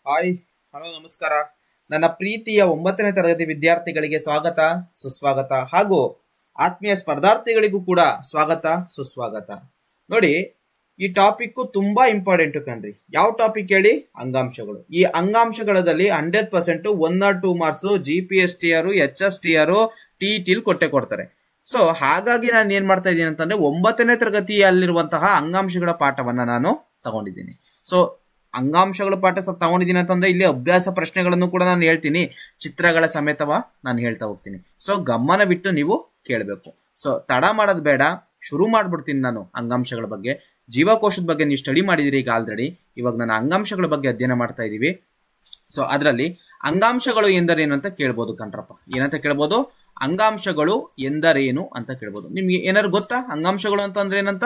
Hi, hello, ನಮಸ್ಕಾರ. ನನ್ನ ಪ್ರೀತಿಯ 9ನೇ ತರಗತಿ ವಿದ್ಯಾರ್ಥಿಗಳಿಗೆ ಸ್ವಾಗತ, ಸುಸ್ವಾಗತ ಹಾಗೂ ಆತ್ಮೀಯ ಸ್ಪರ್ಧಾರ್ಥಿಗಳಿಗೂ ಕೂಡ ಸ್ವಾಗತ, ಸುಸ್ವಾಗತ. ನೋಡಿ, ಈ ಟಾಪಿಕ್ ತುಂಬಾ ಇಂಪಾರ್ಟೆಂಟ್ ಕಣ್ರಿ. ಯಾವ ಟಾಪಿಕ್ ಹೇಳಿ? ಅಂಗಾಂಶಗಳು. ಈ ಅಂಗಾಂಶಗಳಲ್ಲಿ 100% 1 or 2 marks GPSTR, HSTR, TET ಕೊಟ್ಟೆ ಕೊಡ್ತಾರೆ. ಸೊ ಹಾಗಾಗಿ ನಾನು ಏನ್ ಮಾಡ್ತಾ ಇದ್ದೀನಿ ಅಂತಂದ್ರೆ 9ನೇ ತರಗತಿಯಲ್ಲಿರುವಂತಹ ಅಂಗಾಂಶಗಳ ಪಾಠವನ್ನ ನಾನು ತಗೊಂಡಿದ್ದೀನಿ. ಸೊ ಅಂಗಾಂಶಗಳ ಪಾಠ ತಗೊಂಡಿದ್ದೀನಿ ಅಂತಂದ್ರೆ ಇಲ್ಲಿ ಅಭ್ಯಾಸ ಪ್ರಶ್ನೆಗಳನ್ನು ಕೂಡ ನಾನು ಹೇಳ್ತೀನಿ, ಚಿತ್ರಗಳ ಸಮೇತವ ನಾನು ಹೇಳ್ತಾ ಹೋಗ್ತೀನಿ. ಸೊ ಗಮನವಿಟ್ಟು ನೀವು ಕೇಳಬೇಕು. ಸೊ ತಡ ಮಾಡೋದು ಬೇಡ, ಶುರು ಮಾಡ್ಬಿಡ್ತೀನಿ ನಾನು ಅಂಗಾಂಶಗಳ ಬಗ್ಗೆ. ಜೀವಕೋಶದ ಬಗ್ಗೆ ನೀವು ಸ್ಟಡಿ ಮಾಡಿದಿರಿ ಈಗ ಆಲ್ರೆಡಿ. ಇವಾಗ ನಾನು ಅಂಗಾಂಶಗಳ ಬಗ್ಗೆ ಅಧ್ಯಯನ ಮಾಡ್ತಾ ಇದೀವಿ. ಸೊ ಅದರಲ್ಲಿ ಅಂಗಾಂಶಗಳು ಎಂದರೇನು ಅಂತ ಕೇಳ್ಬೋದು ಕಣ್ರಪ್ಪ. ಏನಂತ ಕೇಳ್ಬೋದು? ಅಂಗಾಂಶಗಳು ಎಂದರೇನು ಅಂತ ಕೇಳ್ಬೋದು. ನಿಮ್ಗೆ ಏನಾದ್ರು ಗೊತ್ತಾ ಅಂಗಾಂಶಗಳು ಅಂತಂದ್ರೆ ಏನಂತ?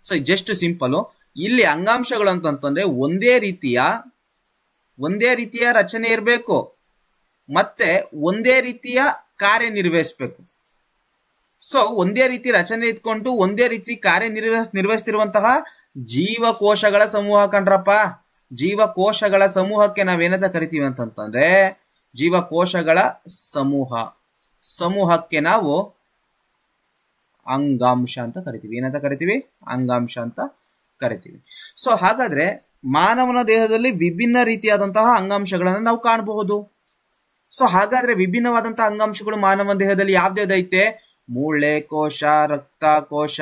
So just simple. ಇಲ್ಲಿ ಅಂಗಾಂಶಗಳು ಅಂತಂತಂದ್ರೆ ಒಂದೇ ರೀತಿಯ ರಚನೆ ಇರಬೇಕು, ಮತ್ತೆ ಒಂದೇ ರೀತಿಯ ಕಾರ್ಯನಿರ್ವಹಿಸಬೇಕು. ಸೊ ಒಂದೇ ರೀತಿ ರಚನೆ ಇಟ್ಕೊಂಡು ಒಂದೇ ರೀತಿ ನಿರ್ವಹಿಸ್ತಿರುವಂತಹ ಜೀವಕೋಶಗಳ ಸಮೂಹ ಕಣ್ರಪ್ಪ. ಜೀವಕೋಶಗಳ ಸಮೂಹಕ್ಕೆ ನಾವೇನಂತ ಕರಿತೀವಿ ಅಂತಂತಂದ್ರೆ ಜೀವಕೋಶಗಳ ಸಮೂಹಕ್ಕೆ ನಾವು ಅಂಗಾಂಶ ಅಂತ ಕರಿತೀವಿ. ಏನಂತ ಕರಿತೀವಿ? ಅಂಗಾಂಶ ಅಂತ ಕರಿತೀವಿ. ಸೊ ಹಾಗಾದ್ರೆ ಮಾನವನ ದೇಹದಲ್ಲಿ ವಿಭಿನ್ನ ರೀತಿಯಾದಂತಹ ಅಂಗಾಂಶಗಳನ್ನು ನಾವು ಕಾಣಬಹುದು. ಸೊ ಹಾಗಾದ್ರೆ ವಿಭಿನ್ನವಾದಂತಹ ಅಂಗಾಂಶಗಳು ಮಾನವನ ದೇಹದಲ್ಲಿ ಯಾವ್ದೈತೆ? ಮೂಳೆ ಕೋಶ, ರಕ್ತ ಕೋಶ,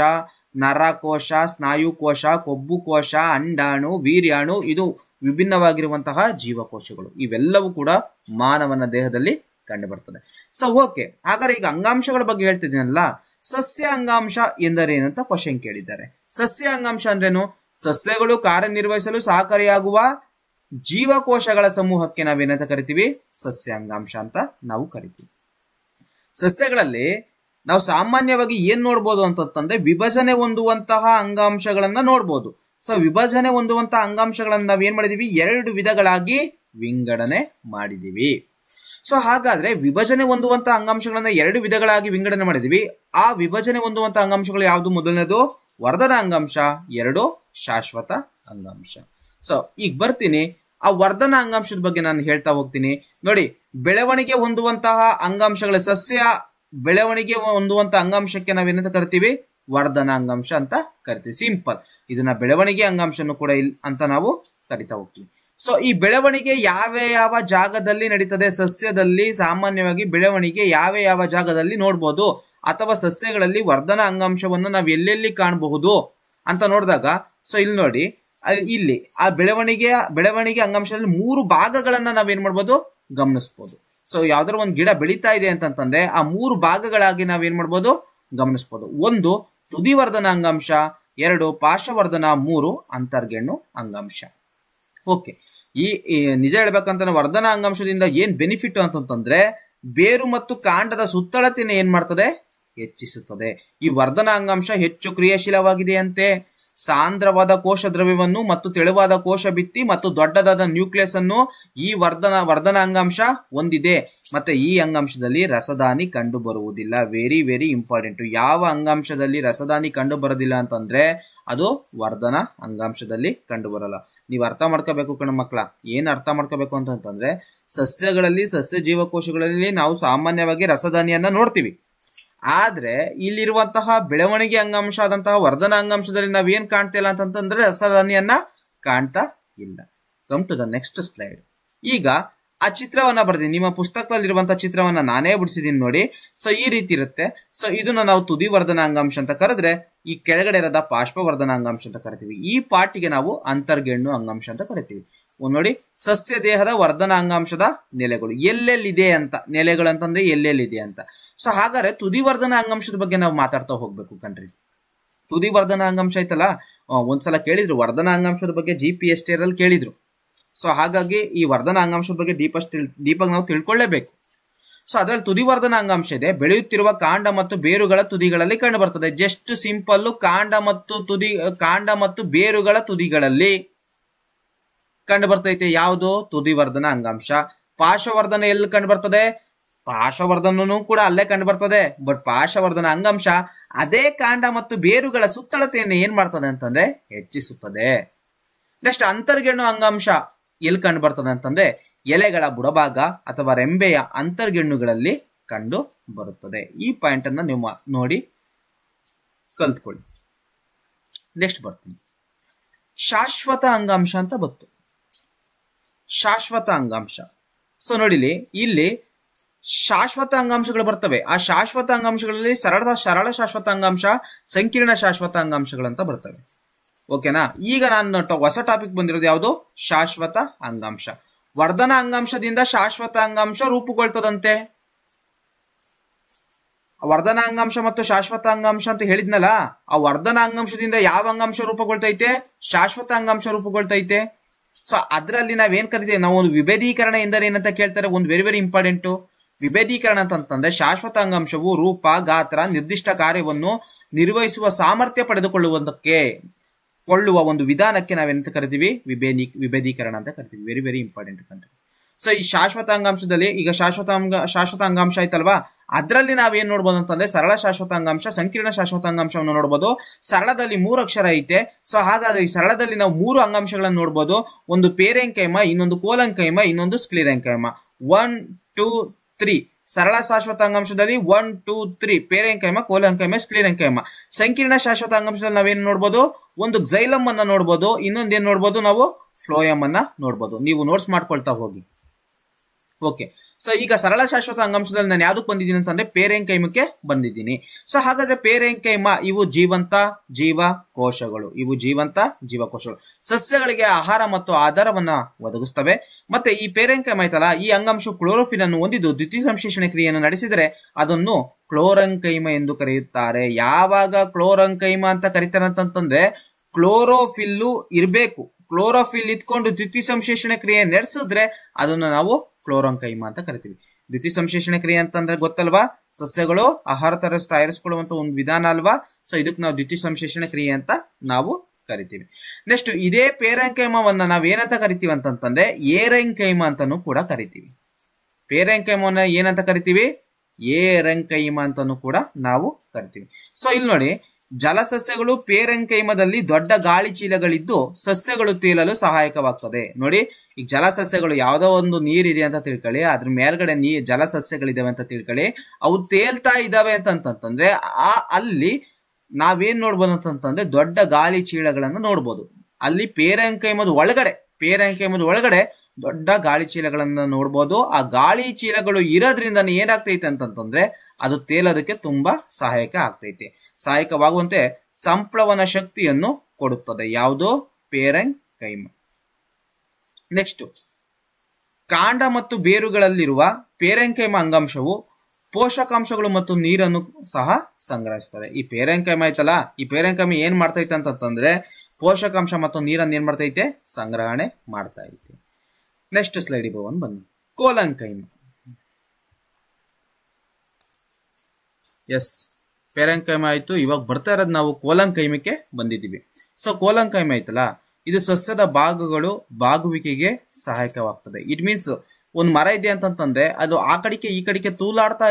ನರಕೋಶ, ಸ್ನಾಯುಕೋಶ, ಕೊಬ್ಬು ಕೋಶ, ಅಂಡಾಣು, ವೀರ್ಯಾಣು, ಇದು ವಿಭಿನ್ನವಾಗಿರುವಂತಹ ಜೀವಕೋಶಗಳು. ಇವೆಲ್ಲವೂ ಕೂಡ ಮಾನವನ ದೇಹದಲ್ಲಿ ಕಂಡು ಬರ್ತದೆ. ಸೊ ಓಕೆ, ಹಾಗಾದ್ರೆ ಈಗ ಅಂಗಾಂಶಗಳ ಬಗ್ಗೆ ಹೇಳ್ತಿದ್ದೀನಲ್ಲ, ಸಸ್ಯ ಅಂಗಾಂಶ ಎಂದರೇನು ಅಂತ ಕ್ವಶನ್ ಕೇಳಿದ್ದಾರೆ. ಸಸ್ಯ ಅಂಗಾಂಶ ಅಂದ್ರೇನು? ಸಸ್ಯಗಳು ಕಾರ್ಯನಿರ್ವಹಿಸಲು ಸಹಕಾರಿಯಾಗುವ ಜೀವಕೋಶಗಳ ಸಮೂಹಕ್ಕೆ ನಾವೇನಂತ ಕರಿತೀವಿ? ಸಸ್ಯ ಅಂಗಾಂಶ ಅಂತ ನಾವು ಕರಿತೀವಿ. ಸಸ್ಯಗಳಲ್ಲಿ ನಾವು ಸಾಮಾನ್ಯವಾಗಿ ಏನ್ ನೋಡ್ಬೋದು ಅಂತಂದ್ರೆ ವಿಭಜನೆ ಹೊಂದುವಂತಹ ಅಂಗಾಂಶಗಳನ್ನ ನೋಡ್ಬೋದು. ಸೊ ವಿಭಜನೆ ಹೊಂದುವಂತಹ ಅಂಗಾಂಶಗಳನ್ನ ನಾವ್ ಏನ್ ಮಾಡಿದೀವಿ? 2 ವಿಧಗಳಾಗಿ ವಿಂಗಡಣೆ ಮಾಡಿದೀವಿ. ಸೊ ಹಾಗಾದ್ರೆ ವಿಭಜನೆ ಹೊಂದುವಂತಹ ಅಂಗಾಂಶಗಳನ್ನ 2 ವಿಧಗಳಾಗಿ ವಿಂಗಡಣೆ ಮಾಡಿದೀವಿ. ಆ ವಿಭಜನೆ ಹೊಂದುವಂತಹ ಅಂಗಾಂಶಗಳು ಯಾವುದು? ಮೊದಲನೇದು ವರ್ಧನ ಅಂಗಾಂಶ, 2 ಶಾಶ್ವತ ಅಂಗಾಂಶ. ಸೊ ಈಗ ಬರ್ತೀನಿ, ಆ ವರ್ಧನ ಅಂಗಾಂಶದ ಬಗ್ಗೆ ನಾನು ಹೇಳ್ತಾ ಹೋಗ್ತೀನಿ. ನೋಡಿ, ಬೆಳವಣಿಗೆ ಹೊಂದುವಂತಹ ಅಂಗಾಂಶಗಳ ಸಸ್ಯ ಬೆಳವಣಿಗೆ ಹೊಂದುವಂತಹ ಅಂಗಾಂಶಕ್ಕೆ ನಾವೇನಂತ ಕರಿತೀವಿ? ವರ್ಧನ ಅಂಗಾಂಶ ಅಂತ ಕರಿತೀವಿ. ಸಿಂಪಲ್. ಇದನ್ನ ಬೆಳವಣಿಗೆ ಅಂಗಾಂಶನು ಕೂಡ ಅಂತ ನಾವು ಕರಿತಾ ಹೋಗ್ತೀವಿ. ಸೊ ಈ ಬೆಳವಣಿಗೆ ಯಾವ ಜಾಗದಲ್ಲಿ ನಡೀತದೆ? ಸಸ್ಯದಲ್ಲಿ ಸಾಮಾನ್ಯವಾಗಿ ಬೆಳವಣಿಗೆ ಯಾವ ಜಾಗದಲ್ಲಿ ನೋಡ್ಬೋದು, ಅಥವಾ ಸಸ್ಯಗಳಲ್ಲಿ ವರ್ಧನ ಅಂಗಾಂಶವನ್ನು ನಾವು ಎಲ್ಲೆಲ್ಲಿ ಕಾಣಬಹುದು ಅಂತ ನೋಡಿದಾಗ, ಸೊ ಇಲ್ಲಿ ನೋಡಿ, ಇಲ್ಲಿ ಆ ಬೆಳವಣಿಗೆ ಅಂಗಾಂಶದಲ್ಲಿ 3 ಭಾಗಗಳನ್ನ ನಾವೇನ್ ಮಾಡ್ಬೋದು? ಗಮನಿಸಬಹುದು. ಸೊ ಯಾವ್ದಾದ್ರು ಒಂದು ಗಿಡ ಬೆಳೀತಾ ಇದೆ ಅಂತಂತಂದ್ರೆ ಆ 3 ಭಾಗಗಳಾಗಿ ನಾವೇನ್ ಮಾಡ್ಬೋದು? ಗಮನಿಸಬಹುದು. 1 ತುದಿವರ್ಧನ ಅಂಗಾಂಶ, 2 ಪಾರ್ಶ್ವವರ್ಧನ, 3 ಅಂತರ್ಗೆಣ್ಣು ಅಂಗಾಂಶ. ಓಕೆ, ಈ ನಿಜ ಹೇಳ್ಬೇಕಂತ ವರ್ಧನ ಅಂಗಾಂಶದಿಂದ ಏನ್ ಬೆನಿಫಿಟ್ ಅಂತಂತಂದ್ರೆ ಬೇರು ಮತ್ತು ಕಾಂಡದ ಸುತ್ತಳತೆಯನ್ನು ಏನ್ ಮಾಡ್ತದೆ? ಹೆಚ್ಚಿಸುತ್ತದೆ. ಈ ವರ್ಧನ ಅಂಗಾಂಶ ಹೆಚ್ಚು ಕ್ರಿಯಾಶೀಲವಾಗಿದೆಯಂತೆ. ಸಾಂದ್ರವಾದ ಕೋಶ ದ್ರವ್ಯವನ್ನು ಮತ್ತು ತೆಳುವಾದ ಕೋಶ ಭಿತ್ತಿ ಮತ್ತು ದೊಡ್ಡದಾದ ನ್ಯೂಕ್ಲಿಯಸ್ ಅನ್ನು ಈ ವರ್ಧನ ಅಂಗಾಂಶ ಹೊಂದಿದೆ. ಮತ್ತೆ ಈ ಅಂಗಾಂಶದಲ್ಲಿ ರಸದಾನಿ ಕಂಡು ಬರುವುದಿಲ್ಲ. Very very important. ಯಾವ ಅಂಗಾಂಶದಲ್ಲಿ ರಸದಾನಿ ಕಂಡು ಬರೋದಿಲ್ಲ ಅಂತಂದ್ರೆ ಅದು ವರ್ಧನ ಅಂಗಾಂಶದಲ್ಲಿ ಕಂಡು ಬರಲ್ಲ. ನೀವು ಅರ್ಥ ಮಾಡ್ಕೋಬೇಕು ಕಣ ಮಕ್ಕಳ. ಏನ್ ಅರ್ಥ ಮಾಡ್ಕೋಬೇಕು ಅಂತಂದ್ರೆ ಸಸ್ಯಗಳಲ್ಲಿ, ಸಸ್ಯ ಜೀವಕೋಶಗಳಲ್ಲಿ ನಾವು ಸಾಮಾನ್ಯವಾಗಿ ರಸದಾನಿಯನ್ನ ನೋಡ್ತೀವಿ. ಆದ್ರೆ ಇಲ್ಲಿರುವಂತಹ ಬೆಳವಣಿಗೆ ಅಂಗಾಂಶ ಆದಂತಹ ವರ್ಧನ ಅಂಗಾಂಶದಲ್ಲಿ ನಾವ್ ಏನ್ ಕಾಣ್ತಾ ಇಲ್ಲ ಅಂತಂದ್ರೆ ರಸದಾನಿಯನ್ನ ಕಾಣ್ತಾ ಇಲ್ಲ. Come to the next slide. ಈಗ ಆ ಚಿತ್ರವನ್ನ ಬರ್ತೀನಿ, ನಿಮ್ಮ ಪುಸ್ತಕದಲ್ಲಿರುವಂತಹ ಚಿತ್ರವನ್ನ ನಾನೇ ಬಿಡಿಸಿದೀನಿ ನೋಡಿ. ಸೊ ಈ ರೀತಿ ಇರುತ್ತೆ. ಸೊ ಇದನ್ನ ನಾವು ತುದಿವರ್ಧನ ಅಂಗಾಂಶ ಅಂತ ಕರೆದ್ರೆ, ಈ ಕೆಳಗಡೆ ಇರೋದ ಪಾರ್ಶ್ವವರ್ಧನ ಅಂಗಾಂಶ ಅಂತ ಕರಿತೀವಿ. ಈ ಪಾರ್ಟಿಗೆ ನಾವು ಅಂತರ್ಗೆಣ್ಣು ಅಂಗಾಂಶ ಅಂತ ಕರಿತೀವಿ. ನೋಡಿ, ಸಸ್ಯ ದೇಹದ ವರ್ಧನ ಅಂಗಾಂಶದ ನೆಲೆಗಳು ಎಲ್ಲೆಲ್ಲಿದೆ ಅಂತ. ನೆಲೆಗಳು ಅಂತಂದ್ರೆ ಎಲ್ಲೆಲ್ಲಿದೆ ಅಂತ. ಸೊ ಹಾಗಾದ್ರೆ ತುದಿವರ್ಧನ ಅಂಗಾಂಶದ ಬಗ್ಗೆ ನಾವು ಮಾತಾಡ್ತಾ ಹೋಗ್ಬೇಕು ಕಣ್ರಿ. ತುದಿವರ್ಧನ ಅಂಗಾಂಶ ಐತಲ್ಲ, ಒಂದ್ಸಲ ಕೇಳಿದ್ರು ವರ್ಧನ ಅಂಗಾಂಶದ ಬಗ್ಗೆ GPSTR ಅಲ್ಲಿ ಕೇಳಿದ್ರು. ಸೊ ಹಾಗಾಗಿ ಈ ವರ್ಧನ ಅಂಗಾಂಶದ ಬಗ್ಗೆ ಡೀಪಾಗಿ ನಾವು ತಿಳ್ಕೊಳ್ಳೇಬೇಕು. ಸೊ ಅದ್ರಲ್ಲಿ ತುದಿವರ್ಧನ ಅಂಗಾಂಶ ಇದೆ. ಬೆಳೆಯುತ್ತಿರುವ ಕಾಂಡ ಮತ್ತು ಬೇರುಗಳ ತುದಿಗಳಲ್ಲಿ ಕಂಡು ಬರ್ತದೆ. Just simple. ಕಾಂಡ ಮತ್ತು ಬೇರುಗಳ ತುದಿಗಳಲ್ಲಿ ಕಂಡು ಬರ್ತೈತೆ. ಯಾವುದು? ತುದಿವರ್ಧನ ಅಂಗಾಂಶ. ಪಾರ್ಶ್ವವರ್ಧನ ಎಲ್ಲಿ ಕಂಡು ಬರ್ತದೆ? ಪಾರ್ಶ್ವವರ್ಧನೂ ಕೂಡ ಅಲ್ಲೇ ಕಂಡು ಬರ್ತದೆ. ಬಟ್ ಪಾರ್ಶ್ವವರ್ಧನ ಅಂಗಾಂಶ ಅದೇ ಕಾಂಡ ಮತ್ತು ಬೇರುಗಳ ಸುತ್ತಳತೆಯನ್ನು ಏನ್ ಮಾಡ್ತದೆ ಅಂತಂದ್ರೆ ಹೆಚ್ಚಿಸುತ್ತದೆ. ನೆಕ್ಸ್ಟ್ ಅಂತರ್ಗೆಣ್ಣು ಅಂಗಾಂಶ. ಎಲ್ಲಿ ಕಂಡು ಬರ್ತದೆ ಅಂತಂದ್ರೆ ಎಲೆಗಳ ಬುಡಭಾಗ ಅಥವಾ ರೆಂಬೆಯ ಅಂತರ್ಗೆಣ್ಣುಗಳಲ್ಲಿ ಕಂಡು ಬರುತ್ತದೆ. ಈ ಪಾಯಿಂಟ್ ಅನ್ನ ನೀವು ನೋಡಿ ಕಲ್ತ್ಕೊಳ್ಳಿ. ನೆಕ್ಸ್ಟ್ ಬರ್ತೀನಿ, ಶಾಶ್ವತ ಅಂಗಾಂಶ ಅಂತ ಬಂತು. ಶಾಶ್ವತ ಅಂಗಾಂಶ. ಸೊ ನೋಡಿಲಿ, ಇಲ್ಲಿ ಶಾಶ್ವತ ಅಂಗಾಂಶಗಳು ಬರ್ತವೆ. ಆ ಶಾಶ್ವತ ಅಂಗಾಂಶಗಳಲ್ಲಿ ಸರಳ ಶಾಶ್ವತ ಅಂಗಾಂಶ, ಸಂಕೀರ್ಣ ಶಾಶ್ವತ ಅಂಗಾಂಶಗಳಂತ ಬರ್ತವೆ. ಓಕೆನಾ? ಈಗ ನಾನು ಹೊಸ ಟಾಪಿಕ್ ಬಂದಿರೋದು ಯಾವುದು? ಶಾಶ್ವತ ಅಂಗಾಂಶ. ವರ್ಧನ ಅಂಗಾಂಶದಿಂದ ಶಾಶ್ವತ ಅಂಗಾಂಶ ರೂಪುಗೊಳ್ತದಂತೆ. ವರ್ಧನ ಅಂಗಾಂಶ ಮತ್ತು ಶಾಶ್ವತ ಅಂಗಾಂಶ ಅಂತ ಹೇಳಿದ್ನಲ್ಲ, ಆ ವರ್ಧನ ಅಂಗಾಂಶದಿಂದ ಯಾವ ಅಂಗಾಂಶ ರೂಪುಗೊಳ್ತೈತೆ? ಶಾಶ್ವತ ಅಂಗಾಂಶ ರೂಪುಗೊಳ್ತೈತೆ. ಸೊ ಅದರಲ್ಲಿ ನಾವೇನ್ ಕರಿತೀವಿ? ನಾವು ಒಂದು ವಿಭೇದೀಕರಣ ಎಂದರೆ ಏನಂತ ಕೇಳ್ತಾರೆ. ಒಂದು ವೆರಿ ವೆರಿ ಇಂಪಾರ್ಟೆಂಟ್. ವಿಭೇದೀಕರಣ ಅಂತಂದ್ರೆ ಶಾಶ್ವತ ಅಂಗಾಂಶವು ರೂಪ, ಗಾತ್ರ, ನಿರ್ದಿಷ್ಟ ಕಾರ್ಯವನ್ನು ನಿರ್ವಹಿಸುವ ಸಾಮರ್ಥ್ಯ ಕೊಳ್ಳುವ ಒಂದು ವಿಧಾನಕ್ಕೆ ನಾವೇನಂತ ಕರಿತೀವಿ? ವಿಭೇದೀಕರಣ ಅಂತ ಕರಿತೀವಿ. Very very important country. So ಈ ಶಾಶ್ವತ ಅಂಗಾಂಶದಲ್ಲಿ ಈಗ ಶಾಶ್ವತ ಅಂಗಾಂಶ ಆಯ್ತಲ್ವಾ, ಅದರಲ್ಲಿ ನಾವೇನ್ ನೋಡ್ಬೋದು ಅಂತಂದ್ರೆ ಸರಳ ಶಾಶ್ವತ ಅಂಗಾಂಶ, ಸಂಕೀರ್ಣ ಶಾಶ್ವತ ಅಂಗಾಂಶವನ್ನು ನೋಡ್ಬೋದು. ಸರಳದಲ್ಲಿ 3 ಅಕ್ಷರ ಐತೆ. ಸೊ ಹಾಗಾದ್ರೆ ಈ ಸರಳದಲ್ಲಿ ನಾವು 3 ಅಂಗಾಂಶಗಳನ್ನು ನೋಡ್ಬೋದು. ಒಂದು ಪೇರೆಂಕೈಮ, ಇನ್ನೊಂದು ಕೋಲಂಕೈಮ, ಇನ್ನೊಂದು ಸ್ಕ್ಲಿರೆಂಕೈಮ. 1 2 3 ಸರಳ ಶಾಶ್ವತ ಅಂಗಾಂಶದಲ್ಲಿ 1 2 3 ಪೇರೆಂಕೈಮ, ಕೋಲಂಕೈಮ, ಸ್ಕ್ಲಿರೆಂಕೈಮ. ಸಂಕೀರ್ಣ ಶಾಶ್ವತ ಅಂಗಾಂಶದಲ್ಲಿ ನಾವೇನ್ ನೋಡ್ಬೋದು? ಒಂದು ಕ್ಸೈಲಮ್ ಅನ್ನ ನೋಡ್ಬೋದು, ಇನ್ನೊಂದೇನ್ ನೋಡ್ಬೋದು ನಾವು? ಫ್ಲೋಯಮ್ ಅನ್ನ ನೋಡ್ಬೋದು. ನೀವು ನೋಟ್ಸ್ ಮಾಡ್ಕೊಳ್ತಾ ಹೋಗಿ. ಓಕೆ. ಸೊ ಈಗ ಸರಳ ಶಾಶ್ವತ ಅಂಗಾಂಶದಲ್ಲಿ ನಾನು ಯಾವ್ದಕ್ಕೆ ಬಂದಿದ್ದೀನಿ ಅಂತಂದ್ರೆ ಪೇರೆಂಕೈಮಕ್ಕೆ ಬಂದಿದ್ದೀನಿ. ಸೊ ಹಾಗಾದ್ರೆ ಪೇರೆಂಕೈಮ ಇವು ಜೀವಂತ ಜೀವಕೋಶಗಳು. ಸಸ್ಯಗಳಿಗೆ ಆಹಾರ ಮತ್ತು ಆಧಾರವನ್ನ ಒದಗಿಸ್ತವೆ. ಮತ್ತೆ ಈ ಪೇರೆಂಕೈಮ ಐತಲ್ಲ, ಈ ಅಂಗಾಂಶ ಕ್ಲೋರೋಫಿಲ್ ಅನ್ನು ಹೊಂದಿದ್ದು ದ್ವಿತೀಯ ಸಂಶ್ಲೇಷಣೆ ಕ್ರಿಯೆಯನ್ನು ನಡೆಸಿದರೆ ಅದನ್ನು ಕ್ಲೋರಂಕೈಮ ಎಂದು ಕರೆಯುತ್ತಾರೆ. ಯಾವಾಗ ಕ್ಲೋರಂಕೈಮ ಅಂತ ಕರೀತಾರೆ ಅಂತಂದ್ರೆ ಕ್ಲೋರೋಫಿಲ್ ಇರಬೇಕು. ಕ್ಲೋರೋಫಿಲ್ ಇದ್ಕೊಂಡು ದ್ವಿತೀಯ ಸಂಶ್ಲೇಷಣೆ ಕ್ರಿಯೆ ನಡೆಸಿದ್ರೆ ಅದನ್ನು ನಾವು ಕ್ಲೋರಂಕೈಮ ಅಂತ ಕರಿತೀವಿ. ದ್ವಿತೀಯ ಸಂಶ್ಲೇಷಣೆ ಕ್ರಿಯೆ ಅಂತಂದ್ರೆ ಗೊತ್ತಲ್ವಾ? ಸಸ್ಯಗಳು ಆಹಾರ ತಯಾರಿಸಿಕೊಳ್ಳುವಂತ ಒಂದು ವಿಧಾನ ಅಲ್ವಾ? ಸೊ ಇದಕ್ಕೆ ನಾವು ದ್ವಿತೀಯ ಸಂಶ್ಲೇಷಣೆ ಕ್ರಿಯೆ ಅಂತ ನಾವು ಕರಿತೀವಿ. ನೆಕ್ಸ್ಟ್ ಇದೇ ಪೇರೆಂಕೈಮವನ್ನ ನಾವೇನಂತ ಕರಿತೀವಿ ಅಂತಂದ್ರೆ ಏರೆಂಕೈಮ ಅಂತಾನು ಕೂಡ ಕರಿತೀವಿ. ಪೇರೆಂಕೈಮವನ್ನ ಏನಂತ ಕರಿತೀವಿ? ಏರೆಂಕೈಮ ಅಂತಾನು ಕೂಡ ನಾವು ಕರಿತೀವಿ. ಸೊ ಇಲ್ಲಿ ನೋಡಿ, ಜಲಸಸ್ಯಗಳು ಪೇರೆಂಕೈಮದಲ್ಲಿ ದೊಡ್ಡ ಗಾಳಿ ಚೀಲಗಳಿದ್ದು ಸಸ್ಯಗಳು ತೇಲಲು ಸಹಾಯಕವಾಗ್ತದೆ. ನೋಡಿ, ಈಗ ಜಲಸಸ್ಯಗಳು ಯಾವ್ದೋ ಒಂದು ನೀರಿದೆ ಅಂತ ತಿಳ್ಕೊಳ್ಳಿ, ಅದ್ರ ಮೇಲ್ಗಡೆ ಜಲಸಸ್ಯಗಳಿದಾವೆ ಅಂತ ತಿಳ್ಕೊಳ್ಳಿ, ಅವು ತೇಲ್ತಾ ಇದಾವೆ ಅಂತಂತಂದ್ರೆ ಅಲ್ಲಿ ನಾವೇನ್ ನೋಡ್ಬೋದು ಅಂತಂತಂದ್ರೆ ದೊಡ್ಡ ಗಾಳಿ ಚೀಲಗಳನ್ನ ನೋಡ್ಬೋದು. ಅಲ್ಲಿ ಪೇರೆಂಕೈಮದ ಒಳಗಡೆ ದೊಡ್ಡ ಗಾಳಿ ಚೀಲಗಳನ್ನ ನೋಡ್ಬೋದು. ಆ ಗಾಳಿ ಚೀಲಗಳು ಇರೋದ್ರಿಂದ ಏನಾಗ್ತೈತೆ ಅಂತಂತಂದ್ರೆ ಅದು ತೇಲೋದಕ್ಕೆ ತುಂಬಾ ಸಹಾಯಕವಾಗುವಂತೆ ಸಂಪ್ಲವನ ಶಕ್ತಿಯನ್ನು ಕೊಡುತ್ತದೆ. ಯಾವುದು? ಪೇರೆಂಕೈಮ. ನೆಕ್ಸ್ಟ್, ಕಾಂಡ ಮತ್ತು ಬೇರುಗಳಲ್ಲಿರುವ ಪೇರೆಂಕೈಮ ಅಂಗಾಂಶವು ಪೋಷಕಾಂಶಗಳು ಮತ್ತು ನೀರನ್ನು ಸಹ ಸಂಗ್ರಹಿಸ್ತದೆ. ಈ ಪೇರೆಂಕೈಮ ಐತಲ್ಲ, ಈ ಪೇರೆಂಕೈಮ ಏನ್ ಮಾಡ್ತೈತೆ ಅಂತಂದ್ರೆ ಪೋಷಕಾಂಶ ಮತ್ತು ನೀರನ್ನು ಏನ್ ಮಾಡ್ತೈತೆ? ಸಂಗ್ರಹಣೆ ಮಾಡ್ತಾ ಐತೆ. ನೆಕ್ಸ್ಟ್ ಸ್ಲೈಡಿಗೆ ಬನ್ನಿ. ಕೋಲಂಕೈಮ. ಎಸ್, ಪೇರೆಂಕೈಮ ಆಯ್ತು. ಇವಾಗ ಬರ್ತಾ ಇರೋದು ನಾವು ಕೋಲಂಕೈಮಕ್ಕೆ ಬಂದಿದ್ದೀವಿ. ಸೊ ಕೋಲಂಕೈಮ ಐತಲ್ಲ, ಇದು ಸಸ್ಯದ ಬಾಗುವಿಕೆಗೆ ಸಹಾಯಕವಾಗ್ತದೆ. ಇಟ್ ಮೀನ್ಸ್ ಒಂದ್ ಮರ ಇದೆ ಅಂತಂದ್ರೆ ಅದು ಆ ಕಡೆಗೆ ಈ ಕಡೆಗೆ ತೂಲಾಡ್ತಾ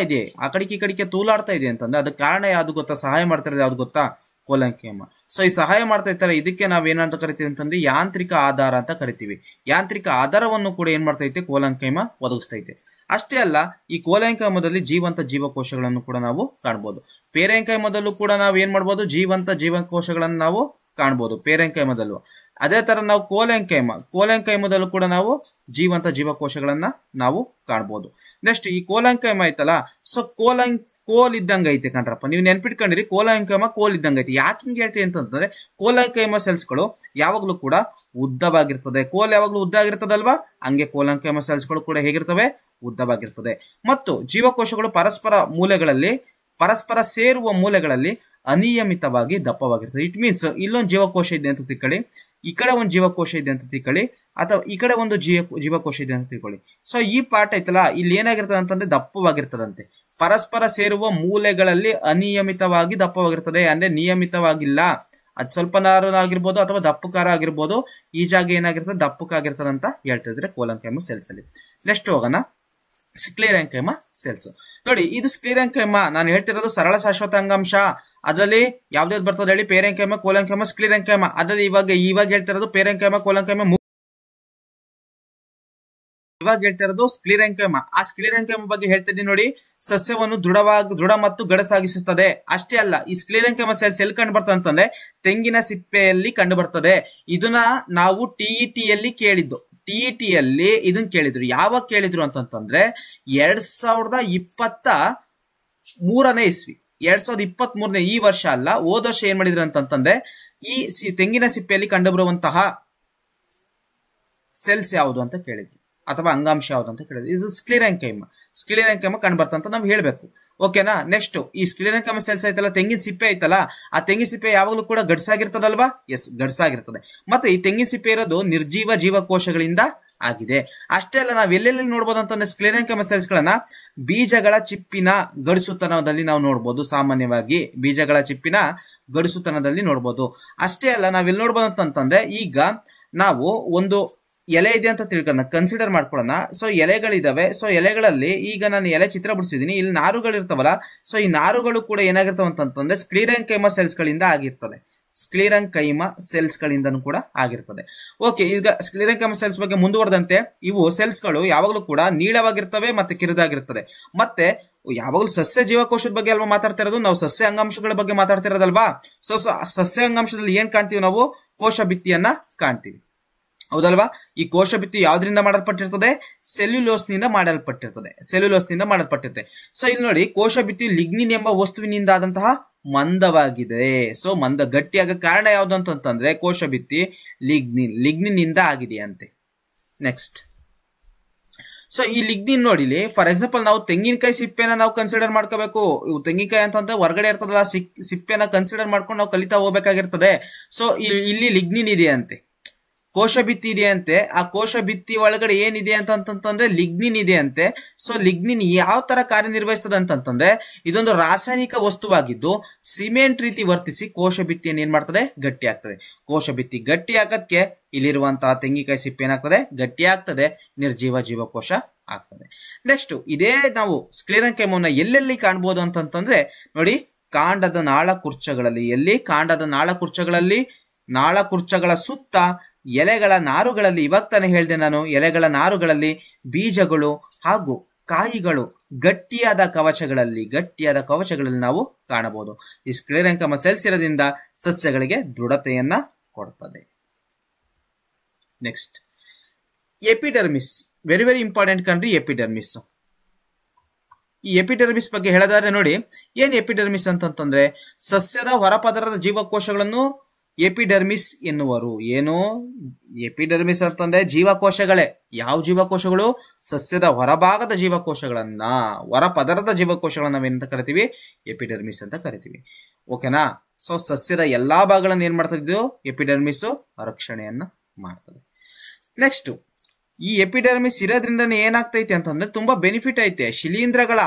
ಇದೆ, ಅಂತಂದ್ರೆ ಅದಕ್ಕೆ ಕಾರಣ ಯಾವ್ದು ಗೊತ್ತಾ? ಸಹಾಯ ಮಾಡ್ತಾ ಇರೋದು ಯಾವ್ದು ಗೊತ್ತಾ? ಕೋಲಂಕೈಮ. ಸೊ ಈ ಸಹಾಯ ಮಾಡ್ತಾ ಇರ್ತಾರೆ. ಇದಕ್ಕೆ ನಾವೇನಂತ ಕರಿತೀವಿ ಅಂತಂದ್ರೆ ಯಾಂತ್ರಿಕ ಆಧಾರ ಅಂತ ಕರಿತೀವಿ. ಯಾಂತ್ರಿಕ ಆಧಾರವನ್ನು ಕೂಡ ಏನ್ ಮಾಡ್ತೈತೆ? ಕೋಲಂಕೈಮ ಒದಗಿಸ್ತೈತೆ. ಅಷ್ಟೇ ಅಲ್ಲ, ಈ ಕೋಲಂಕೈಮದಲ್ಲಿ ಜೀವಂತ ಜೀವಕೋಶಗಳನ್ನು ಕೂಡ ನಾವು ಕಾಣಬಹುದು. ಪೇರೆಂಕೈಮದಲ್ಲೂ ಕೂಡ ನಾವು ಏನ್ ಮಾಡ್ಬೋದು? ಜೀವಂತ ಜೀವಕೋಶಗಳನ್ನು ನಾವು ಕಾಣಬಹುದು ಪೇರೆಂಕೈಮದಲ್ಲೂ. ಅದೇ ತರ ನಾವು ಕೋಲಂಕೈಮದಲ್ಲೂ ಕೂಡ ನಾವು ಜೀವಂತ ಜೀವಕೋಶಗಳನ್ನ ನಾವು ಕಾಣಬಹುದು. ನೆಕ್ಸ್ಟ್ ಈ ಕೋಲಂಕೈಮ ಐತಲ್ಲ, ಸೊ ಕೋಲ್ ಇದ್ದಂಗ ಐತೆ ಕಣ್ರಪ್ಪ. ನೀವು ನೆನ್ಪಿಟ್ಕೊಂಡಿರಿ, ಕೋಲಂಕೈಮ ಕೋಲ್ ಇದ್ದಂಗ ಐತಿ. ಯಾಕೆ ಹಿಂಗೆ ಹೇಳ್ತೀವಿ ಅಂತಂದ್ರೆ ಕೋಲಂಕೈಮ ಸೆಲ್ಸ್ಗಳು ಯಾವಾಗ್ಲೂ ಕೂಡ ಉದ್ದವಾಗಿರ್ತದೆ. ಕೋಲ್ ಯಾವಾಗ್ಲೂ ಉದ್ದ ಆಗಿರ್ತದಲ್ವಾ, ಹಂಗೆ ಕೋಲಂಕೈಮ ಸೆಲ್ಸ್ಗಳು ಕೂಡ ಹೇಗಿರ್ತವೆ? ಉದ್ದವಾಗಿರ್ತದೆ. ಮತ್ತು ಜೀವಕೋಶಗಳು ಪರಸ್ಪರ ಸೇರುವ ಮೂಲೆಗಳಲ್ಲಿ ಅನಿಯಮಿತವಾಗಿ ದಪ್ಪವಾಗಿರ್ತದೆ. ಇಟ್ ಮೀನ್ಸ್ ಇಲ್ಲೊಂದು ಜೀವಕೋಶ ಇದೆ ಅಂತ ತಿಳ್ಕೊಳ್ಳಿ, ಈ ಕಡೆ ಒಂದು ಜೀವಕೋಶ ಇದೆ ಅಂತ ತಿಳ್ಕೊಳ್ಳಿ, ಅಥವಾ ಈ ಕಡೆ ಒಂದು ಜೀವಕೋಶ ಇದೆ ಅಂತ ತಿಳ್ಕೊಳ್ಳಿ. ಸೊ ಈ ಪಾರ್ಟ್ ಐತಲ್ಲ, ಇಲ್ಲಿ ಏನಾಗಿರ್ತದೆ ಅಂತಂದ್ರೆ ದಪ್ಪವಾಗಿರ್ತದಂತೆ. ಪರಸ್ಪರ ಸೇರುವ ಮೂಲೆಗಳಲ್ಲಿ ಅನಿಯಮಿತವಾಗಿ ದಪ್ಪವಾಗಿರ್ತದೆ, ಅಂದ್ರೆ ನಿಯಮಿತವಾಗಿಲ್ಲ. ಅದ್ ಸ್ವಲ್ಪ ನಾರು ಆಗಿರ್ಬೋದು ಅಥವಾ ದಪ್ಪಕಾರ ಆಗಿರ್ಬೋದು. ಈ ಜಾಗ ಏನಾಗಿರ್ತದೆ? ದಪ್ಪಕ್ಕಾಗಿರ್ತದೆ ಅಂತ ಹೇಳ್ತಿದ್ರೆ ಕೋಲಂಕೈಮ ಸೆಲ್ಸ್ ಅಲ್ಲಿ. ನೆಕ್ಸ್ಟ್ ಹೋಗೋಣ, ಸ್ಕ್ಲಿರೆಂಕೈಮ ಸೆಲ್ಸ್. ನೋಡಿ, ಇದು ಸ್ಕ್ಲಿರೆಂಕೈಮ. ನಾನು ಹೇಳ್ತಿರೋದು ಸರಳ ಶಾಶ್ವತ ಅಂಗಾಂಶ. ಅದರಲ್ಲಿ ಯಾವ್ದಾವ್ದು ಬರ್ತದೆ ಹೇಳಿ? ಪೇರೆಂಕೈಮ, ಕೋಲಂಕೈಮ, ಸ್ಕ್ಲಿರೆಂಕೈಮ. ಅದ್ರಲ್ಲಿ ಇವಾಗ ಹೇಳ್ತಿರೋದು ಪೇರೆಂಕೈಮ, ಕೋಲಂಕೈಮ ಇವಾಗ ಹೇಳ್ತಾ ಇರೋದು ಸ್ಕ್ಲಿರೆಂಕೈಮ. ಆ ಸ್ಕ್ಲಿರೆಂಕೈಮ ಬಗ್ಗೆ ಹೇಳ್ತಿದ್ದೀನಿ ನೋಡಿ. ಸಸ್ಯವನ್ನು ದೃಢ ಮತ್ತು ಗಡಸಾಗಿಸುತ್ತದೆ. ಅಷ್ಟೇ ಅಲ್ಲ, ಈ ಸ್ಕ್ಲಿರೆಂಕೈಮ ಸೆಲ್ಸ್ ಎಲ್ಲಿ ಕಂಡು ಬರ್ತದೆ ಅಂತಂದ್ರೆ ತೆಂಗಿನ ಸಿಪ್ಪೆಯಲ್ಲಿ ಕಂಡು ಬರ್ತದೆ. ಇದನ್ನ ನಾವು ಟಿಇಟಿಯಲ್ಲಿ ಕೇಳಿದ್ದು. ಟಿಇಟಿಯಲ್ಲಿ ಇದನ್ನ ಕೇಳಿದ್ರು. ಯಾವಾಗ ಕೇಳಿದ್ರು ಅಂತಂದ್ರೆ 2023ನೇ ಇಸ್ವಿ. 2023ನೇ ಈ ವರ್ಷ ಅಲ್ಲ, ಹೋದ ವರ್ಷ ಏನ್ ಮಾಡಿದ್ರು ಅಂತಂದ್ರೆ ಈ ತೆಂಗಿನ ಸಿಪ್ಪೆಯಲ್ಲಿ ಕಂಡುಬರುವಂತಹ ಸೆಲ್ಸ್ ಯಾವುದು ಅಂತ ಕೇಳಿದ್ರು, ಅಥವಾ ಅಂಗಾಂಶ ಯಾವುದು ಅಂತ ಕೇಳಿದ್ರು. ಇದು ಸ್ಕ್ಲಿರೆಂಕೈಮ ಕಂಡು ಬರ್ತಂತ ನಾವು ಹೇಳ್ಬೇಕು. ಓಕೆನಾ. ನೆಕ್ಸ್ಟ್, ಈ ಸ್ಕ್ಲಿರೆಂಕೈಮ ಸೆಲ್ಸ್ ಐತಲ್ಲ, ತೆಂಗಿನ ಸಿಪ್ಪೆ ಐತಲ್ಲ, ಆ ತೆಂಗಿನ ಸಿಪ್ಪೆ ಯಾವಾಗಲೂ ಕೂಡ ಗಡ್ಸಾಗಿರ್ತದಲ್ವಾ? ಎಸ್, ಗಡ್ಸಾಗಿರ್ತದೆ. ಮತ್ತೆ ಈ ತೆಂಗಿನ ಸಿಪ್ಪೆ ಇರೋದು ನಿರ್ಜೀವ ಜೀವಕೋಶಗಳಿಂದ ಆಗಿದೆ. ಅಷ್ಟೇ ಅಲ್ಲ, ನಾವ್ ಎಲ್ಲೆಲ್ಲಿ ನೋಡ್ಬೋದು ಅಂತಂದ್ರೆ ಸ್ಕ್ಲಿರೆಂಕೈಮ ಸೆಲ್ಸ್ ಗಳನ್ನ ಬೀಜಗಳ ಚಿಪ್ಪಿನ ಗಡಿಸುತನದಲ್ಲಿ ನಾವು ನೋಡ್ಬೋದು. ಸಾಮಾನ್ಯವಾಗಿ ಬೀಜಗಳ ಚಿಪ್ಪಿನ ಗಡಿಸುತನದಲ್ಲಿ ನೋಡ್ಬೋದು. ಅಷ್ಟೇ ಅಲ್ಲ, ನಾವೆಲ್ಲಿ ನೋಡ್ಬೋದು ಅಂತಂದ್ರೆ ಈಗ ನಾವು ಒಂದು ಎಲೆ ಇದೆ ಅಂತ ತಿಳ್ಕೊಳ್ಳೋಣ, ಕನ್ಸಿಡರ್ ಮಾಡ್ಕೊಳ್ಳೋಣ. ಸೊ ಎಲೆಗಳಿದಾವೆ. ಸೊ ಎಲೆಗಳಲ್ಲಿ ಈಗ ನಾನು ಎಲೆ ಚಿತ್ರ ಬಿಡಿಸಿದೀನಿ. ಇಲ್ಲಿ ನಾರುಗಳು ಇರ್ತಾವಲ್ಲ, ಸೊ ಈ ನಾರುಗಳು ಕೂಡ ಏನಾಗಿರ್ತಾವ ಅಂತಂದ್ರೆ ಸ್ಕ್ಲಿರೆಂಕೈಮ ಸೆಲ್ಸ್ ಗಳಿಂದ ಆಗಿರ್ತದೆ. ಸ್ಕ್ಲಿರೆಂಕೈಮ ಸೆಲ್ಸ್ ಗಳಿಂದನೂ ಕೂಡ ಆಗಿರ್ತದೆ. ಓಕೆ, ಈಗ ಸ್ಕ್ಲಿರೆಂಕೈಮ ಸೆಲ್ಸ್ ಬಗ್ಗೆ ಮುಂದುವರೆದಂತೆ ಇವು ಸೆಲ್ಸ್ ಗಳು ಯಾವಾಗಲೂ ಕೂಡ ನೀಳವಾಗಿರ್ತವೆ ಮತ್ತೆ ಕಿರಿದಾಗಿರ್ತದೆ. ಮತ್ತೆ ಯಾವಾಗಲೂ ಸಸ್ಯ ಜೀವಕೋಶದ ಬಗ್ಗೆ ಅಲ್ವಾ ಮಾತಾಡ್ತಾ ಇರೋದು, ನಾವು ಸಸ್ಯ ಅಂಗಾಂಶಗಳ ಬಗ್ಗೆ ಮಾತಾಡ್ತಿರೋದಲ್ವಾ. ಸೊ ಸಸ್ಯ ಅಂಗಾಂಶದಲ್ಲಿ ಏನ್ ಕಾಣ್ತೀವಿ ನಾವು? ಕೋಶ ಭಿತ್ತಿಯನ್ನ ಕಾಣ್ತೀವಿ, ಹೌದಲ್ವಾ? ಈ ಕೋಶ ಭಿತ್ತಿ ಯಾವ್ದ್ರಿಂದ ಮಾಡಲ್ಪಟ್ಟಿರ್ತದೆ? ಸೆಲ್ಯುಲೋಸ್ ನಿಂದ ಮಾಡಲ್ಪಟ್ಟಿರ್ತದೆ. ಸೊ ಇಲ್ಲಿ ನೋಡಿ, ಕೋಶ ಭಿತ್ತಿ ಲಿಗ್ನಿನ್ ಎಂಬ ವಸ್ತುವಿನಿಂದ ಆದಂತಹ ಮಂದವಾಗಿದೆ. ಸೊ ಗಟ್ಟಿಯಾಗ ಕಾರಣ ಯಾವ್ದು ಅಂತಂದ್ರೆ ಕೋಶ ಭಿತ್ತಿ ಲಿಗ್ನಿನ್ ಇಂದ ಆಗಿದೆಯಂತೆ. ನೆಕ್ಸ್ಟ್, ಸೊ ಈ ಲಿಗ್ನಿನ್ ನೋಡಿಲಿ, ಫಾರ್ ಎಕ್ಸಾಂಪಲ್ ನಾವು ತೆಂಗಿನಕಾಯಿ ಸಿಪ್ಪೆನ ನಾವು ಕನ್ಸಿಡರ್ ಮಾಡ್ಕೋಬೇಕು. ತೆಂಗಿನಕಾಯಿ ಅಂತಂದ್ರೆ ಹೊರಗಡೆ ಇರ್ತದಲ್ಲ, ಸಿಪ್ಪೆನ ಕನ್ಸಿಡರ್ ಮಾಡ್ಕೊಂಡು ನಾವು ಕಲಿತಾ ಹೋಗ್ಬೇಕಾಗಿರ್ತದೆ. ಸೊ ಇಲ್ಲಿ ಲಿಗ್ನಿನ್ ಇದೆ ಅಂತೆ, ಕೋಶ ಭಿತ್ತಿ ಇದೆ ಅಂತೆ. ಆ ಕೋಶ ಭಿತ್ತಿ ಒಳಗಡೆ ಏನಿದೆ ಅಂತಂದ್ರೆ ಲಿಗ್ನಿನ್ ಇದೆ ಅಂತೆ. ಸೊ ಲಿಗ್ನಿನ್ ಯಾವ ತರ ಕಾರ್ಯನಿರ್ವಹಿಸ್ತದೆ ಅಂತಂದ್ರೆ ಇದೊಂದು ರಾಸಾಯನಿಕ ವಸ್ತುವಾಗಿದ್ದು ಸಿಮೆಂಟ್ ರೀತಿ ವರ್ತಿಸಿ ಕೋಶ ಭಿತ್ತಿಯನ್ನು ಏನ್ ಮಾಡ್ತದೆ? ಗಟ್ಟಿ ಆಗ್ತದೆ. ಕೋಶ ಭಿತ್ತಿ ಗಟ್ಟಿ ಹಾಕಕ್ಕೆ ಇಲ್ಲಿರುವಂತಹ ತೆಂಗಿನಕಾಯಿ ಸಿಪ್ಪೆ ಏನಾಗ್ತದೆ? ಗಟ್ಟಿ ಆಗ್ತದೆ, ನಿರ್ಜೀವ ಜೀವಕೋಶ ಆಗ್ತದೆ. ನೆಕ್ಸ್ಟ್, ಇದೇ ನಾವು ಸ್ಕ್ಲಿರೆಂಕೈಮವನ್ನ ಎಲ್ಲೆಲ್ಲಿ ಕಾಣಬಹುದು ಅಂತಂದ್ರೆ ನೋಡಿ, ಕಾಂಡದ ನಾಳಕುರ್ಚಗಳಲ್ಲಿ. ಎಲ್ಲಿ? ಕಾಂಡದ ನಾಳಕುರ್ಚಗಳಲ್ಲಿ, ನಾಳಕುರ್ಚಗಳ ಸುತ್ತ, ಎಲೆಗಳ ನಾರುಗಳಲ್ಲಿ. ಇವಾಗ ತಾನೇ ಹೇಳಿದೆ ನಾನು, ಎಲೆಗಳ ನಾರುಗಳಲ್ಲಿ, ಬೀಜಗಳು ಹಾಗೂ ಕಾಯಿಗಳು ಗಟ್ಟಿಯಾದ ಕವಚಗಳಲ್ಲಿ ನಾವು ಕಾಣಬಹುದು. ಈ ಸ್ಕ್ಲಿರೆಂಕೈಮ ಸೆಲ್ಸ್ ಇರೋದ್ರಿಂದ ಸಸ್ಯಗಳಿಗೆ ದೃಢತೆಯನ್ನ ಕೊಡ್ತದೆ. Next, epidermis. Very very important ಕಣ್ರಿ ಎಪಿಡರ್ಮಿಸ್. ಈ ಎಪಿಡರ್ಮಿಸ್ ಬಗ್ಗೆ ಹೇಳೋದಾದ್ರೆ ನೋಡಿ, ಏನ್ ಎಪಿಡರ್ಮಿಸ್ ಅಂತಂದ್ರೆ ಸಸ್ಯದ ಹೊರಪದರದ ಜೀವಕೋಶಗಳನ್ನು ಎಪಿಡರ್ಮಿಸ್ ಎನ್ನುವರು. ಏನು ಎಪಿಡರ್ಮಿಸ್ ಅಂತಂದ್ರೆ ಜೀವಕೋಶಗಳೇ. ಯಾವ ಜೀವಕೋಶಗಳು? ಸಸ್ಯದ ಹೊರಭಾಗದ ಜೀವಕೋಶಗಳನ್ನ, ಹೊರಪದರದ ಜೀವಕೋಶಗಳನ್ನ ನಾವೇನಂತ ಕರಿತೀವಿ? ಎಪಿಡರ್ಮಿಸ್ ಅಂತ ಕರಿತೀವಿ. ಓಕೆನಾ. ಸೊ ಸಸ್ಯದ ಎಲ್ಲಾ ಭಾಗಗಳನ್ನ ಏನ್ ಮಾಡ್ತಾ ಎಪಿಡರ್ಮಿಸ್ ರಕ್ಷಣೆಯನ್ನ ಮಾಡ್ತದೆ. ನೆಕ್ಸ್ಟ್, ಈ ಎಪಿಡರ್ಮಿಸ್ ಇರೋದ್ರಿಂದ ಏನಾಗ್ತೈತೆ ಅಂತಂದ್ರೆ ತುಂಬಾ ಬೆನಿಫಿಟ್ ಐತೆ. ಶಿಲೀಂಧ್ರಗಳ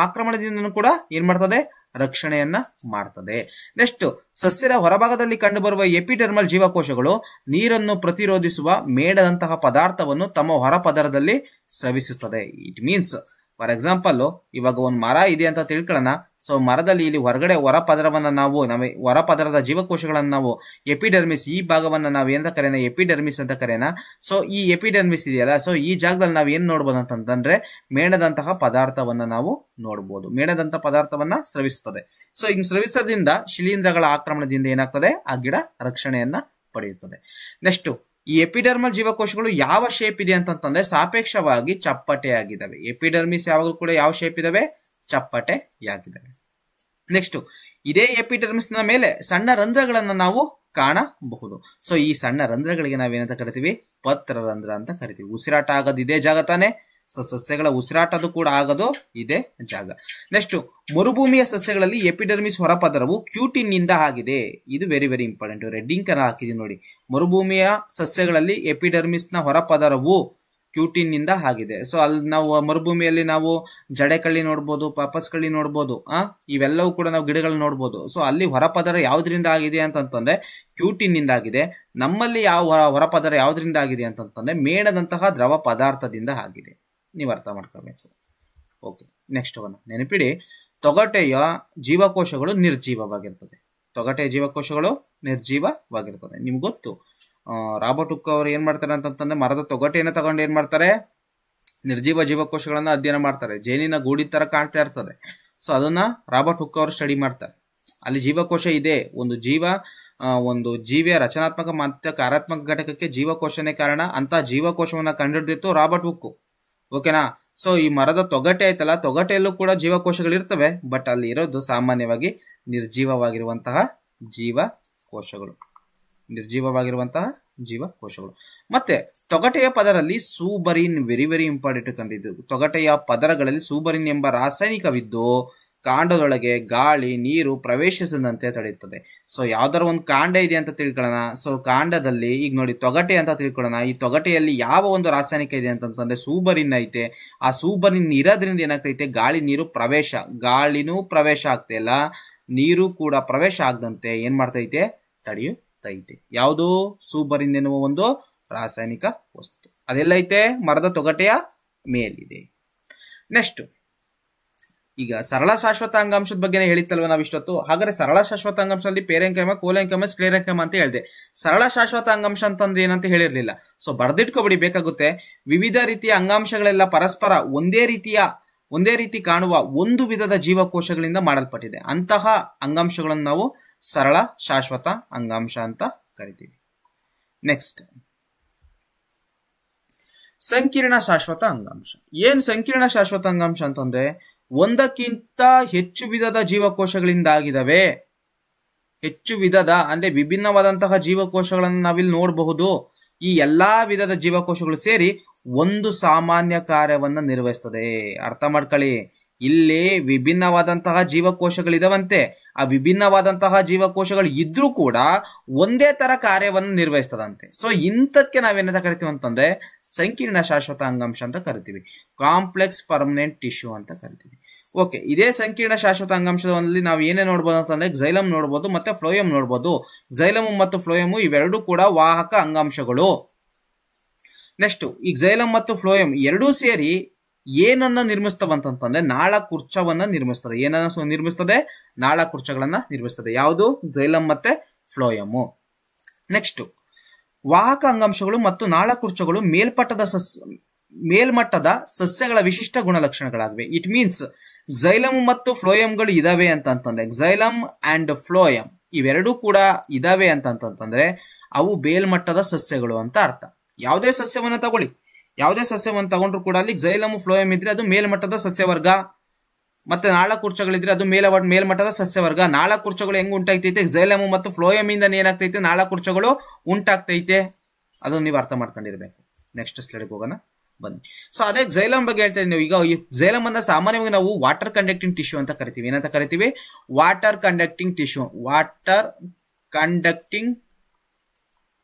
ಆಕ್ರಮಣದಿಂದ ಕೂಡ ಏನ್ ಮಾಡ್ತದೆ? ರಕ್ಷಣೆಯನ್ನ ಮಾಡ್ತದೆ. ನೆಕ್ಸ್ಟ್, ಸಸ್ಯದ ಹೊರಭಾಗದಲ್ಲಿ ಕಂಡುಬರುವ ಎಪಿಡರ್ಮಲ್ ಜೀವಕೋಶಗಳು ನೀರನ್ನು ಪ್ರತಿರೋಧಿಸುವ ಮೇಣದಂತಹ ಪದಾರ್ಥವನ್ನು ತಮ್ಮ ಹೊರಪದರದಲ್ಲಿ ಸ್ರವಿಸುತ್ತದೆ. ಇಟ್ ಮೀನ್ಸ್, ಫಾರ್ ಎಕ್ಸಾಂಪಲ್, ಇವಾಗ ಒಂದು ಮರ ಇದೆ ಅಂತ ತಿಳ್ಕೊಳ್ಳೋಣ. ಸೊ ಮರದಲ್ಲಿ ಇಲ್ಲಿ ಹೊರಗಡೆ ಹೊರಪದರದ ಜೀವಕೋಶಗಳನ್ನ ನಾವು ಎಪಿಡರ್ಮಿಸ್, ಈ ಭಾಗವನ್ನ ನಾವ್ ಏನಂತ ಕರೆಯೋಣ? ಎಪಿಡರ್ಮಿಸ್ ಅಂತ ಕರೆಯೋಣ. ಸೊ ಈ ಎಪಿಡರ್ಮಿಸ್ ಇದೆಯಲ್ಲ, ಸೊ ಈ ಜಾಗದಲ್ಲಿ ನಾವ್ ಏನ್ ನೋಡ್ಬೋದು ಅಂತಂದ್ರೆ ಮೇಣದಂತಹ ಪದಾರ್ಥವನ್ನ ನಾವು ನೋಡ್ಬೋದು. ಮೇಣದಂತಹ ಪದಾರ್ಥವನ್ನ ಸ್ರವಿಸ್ತದೆ. ಸೊ ಹಿಂಗ್ ಸ್ರವಿಸೋದ್ರಿಂದ ಶಿಲೀಂಧ್ರಗಳ ಆಕ್ರಮಣದಿಂದ ಏನಾಗ್ತದೆ? ಆ ಗಿಡ ರಕ್ಷಣೆಯನ್ನ ಪಡೆಯುತ್ತದೆ. ನೆಕ್ಸ್ಟ್, ಈ ಎಪಿಡರ್ಮಲ್ ಜೀವಕೋಶಗಳು ಯಾವ ಶೇಪ್ ಇದೆ ಅಂತಂದ್ರೆ ಸಾಪೇಕ್ಷವಾಗಿ ಚಪ್ಪಟೆಯಾಗಿದ್ದಾವೆ. ಎಪಿಡರ್ಮಿಸ್ ಯಾವಾಗಲೂ ಕೂಡ ಯಾವ ಶೇಪ್ ಇದಾವೆ? ಚಪ್ಪಟೆಯಾಗಿದ್ದಾವೆ. ನೆಕ್ಸ್ಟ್, ಇದೇ ಎಪಿಡರ್ಮಿಸ್ ನ ಮೇಲೆ ಸಣ್ಣ ರಂಧ್ರಗಳನ್ನ ನಾವು ಕಾಣಬಹುದು. ಸೊ ಈ ಸಣ್ಣ ರಂಧ್ರಗಳಿಗೆ ನಾವೇನಂತ ಕರಿತೀವಿ? ಪತ್ರರಂಧ್ರ ಅಂತ ಕರಿತೀವಿ. ಉಸಿರಾಟ ಆಗೋದು ಇದೇ ಜಾಗ ತಾನೆ. ಸೊ ಸಸ್ಯಗಳ ಉಸಿರಾಟದು ಕೂಡ ಆಗೋದು ಇದೇ ಜಾಗ. ನೆಕ್ಸ್ಟ್, ಮರುಭೂಮಿಯ ಸಸ್ಯಗಳಲ್ಲಿ ಎಪಿಡರ್ಮಿಸ್ ಹೊರಪದರವು ಕ್ಯೂಟಿನ್ ನಿಂದ ಆಗಿದೆ. ಇದು ವೆರಿ ವೆರಿ ಇಂಪಾರ್ಟೆಂಟ್. ರೆಡ್ಡಿಂಗ್ ಕರ ಹಾಕಿದೀನಿ ನೋಡಿ. ಮರುಭೂಮಿಯ ಸಸ್ಯಗಳಲ್ಲಿ ಎಪಿಡರ್ಮಿಸ್ ನ ಹೊರಪದರವು ಕ್ಯೂಟಿನ್ ನಿಂದ ಆಗಿದೆ. ಸೊ ಅಲ್ಲಿ ನಾವು ಮರುಭೂಮಿಯಲ್ಲಿ ನಾವು ಜಡೆಕಳ್ಳಿ ನೋಡ್ಬೋದು, ಪಾಪಸ್ ಕಳ್ಳಿ ನೋಡ್ಬೋದು. ಇವೆಲ್ಲವೂ ಕೂಡ ನಾವು ಗಿಡಗಳನ್ನ ನೋಡ್ಬೋದು. ಸೊ ಅಲ್ಲಿ ಹೊರಪದರ ಯಾವ್ದ್ರಿಂದ ಆಗಿದೆ ಅಂತಂದ್ರೆ ಕ್ಯೂಟಿನ್ ನಿಂದ ಆಗಿದೆ. ನಮ್ಮಲ್ಲಿ ಯಾವ ಹೊರಪದರ ಯಾವ್ದ್ರಿಂದ ಆಗಿದೆ ಅಂತಂದ್ರೆ ಮೇಣದಂತಹ ದ್ರವ ಪದಾರ್ಥದಿಂದ ಆಗಿದೆ. ನೀವು ಅರ್ಥ ಮಾಡ್ಕೋಬೇಕು. ಓಕೆ, ನೆಕ್ಸ್ಟ್ ಹೋಗೋಣ. ನೆನಪಿಡಿ, ತೊಗಟೆಯ ಜೀವಕೋಶಗಳು ನಿರ್ಜೀವವಾಗಿರ್ತದೆ. ತೊಗಟೆಯ ಜೀವಕೋಶಗಳು ನಿರ್ಜೀವವಾಗಿರ್ತದೆ. ನಿಮ್ಗೆ ಗೊತ್ತು, ರಾಬರ್ಟ್ ಹುಕ್ ಅವರು ಏನ್ ಮಾಡ್ತಾರೆ ಅಂತಂದ್ರೆ ಮರದ ತೊಗಟೆಯನ್ನು ತಗೊಂಡು ಏನ್ ಮಾಡ್ತಾರೆ? ನಿರ್ಜೀವ ಜೀವಕೋಶಗಳನ್ನ ಅಧ್ಯಯನ ಮಾಡ್ತಾರೆ. ಜೇನಿನ ಗೂಡಿ ತರ ಕಾಣ್ತಾ ಇರ್ತದೆ. ಸೊ ಅದನ್ನ ರಾಬರ್ಟ್ ಹುಕ್ ಅವರು ಸ್ಟಡಿ ಮಾಡ್ತಾರೆ. ಅಲ್ಲಿ ಜೀವಕೋಶ ಇದೆ. ಒಂದು ಜೀವಿಯ ರಚನಾತ್ಮಕ ಮತ್ತು ಕಾರ್ಯಾತ್ಮಕ ಘಟಕಕ್ಕೆ ಜೀವಕೋಶನೇ ಕಾರಣ ಅಂತ ಜೀವಕೋಶವನ್ನ ಕಂಡುಹಿಡಿದಿತ್ತು ರಾಬರ್ಟ್ ಹುಕ್. ಓಕೆನಾ. ಸೊ ಈ ಮರದ ತೊಗಟೆ ಆಯ್ತಲ್ಲ, ತೊಗಟೆಯಲ್ಲೂ ಕೂಡ ಜೀವಕೋಶಗಳಿರ್ತವೆ. ಬಟ್ ಅಲ್ಲಿ ಇರೋದು ಸಾಮಾನ್ಯವಾಗಿ ನಿರ್ಜೀವವಾಗಿರುವಂತಹ ಜೀವಕೋಶಗಳು. ಮತ್ತೆ ತೊಗಟೆಯ ಪದರಲ್ಲಿ ಸೂಬರಿನ್ ವೆರಿ ವೆರಿ ಇಂಪಾರ್ಟೆಂಟ್ ಕಂಡಿದ್ದು. ತೊಗಟೆಯ ಪದರಗಳಲ್ಲಿ ಸೂಬರಿನ್ ಎಂಬ ರಾಸಾಯನಿಕವಿದ್ದು ಕಾಂಡದೊಳಗೆ ಗಾಳಿ ನೀರು ಪ್ರವೇಶಿಸದಂತೆ ತಡೆಯುತ್ತದೆ. ಸೊ ಯಾವ್ದಾರ ಒಂದು ಕಾಂಡ ಇದೆ ಅಂತ ತಿಳ್ಕೊಳ್ಳೋಣ. ಸೊ ಕಾಂಡದಲ್ಲಿ ಈಗ ನೋಡಿ ತೊಗಟೆ ಅಂತ ತಿಳ್ಕೊಳ್ಳೋಣ. ಈ ತೊಗಟೆಯಲ್ಲಿ ಯಾವ ಒಂದು ರಾಸಾಯನಿಕ ಇದೆ ಅಂತಂದ್ರೆ ಸೂಬರಿನ್ ಐತೆ. ಆ ಸೂಬರಿನ್ ಇರೋದ್ರಿಂದ ಏನಾಗ್ತೈತೆ, ಗಾಳಿನೂ ಪ್ರವೇಶ ಆಗ್ತಿಲ್ಲ, ನೀರು ಕೂಡ ಪ್ರವೇಶ ಆಗದಂತೆ ಏನ್ ಮಾಡ್ತೈತೆ, ತಡೆಯುತ್ತೈತೆ. ಯಾವುದು, ಸೂಬರಿನ್ ಎನ್ನುವ ಒಂದು ರಾಸಾಯನಿಕ ವಸ್ತು. ಅದೆಲ್ಲೈತೆ, ಮರದ ತೊಗಟೆಯ ಮೇಲಿದೆ. ನೆಕ್ಸ್ಟ್ ಈಗ ಸರಳ ಶಾಶ್ವತ ಅಂಗಾಂಶದ ಬಗ್ಗೆ ಹೇಳಿತ್ತಲ್ವ ನಾವಿಷ್ಟೊತ್ತು. ಹಾಗಾದ್ರೆ ಸರಳ ಶಾಶ್ವತ ಅಂಗಾಂಶದಲ್ಲಿ ಪೇರೆಂಕೈಮ, ಕೋಲೆಂಕೈಮ, ಸ್ಕ್ಲೆರೆಂಕೈಮ ಅಂತ ಹೇಳಿದೆ. ಸರಳ ಶಾಶ್ವತ ಅಂಗಾಂಶ ಅಂತಂದ್ರೆ ಏನಂತ ಹೇಳಿರ್ಲಿಲ್ಲ. ಸೊ ಬರ್ದಿಟ್ಕೊಬಿಡಿ, ಬೇಕಾಗುತ್ತೆ. ವಿವಿಧ ರೀತಿಯ ಅಂಗಾಂಶಗಳೆಲ್ಲ ಪರಸ್ಪರ ಒಂದೇ ರೀತಿ ಕಾಣುವ ಒಂದು ವಿಧದ ಜೀವಕೋಶಗಳಿಂದ ಮಾಡಲ್ಪಟ್ಟಿದೆ. ಅಂತಹ ಅಂಗಾಂಶಗಳನ್ನು ನಾವು ಸರಳ ಶಾಶ್ವತ ಅಂಗಾಂಶ ಅಂತ ಕರಿತೀವಿ. ನೆಕ್ಸ್ಟ್ ಸಂಕೀರ್ಣ ಶಾಶ್ವತ ಅಂಗಾಂಶ. ಏನ್ ಸಂಕೀರ್ಣ ಶಾಶ್ವತ ಅಂಗಾಂಶ ಅಂತಂದ್ರೆ ಒಂದಕ್ಕಿಂತ ಹೆಚ್ಚು ವಿಧದ ಜೀವಕೋಶಗಳಿಂದಾಗಿದ್ದಾವೆ. ಹೆಚ್ಚು ವಿಧದ ಅಂದ್ರೆ ವಿಭಿನ್ನವಾದಂತಹ ಜೀವಕೋಶಗಳನ್ನು ನಾವಿಲ್ಲಿ ನೋಡಬಹುದು. ಈ ಎಲ್ಲಾ ವಿಧದ ಜೀವಕೋಶಗಳು ಸೇರಿ ಒಂದು ಸಾಮಾನ್ಯ ಕಾರ್ಯವನ್ನ ನಿರ್ವಹಿಸ್ತದೆ. ಅರ್ಥ ಮಾಡ್ಕೊಳ್ಳಿ, ಇಲ್ಲಿ ವಿಭಿನ್ನವಾದಂತಹ ಜೀವಕೋಶಗಳಿದಾವಂತೆ. ಆ ವಿಭಿನ್ನವಾದಂತಹ ಜೀವಕೋಶಗಳು ಇದ್ರೂ ಕೂಡ ಒಂದೇ ತರ ಕಾರ್ಯವನ್ನು ನಿರ್ವಹಿಸ್ತದಂತೆ. ಸೊ ಇಂಥದ್ಕೆ ನಾವೇನಂತ ಕರಿತೀವಿ ಅಂತಂದ್ರೆ ಸಂಕೀರ್ಣ ಶಾಶ್ವತ ಅಂಗಾಂಶ ಅಂತ ಕರಿತೀವಿ. ಕಾಂಪ್ಲೆಕ್ಸ್ ಪರ್ಮನೆಂಟ್ ಟಿಶ್ಯೂ ಅಂತ ಕರಿತೀವಿ. ಓಕೆ, ಇದೇ ಸಂಕೀರ್ಣ ಶಾಶ್ವತ ಅಂಗಾಂಶದಲ್ಲಿ ನಾವು ಏನೇ ನೋಡ್ಬೋದು ಅಂತಂದ್ರೆ xylem ನೋಡ್ಬೋದು ಮತ್ತೆ ಫ್ಲೋಯಂ ನೋಡ್ಬೋದು. xylem ಮತ್ತು ಫ್ಲೋಯಂ ಇವೆರಡೂ ಕೂಡ ವಾಹಕ ಅಂಗಾಂಶಗಳು. ನೆಕ್ಸ್ಟ್ ಈ xylem ಮತ್ತು ಫ್ಲೋಯಂ ಎರಡೂ ಸೇರಿ ಏನನ್ನ ನಿರ್ಮಿಸ್ತವಂತಂದ್ರೆ ನಾಳಕುರ್ಚವನ್ನ ನಿರ್ಮಿಸ್ತದೆ. ಏನನ್ನ ನಿರ್ಮಿಸ್ತದೆ? ನಾಳಕುರ್ಚಗಳನ್ನ ನಿರ್ಮಿಸ್ತದೆ. ಯಾವುದು? xylem ಮತ್ತೆ ಫ್ಲೋಯಂ. ನೆಕ್ಸ್ಟ್ ವಾಹಕ ಅಂಗಾಂಶಗಳು ಮತ್ತು ನಾಳಕುರ್ಚಗಳು ಮೇಲ್ಮಟ್ಟದ ಸಸ್ಯಗಳ ವಿಶಿಷ್ಟ ಗುಣಲಕ್ಷಣಗಳಾಗಿವೆ. ಇಟ್ ಮೀನ್ಸ್ xylem ಮತ್ತು ಫ್ಲೋಯಂಗಳು ಇದಾವೆ ಅಂತಂತಂದ್ರೆ, xylem ಅಂಡ್ ಫ್ಲೋಯಂ ಇವೆರಡೂ ಕೂಡ ಇದಾವೆ ಅಂತಂತಂದ್ರೆ ಅವು ಮೇಲ್ಮಟ್ಟದ ಸಸ್ಯಗಳು ಅಂತ ಅರ್ಥ. ಯಾವುದೇ ಸಸ್ಯವನ್ನ ತಗೊಂಡ್ರು ಕೂಡ ಅಲ್ಲಿ xylem ಫ್ಲೋಯಂ ಇದ್ರೆ ಅದು ಮೇಲ್ಮಟ್ಟದ ಸಸ್ಯವರ್ಗ. ಮತ್ತೆ ನಾಳಕುರ್ಚಗಳಿದ್ರೆ ಅದು ಮೇಲ್ಮಟ್ಟದ ಸಸ್ಯವರ್ಗ. ನಾಳಕುರ್ಚಗಳು ಹೆಂಗ್ ಉಂಟಾಗ್ತೈತೆ? xylem ಮತ್ತು ಫ್ಲೋಯಂ ಇಂದ ಏನಾಗ್ತೈತೆ? ನಾಳಕುರ್ಚಗಳು ಉಂಟಾಗ್ತೈತೆ. ಅದನ್ನ ನೀವು ಅರ್ಥ ಮಾಡ್ಕೊಂಡಿರ್ಬೇಕು. ನೆಕ್ಸ್ಟ್ ಸ್ಲೈಡ್ಗೆ ಹೋಗೋಣ ಬನ್ನಿ. ಸೊ ಅದೇ xylem ಬಗ್ಗೆ ಹೇಳ್ತಾ ಇದ್ದೀವಿ. ಈಗ ಈ xylem ಅನ್ನ ಸಾಮಾನ್ಯವಾಗಿ ನಾವು ವಾಟರ್ ಕಂಡಕ್ಟಿಂಗ್ ಟಿಶ್ಯೂ ಅಂತ ಕರಿತೀವಿ. ಏನಂತ ಕರಿತೀವಿ? Water conducting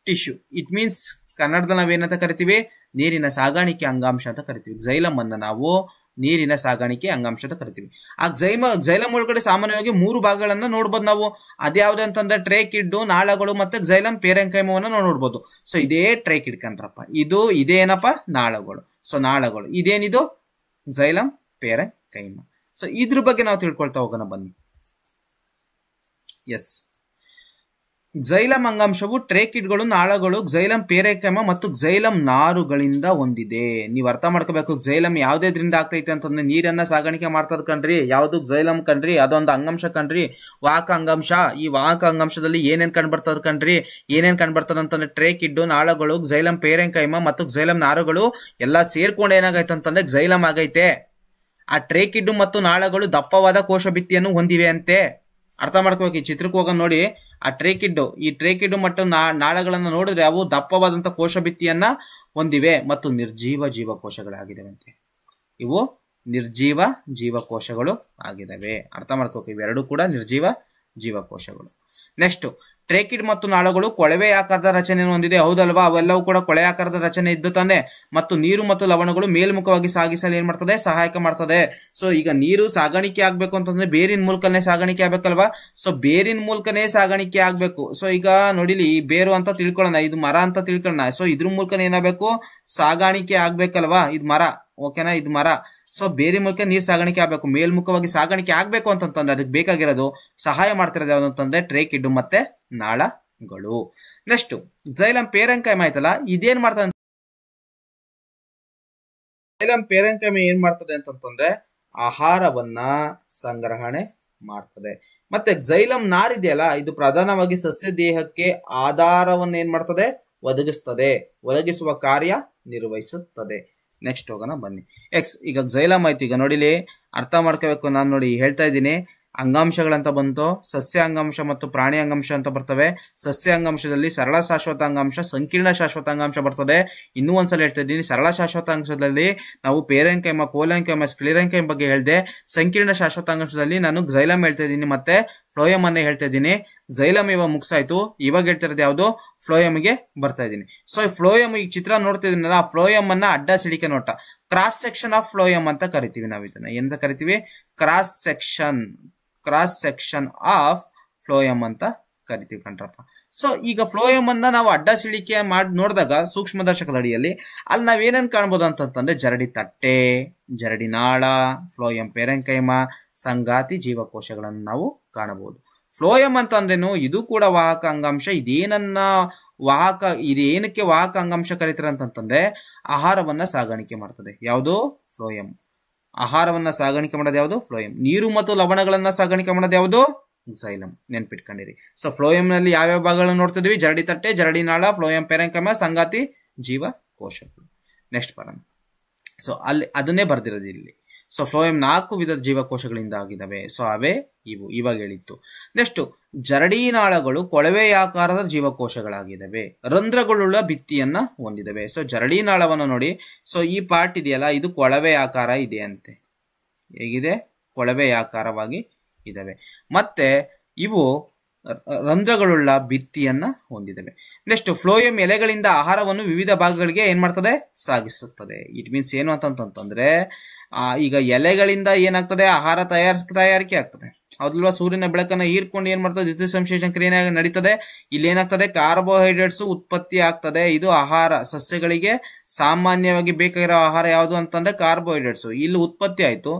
tissue. It means ಕನ್ನಡದಲ್ಲಿ ನಾವೇನಂತ ಕರಿತೀವಿ? ನೀರಿನ ಸಾಗಾಣಿಕೆ ಅಂಗಾಂಶ ಅಂತ ಕರಿತೀವಿ. xylem ಅನ್ನ ನಾವು ನೀರಿನ ಸಾಗಾಣಿಕೆ ಅಂಗಾಂಶ ಅಂತ ಕರಿತೀವಿ. ಆ xylem ಒಳಗಡೆ ಸಾಮಾನ್ಯವಾಗಿ 3 ಭಾಗಗಳನ್ನ ನೋಡ್ಬೋದು ನಾವು. ಅದ್ಯಾವ್ದು ಅಂತಂದ್ರೆ ಟ್ರೇಕಿಡ್, ನಾಳಗಳು ಮತ್ತೆ xylem ಪೇರೆಂಕೈಮವನ್ನ ನೋಡ್ಬೋದು. ಸೊ ಇದೇ ಟ್ರೇಕಿಡ್ ಕಣ್ರಪ್ಪ, ಇದೇನಪ್ಪ? ನಾಳಗಳು. ಸೊ ನಾಳಗಳು ಇದೇನಿದು? xylem ಪೇರೆಂಕೈಮ. ಸೊ ಇದ್ರ ಬಗ್ಗೆ ನಾವು ತಿಳ್ಕೊಳ್ತಾ ಹೋಗೋಣ ಬನ್ನಿ. ಎಸ್, xylem ಅಂಗಾಂಶವು ಟ್ರೇಕಿಡ್ಗಳು, ನಾಳಗಳು, xylem ಪೇರೆಂಕೈಮ ಮತ್ತು xylem ನಾರುಗಳಿಂದ ಹೊಂದಿದೆ. ನೀವು ಅರ್ಥ ಮಾಡ್ಕೋಬೇಕು. xylem ಯಾವ್ದ್ರಿಂದ ಆಗ್ತೈತೆ ಅಂತಂದ್ರೆ ನೀರನ್ನ ಸಾಗಾಣಿಕೆ ಮಾಡ್ತದ ಕಣ್ರಿ. ಯಾವ್ದು? xylem ಕಣ್ರಿ. ಅದೊಂದು ಅಂಗಾಂಶ ಕಣ್ರಿ, ವಾಹಕ ಅಂಗಾಂಶ. ಈ ವಾಹಕ ಅಂಗಾಂಶದಲ್ಲಿ ಏನೇನ್ ಕಂಡ್ಬರ್ತದ ಕಣ್ರಿ? ಏನೇನ್ ಕಂಡ್ಬರ್ತದ ಅಂತಂದ್ರೆ ಟ್ರೇಕಿಡ್, ನಾಳಗಳು, xylem ಪೇರೆಂಕೈಮ ಮತ್ತು xylem ನಾರುಗಳು ಎಲ್ಲಾ ಸೇರ್ಕೊಂಡು ಏನಾಗೈತೆ ಅಂತಂದ್ರೆ xylem ಆಗೈತೆ. ಆ ಟ್ರೇಕಿಡ್ ಮತ್ತು ನಾಳಗಳು ದಪ್ಪವಾದ ಕೋಶ ಭಿತ್ತಿಯನ್ನು ಹೊಂದಿವೆ ಅಂತೆ. ಅರ್ಥ ಮಾಡ್ಕೋಬೇಕು. ಈ ಚಿತ್ರಕ್ಕೆ ಹೋಗೋಣ ನೋಡಿ. ಆ ಟ್ರೇಕಿಡ್ ಮತ್ತು ನಾಳಗಳನ್ನ ನೋಡಿದ್ರೆ ಅವು ದಪ್ಪವಾದಂತ ಕೋಶ ಭಿತ್ತಿಯನ್ನ ಹೊಂದಿವೆ ಮತ್ತು ನಿರ್ಜೀವ ಜೀವಕೋಶಗಳಾಗಿದೆವಂತೆ. ಇವು ನಿರ್ಜೀವ ಜೀವಕೋಶಗಳು ಆಗಿದಾವೆ. ಅರ್ಥ ಮಾಡ್ಕೋಬೇಕು. ಇವೆರಡೂ ಕೂಡ ನಿರ್ಜೀವ ಜೀವಕೋಶಗಳು. ನೆಕ್ಸ್ಟ್ ಟ್ರೇಕಿಡ್ ಮತ್ತು ನಾಳಗಳು ಕೊಳವೆ ಆಕಾರದ ರಚನೆಯನ್ನು ಹೊಂದಿದೆ. ಹೌದಲ್ವಾ? ಅವೆಲ್ಲವೂ ಕೂಡ ಕೊಳೆ ಆಕಾರದ ರಚನೆ ಇದ್ದು ತಾನೆ. ಮತ್ತು ನೀರು ಮತ್ತು ಲವಣಗಳು ಮೇಲ್ಮುಖವಾಗಿ ಸಾಗಿಸಲು ಏನ್ ಮಾಡ್ತದೆ? ಸಹಾಯಕ ಮಾಡ್ತದೆ. ಸೊ ಈಗ ನೀರು ಸಾಗಾಣಿಕೆ ಆಗ್ಬೇಕು ಅಂತಂದ್ರೆ ಬೇರಿನ ಮೂಲಕನೇ ಸಾಗಾಣಿಕೆ ಆಗ್ಬೇಕಲ್ವಾ? ಸೊ ಬೇರಿನ ಮೂಲಕನೇ ಸಾಗಾಣಿಕೆ ಆಗ್ಬೇಕು. ಸೊ ಈಗ ನೋಡಿಲಿ, ಈ ಬೇರು ಅಂತ ತಿಳ್ಕೊಳ್ಳೋಣ, ಇದು ಮರ ಅಂತ ತಿಳ್ಕೊಳ್ಳೋಣ. ಸೊ ಇದ್ರ ಮೂಲಕನೇ ಏನಾಗಬೇಕು? ಸಾಗಾಣಿಕೆ ಆಗ್ಬೇಕಲ್ವಾ? ಇದು ಮರ, ಓಕೆನಾ? ಇದು ಮರ. ಸೊ ಬೇರೆ ಮೂಲಕ ನೀರ್ ಸಾಗಾಣಿಕೆ ಆಗ್ಬೇಕು, ಮೇಲ್ಮುಖವಾಗಿ ಸಾಗಾಣಿಕೆ ಆಗ್ಬೇಕು ಅಂತಂದ್ರೆ ಅದಕ್ಕೆ ಬೇಕಾಗಿರೋದು, ಸಹಾಯ ಮಾಡ್ತಿರೋದು ಯಾವ್ದು ಅಂತಂದ್ರೆ ಟ್ರೇಕಿಡ್ ಮತ್ತೆ ನಾಳಗಳು. ನೆಕ್ಸ್ಟ್ xylem ಪೇರೆಂಕೈಮ ಆಯ್ತಲ್ಲ, ಇದೇನ್ ಮಾಡ್ತದೆ? ಜೈಲಂ ಪೇರೆಂಕೈಮ ಏನ್ ಮಾಡ್ತದೆ ಅಂತಂದ್ರೆ ಆಹಾರವನ್ನ ಸಂಗ್ರಹಣೆ ಮಾಡ್ತದೆ. ಮತ್ತೆ ಜೈಲಂ ನಾರಿದೆಯಲ್ಲ, ಇದು ಪ್ರಧಾನವಾಗಿ ಸಸ್ಯ ದೇಹಕ್ಕೆ ಆಧಾರವನ್ನು ಏನ್ ಮಾಡ್ತದೆ, ಒದಗಿಸುವ ಕಾರ್ಯ ನಿರ್ವಹಿಸುತ್ತದೆ. ನೆಕ್ಸ್ಟ್ ಹೋಗೋಣ ಬನ್ನಿ. ಈಗ ಜೈಲಂ ಆಯ್ತು. ಈಗ ನೋಡಿಲಿ ಅರ್ಥ ಮಾಡ್ಕೋಬೇಕು. ನಾನು ನೋಡಿ ಹೇಳ್ತಾ ಇದ್ದೀನಿ, ಅಂಗಾಂಶಗಳಂತ ಬಂತು, ಸಸ್ಯ ಅಂಗಾಂಶ ಮತ್ತು ಪ್ರಾಣಿ ಅಂಗಾಂಶ ಅಂತ ಬರ್ತವೆ. ಸಸ್ಯ ಅಂಗಾಂಶದಲ್ಲಿ ಸರಳ ಶಾಶ್ವತ ಅಂಗಾಂಶ, ಸಂಕೀರ್ಣ ಶಾಶ್ವತ ಅಂಗಾಂಶ ಬರ್ತದೆ. ಇನ್ನೂ ಒಂದ್ಸಲ ಹೇಳ್ತಾ ಇದ್ದೀನಿ, ಸರಳ ಶಾಶ್ವತ ಅಂಗಾಂಶದಲ್ಲಿ ನಾವು ಪೇರೆಂಕೈಮ, ಕೋಲೆಂಕೈಮ, ಸ್ಕ್ಲೆರೆಂಕೈಮ ಬಗ್ಗೆ ಹೇಳಿದೆ. ಸಂಕೀರ್ಣ ಶಾಶ್ವತ ಅಂಗಾಂಶದಲ್ಲಿ ನಾನು ಜೈಲಂ ಹೇಳ್ತಾ ಇದ್ದೀನಿ ಮತ್ತೆ ಫ್ಲೋಯಂ ಅನ್ನೇ ಹೇಳ್ತಾ ಇದ್ದೀನಿ. ಜೈಲಂ ಇವಾಗ ಮುಗಿಸಾಯ್ತು. ಇವಾಗ ಹೇಳ್ತಿರೋದು ಯಾವುದು, ಫ್ಲೋಯಂಗೆ ಬರ್ತಾ ಇದ್ದೀನಿ. ಸೊ ಈ ಫ್ಲೋಯಂ, ಈ ಚಿತ್ರ ನೋಡ್ತಾ ಇದೀನಲ್ಲ, ಫ್ಲೋಯಂ ಅನ್ನ ಅಡ್ಡ ಸಿಡಿಕೆ ನೋಟ, ಕ್ರಾಸ್ ಸೆಕ್ಷನ್ ಆಫ್ ಫ್ಲೋಯಂ ಅಂತ ಕರಿತೀವಿ ನಾವು. ಇದನ್ನ ಎಂತ ಕರಿತೀವಿ, ಕ್ರಾಸ್ ಸೆಕ್ಷನ್ ಆಫ್ ಫ್ಲೋಯಂ ಅಂತ ಕರಿತೀವಿ ಕಣ್ರಪ್ಪ. ಸೊ ಈಗ ಫ್ಲೋಯಂ ಅನ್ನ ನಾವು ಅಡ್ಡ ಸಿಳಿಕೆ ಮಾಡಿ ನೋಡಿದಾಗ ಸೂಕ್ಷ್ಮದರ್ಶಕದ ಅಡಿಯಲ್ಲಿ ಅಲ್ಲಿ ನಾವೇನೇನ್ ಕಾಣ್ಬೋದು ಅಂತಂದ್ರೆ ಜರಡಿ ತಟ್ಟೆ, ಜರಡಿ ನಾಳ, ಫ್ಲೋಯಂ ಪೇರೆಂಕೈಮ, ಸಂಗಾತಿ ಜೀವಕೋಶಗಳನ್ನು ನಾವು ಕಾಣಬಹುದು. ಫ್ಲೋಯಂ ಅಂತ ಅಂದ್ರೇನು, ಇದು ಕೂಡ ವಾಹಕ ಅಂಗಾಂಶ. ಇದೇನಕ್ಕೆ ವಾಹಕ ಅಂಗಾಂಶ ಕರೀತಾರೆ ಅಂತಂದ್ರೆ ಆಹಾರವನ್ನ ಸಾಗಾಣಿಕೆ ಮಾಡ್ತದೆ. ಯಾವುದು, ಫ್ಲೋಯಂ. ಆಹಾರವನ್ನ ಸಾಗಾಣಿಕೆ ಮಾಡೋದು ಯಾವುದು, ಫ್ಲೋಯಂ. ನೀರು ಮತ್ತು ಲವಣಗಳನ್ನ ಸಾಗಾಣಿಕೆ ಮಾಡೋದು ಯಾವುದು, ಜೈಲಂ. ನೆನ್ಪಿಟ್ಕೊಂಡಿರಿ. ಸೊ ಫ್ಲೋಯಂ ನಲ್ಲಿ ಯಾವ್ಯಾವ ಭಾಗಗಳನ್ನು ನೋಡ್ತಿದ್ವಿ, ಜರಡಿ ತಟ್ಟೆ, ಜರಡಿ ನಾಳ, ಫ್ಲೋಯಂ ಪೇರೆಂಕೈಮ, ಸಂಗಾತಿ ಜೀವಕೋಶಗಳು. ನೆಕ್ಸ್ಟ್ ಬರೋಣ. ಸೊ ಅಲ್ಲಿ ಅದನ್ನೇ ಬರ್ದಿರೋದು ಇಲ್ಲಿ. ಸೊ ಫ್ಲೋಯಂ 4 ವಿಧದ ಜೀವಕೋಶಗಳಿಂದ ಆಗಿದ್ದಾವೆ. ಸೊ ಅವೇ ಇವು ಇವಾಗ ಹೇಳಿತ್ತು. ನೆಕ್ಸ್ಟ್, ಜರಡಿ ನಾಳಗಳು ಕೊಳವೆಯಾಕಾರದ ಜೀವಕೋಶಗಳಾಗಿದ್ದಾವೆ, ರಂಧ್ರಗಳುಳ್ಳ ಭಿತ್ತಿಯನ್ನ ಹೊಂದಿದ್ದಾವೆ. ಸೊ ಜರಡಿ ನಾಳವನ್ನು ನೋಡಿ. ಸೊ ಈ ಪಾರ್ಟ್ ಇದೆಯಲ್ಲ, ಇದು ಕೊಳವೆ ಆಕಾರ ಇದೆ ಅಂತೆ. ಹೇಗಿದೆ, ಕೊಳವೆಯಾಕಾರವಾಗಿ ಇದಾವೆ. ಮತ್ತೆ ಇವು ರಂಧ್ರಗಳುಳ್ಳ ಭಿತ್ತಿಯನ್ನ ಹೊಂದಿದ್ದಾವೆ. ನೆಕ್ಸ್ಟ್, ಫ್ಲೋಯಂ ಎಲೆಗಳಿಂದ ಆಹಾರವನ್ನು ವಿವಿಧ ಭಾಗಗಳಿಗೆ ಏನ್ ಮಾಡ್ತದೆ, ಸಾಗಿಸುತ್ತದೆ. ಇಟ್ ಮೀನ್ಸ್ ಏನು ಅಂತಂತಂದ್ರೆ, ಈಗ ಎಲೆಗಳಿಂದ ಏನಾಗ್ತದೆ, ಆಹಾರ ತಯಾರಿಕೆ ಆಗ್ತದೆ, ಹೌದಲ್ವಾ. ಸೂರ್ಯನ ಬೆಳಕನ್ನ ಹೀರ್ಕೊಂಡು ಏನ್ ಮಾಡ್ತದೆ, ದ್ಯುತಿ ಸಂಶ್ಲೇಷಣ ಕ್ರಿಯೆ ನಡೀತದೆ. ಇಲ್ಲಿ ಏನಾಗ್ತದೆ, ಕಾರ್ಬೋಹೈಡ್ರೇಟ್ಸ್ ಉತ್ಪತ್ತಿ ಆಗ್ತದೆ. ಇದು ಆಹಾರ. ಸಸ್ಯಗಳಿಗೆ ಸಾಮಾನ್ಯವಾಗಿ ಬೇಕಾಗಿರೋ ಆಹಾರ ಯಾವುದು ಅಂತಂದ್ರೆ ಕಾರ್ಬೋಹೈಡ್ರೇಟ್ಸ್. ಇಲ್ಲಿ ಉತ್ಪತ್ತಿ ಆಯ್ತು.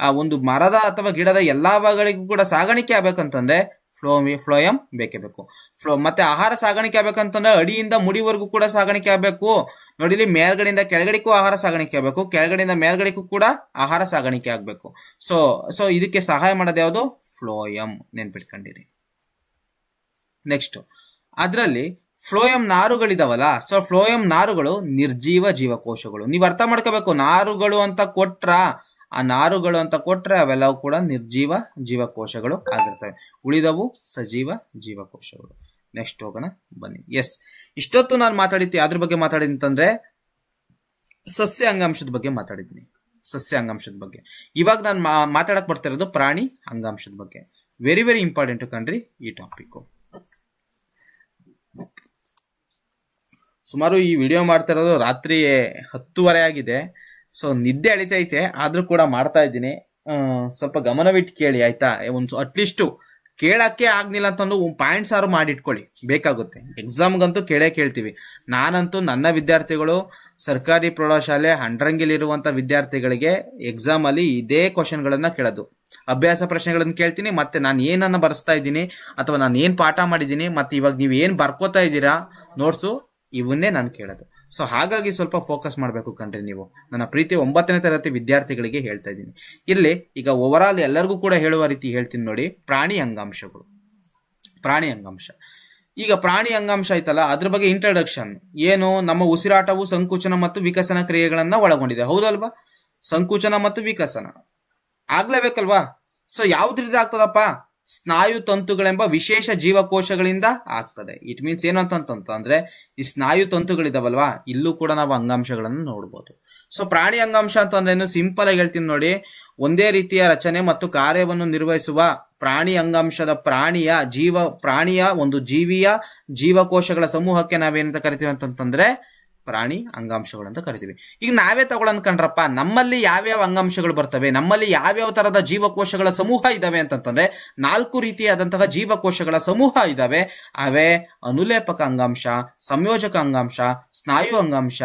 ಆ ಒಂದು ಮರದ ಅಥವಾ ಗಿಡದ ಎಲ್ಲಾ ಭಾಗಗಳಿಗೂ ಕೂಡ ಸಾಗಾಣಿಕೆ ಆಗ್ಬೇಕಂತಂದ್ರೆ ಫ್ಲೋಯಂ ಬೇಕೇ ಬೇಕು. ಮತ್ತೆ ಆಹಾರ ಸಾಗಾಣಿಕೆ ಆಗ್ಬೇಕಂತಂದ್ರೆ ಅಡಿಯಿಂದ ಮುಡಿವರೆಗೂ ಕೂಡ ಸಾಗಾಣಿಕೆ ಆಗ್ಬೇಕು. ನೋಡಿಲಿ, ಮೇಲ್ಗಡೆಯಿಂದ ಕೆಳಗಡೆಗೂ ಆಹಾರ ಸಾಗಾಣಿಕೆ ಆಗ್ಬೇಕು, ಕೆಳಗಡೆಯಿಂದ ಮೇಲ್ಗಡೆಗೂ ಕೂಡ ಆಹಾರ ಸಾಗಾಣಿಕೆ ಆಗ್ಬೇಕು. ಸೊ ಇದಕ್ಕೆ ಸಹಾಯ ಮಾಡೋದು ಯಾವುದು, ಫ್ಲೋಯಂ. ನೆನ್ಪಿಟ್ಕೊಂಡಿರಿ. ನೆಕ್ಸ್ಟ್, ಅದರಲ್ಲಿ ಫ್ಲೋಯಂ ನಾರುಗಳಿದಾವಲ್ಲ. ಸೊ ಫ್ಲೋಯಂ ನಾರುಗಳು ನಿರ್ಜೀವ ಜೀವಕೋಶಗಳು. ನೀವು ಅರ್ಥ ಮಾಡ್ಕೋಬೇಕು. ನಾರುಗಳು ಅಂತ ಕೊಟ್ರೆ ಅವೆಲ್ಲವೂ ಕೂಡ ನಿರ್ಜೀವ ಜೀವಕೋಶಗಳು ಆಗಿರ್ತವೆ. ಉಳಿದವು ಸಜೀವ ಜೀವಕೋಶಗಳು. ನೆಕ್ಸ್ಟ್ ಹೋಗೋಣ ಬನ್ನಿ. ಇಷ್ಟೊತ್ತು ನಾನು ಮಾತಾಡಿದ್ದೆ ಅದ್ರ ಬಗ್ಗೆ ಮಾತಾಡಿದ್ದೀನಿ ಅಂತಂದ್ರೆ ಸಸ್ಯ ಅಂಗಾಂಶದ ಬಗ್ಗೆ ಮಾತಾಡಿದ್ದೀನಿ. ಸಸ್ಯ ಅಂಗಾಂಶದ ಬಗ್ಗೆ ಇವಾಗ ನಾನು ಮಾತಾಡಕ್ ಬರ್ತಿರೋದು ಪ್ರಾಣಿ ಅಂಗಾಂಶದ ಬಗ್ಗೆ. ವೆರಿ ವೆರಿ ಇಂಪಾರ್ಟೆಂಟ್ ಕಣ್ರಿ ಈ ಟಾಪಿಕ್. ಸುಮಾರು ಈ ವಿಡಿಯೋ ಮಾಡ್ತಾ ಇರೋದು ರಾತ್ರಿ 10:30 ಆಗಿದೆ. ಸೊ ನಿದ್ದೆ ಅಳಿತೈತೆ, ಆದ್ರೂ ಕೂಡ ಮಾಡ್ತಾ ಇದ್ದೀನಿ. ಸ್ವಲ್ಪ ಗಮನವಿಟ್ಟು ಕೇಳಿ ಆಯ್ತಾ. ಒಂದು ಅಟ್ಲೀಸ್ಟ್ ಕೇಳಕ್ಕೆ ಆಗ್ಲಿಲ್ಲ ಅಂತಂದು ಪಾಯಿಂಟ್ಸ್ ಆರು ಮಾಡಿಟ್ಕೊಳ್ಳಿ, ಬೇಕಾಗುತ್ತೆ. ಎಕ್ಸಾಮ್ಗಂತೂ ಕೇಳ್ತೀವಿ. ನಾನಂತೂ ನನ್ನ ವಿದ್ಯಾರ್ಥಿಗಳು ಸರ್ಕಾರಿ ಪ್ರೌಢಶಾಲೆ ಹಂಡ್ರಂಗಿಲಿರುವಂತ ವಿದ್ಯಾರ್ಥಿಗಳಿಗೆ ಎಕ್ಸಾಮ್ ಅಲ್ಲಿ ಇದೇ ಕ್ವಶನ್ಗಳನ್ನ ಕೇಳೋದು. ಅಭ್ಯಾಸ ಪ್ರಶ್ನೆಗಳನ್ನ ಕೇಳ್ತೀನಿ, ಮತ್ತೆ ನಾನು ಏನನ್ನ ಬರೆಸ್ತಾ ಇದ್ದೀನಿ ಅಥವಾ ನಾನು ಏನ್ ಪಾಠ ಮಾಡಿದ್ದೀನಿ, ಮತ್ತೆ ಇವಾಗ ನೀವು ಏನ್ ಬರ್ಕೋತಾ ಇದ್ದೀರಾ ನೋಟ್ಸು, ಇವನ್ನೇ ನಾನು ಕೇಳೋದು. ಸೊ ಹಾಗಾಗಿ ಸ್ವಲ್ಪ ಫೋಕಸ್ ಮಾಡಬೇಕು ಕಣ್ರಿ ನೀವು. ನನ್ನ ಪ್ರೀತಿ 9ನೇ ತರಗತಿ ವಿದ್ಯಾರ್ಥಿಗಳಿಗೆ ಹೇಳ್ತಾ ಇದ್ದೀನಿ. ಇಲ್ಲಿ ಈಗ ಓವರ್ ಆಲ್ ಎಲ್ಲರಿಗೂ ಕೂಡ ಹೇಳುವ ರೀತಿ ಹೇಳ್ತೀನಿ ನೋಡಿ. ಪ್ರಾಣಿ ಅಂಗಾಂಶಗಳು. ಈಗ ಪ್ರಾಣಿ ಅಂಗಾಂಶ ಆಯ್ತಲ್ಲ, ಅದ್ರ ಬಗ್ಗೆ ಇಂಟ್ರಡಕ್ಷನ್ ಏನು, ನಮ್ಮ ಉಸಿರಾಟವು ಸಂಕುಚನ ಮತ್ತು ವಿಕಸನ ಕ್ರಿಯೆಗಳನ್ನ ಒಳಗೊಂಡಿದೆ, ಹೌದಲ್ವಾ. ಸಂಕುಚನ ಮತ್ತು ವಿಕಸನ ಆಗ್ಲೇಬೇಕಲ್ವಾ. ಸೊ ಯಾವ್ದ್ರಿಂದ ಆಗ್ತದಪ್ಪ, ಸ್ನಾಯು ತಂತುಗಳೆಂಬ ವಿಶೇಷ ಜೀವಕೋಶಗಳಿಂದ ಆಗ್ತದೆ. ಇಟ್ ಮೀನ್ಸ್ ಏನು ಅಂತಂದ್ರೆ ಈ ಸ್ನಾಯು ತಂತುಗಳಿದಾವಲ್ವಾ, ಇಲ್ಲೂ ಕೂಡ ನಾವು ಅಂಗಾಂಶಗಳನ್ನು ನೋಡ್ಬೋದು. ಸೊ ಪ್ರಾಣಿ ಅಂಗಾಂಶ ಅಂತಂದ್ರೆ ಸಿಂಪಲ್ ಆಗಿ ಹೇಳ್ತೀನಿ ನೋಡಿ. ಒಂದೇ ರೀತಿಯ ರಚನೆ ಮತ್ತು ಕಾರ್ಯವನ್ನು ನಿರ್ವಹಿಸುವ ಪ್ರಾಣಿ ಅಂಗಾಂಶದ ಪ್ರಾಣಿಯ ಒಂದು ಜೀವಿಯ ಜೀವಕೋಶಗಳ ಸಮೂಹಕ್ಕೆ ನಾವೇನಂತ ಕರಿತೀವಿ ಅಂತಂದ್ರೆ ಪ್ರಾಣಿ ಅಂಗಾಂಶಗಳು ಅಂತ ಕರಿತೀವಿ. ಈಗ ನಾವೇ ತಗೊಳ್ಳೋಣ ಕಣ್ರಪ್ಪ, ನಮ್ಮಲ್ಲಿ ಯಾವ್ಯಾವ ಅಂಗಾಂಶಗಳು ಬರ್ತವೆ, ನಮ್ಮಲ್ಲಿ ಯಾವ್ಯಾವ ತರದ ಜೀವಕೋಶಗಳ ಸಮೂಹ ಇದಾವೆ ಅಂತಂದ್ರೆ 4 ರೀತಿಯಾದಂತಹ ಜೀವಕೋಶಗಳ ಸಮೂಹ ಇದಾವೆ. ಅವೇ ಅನುಲೇಪಕ ಅಂಗಾಂಶ, ಸಂಯೋಜಕ ಅಂಗಾಂಶ, ಸ್ನಾಯು ಅಂಗಾಂಶ,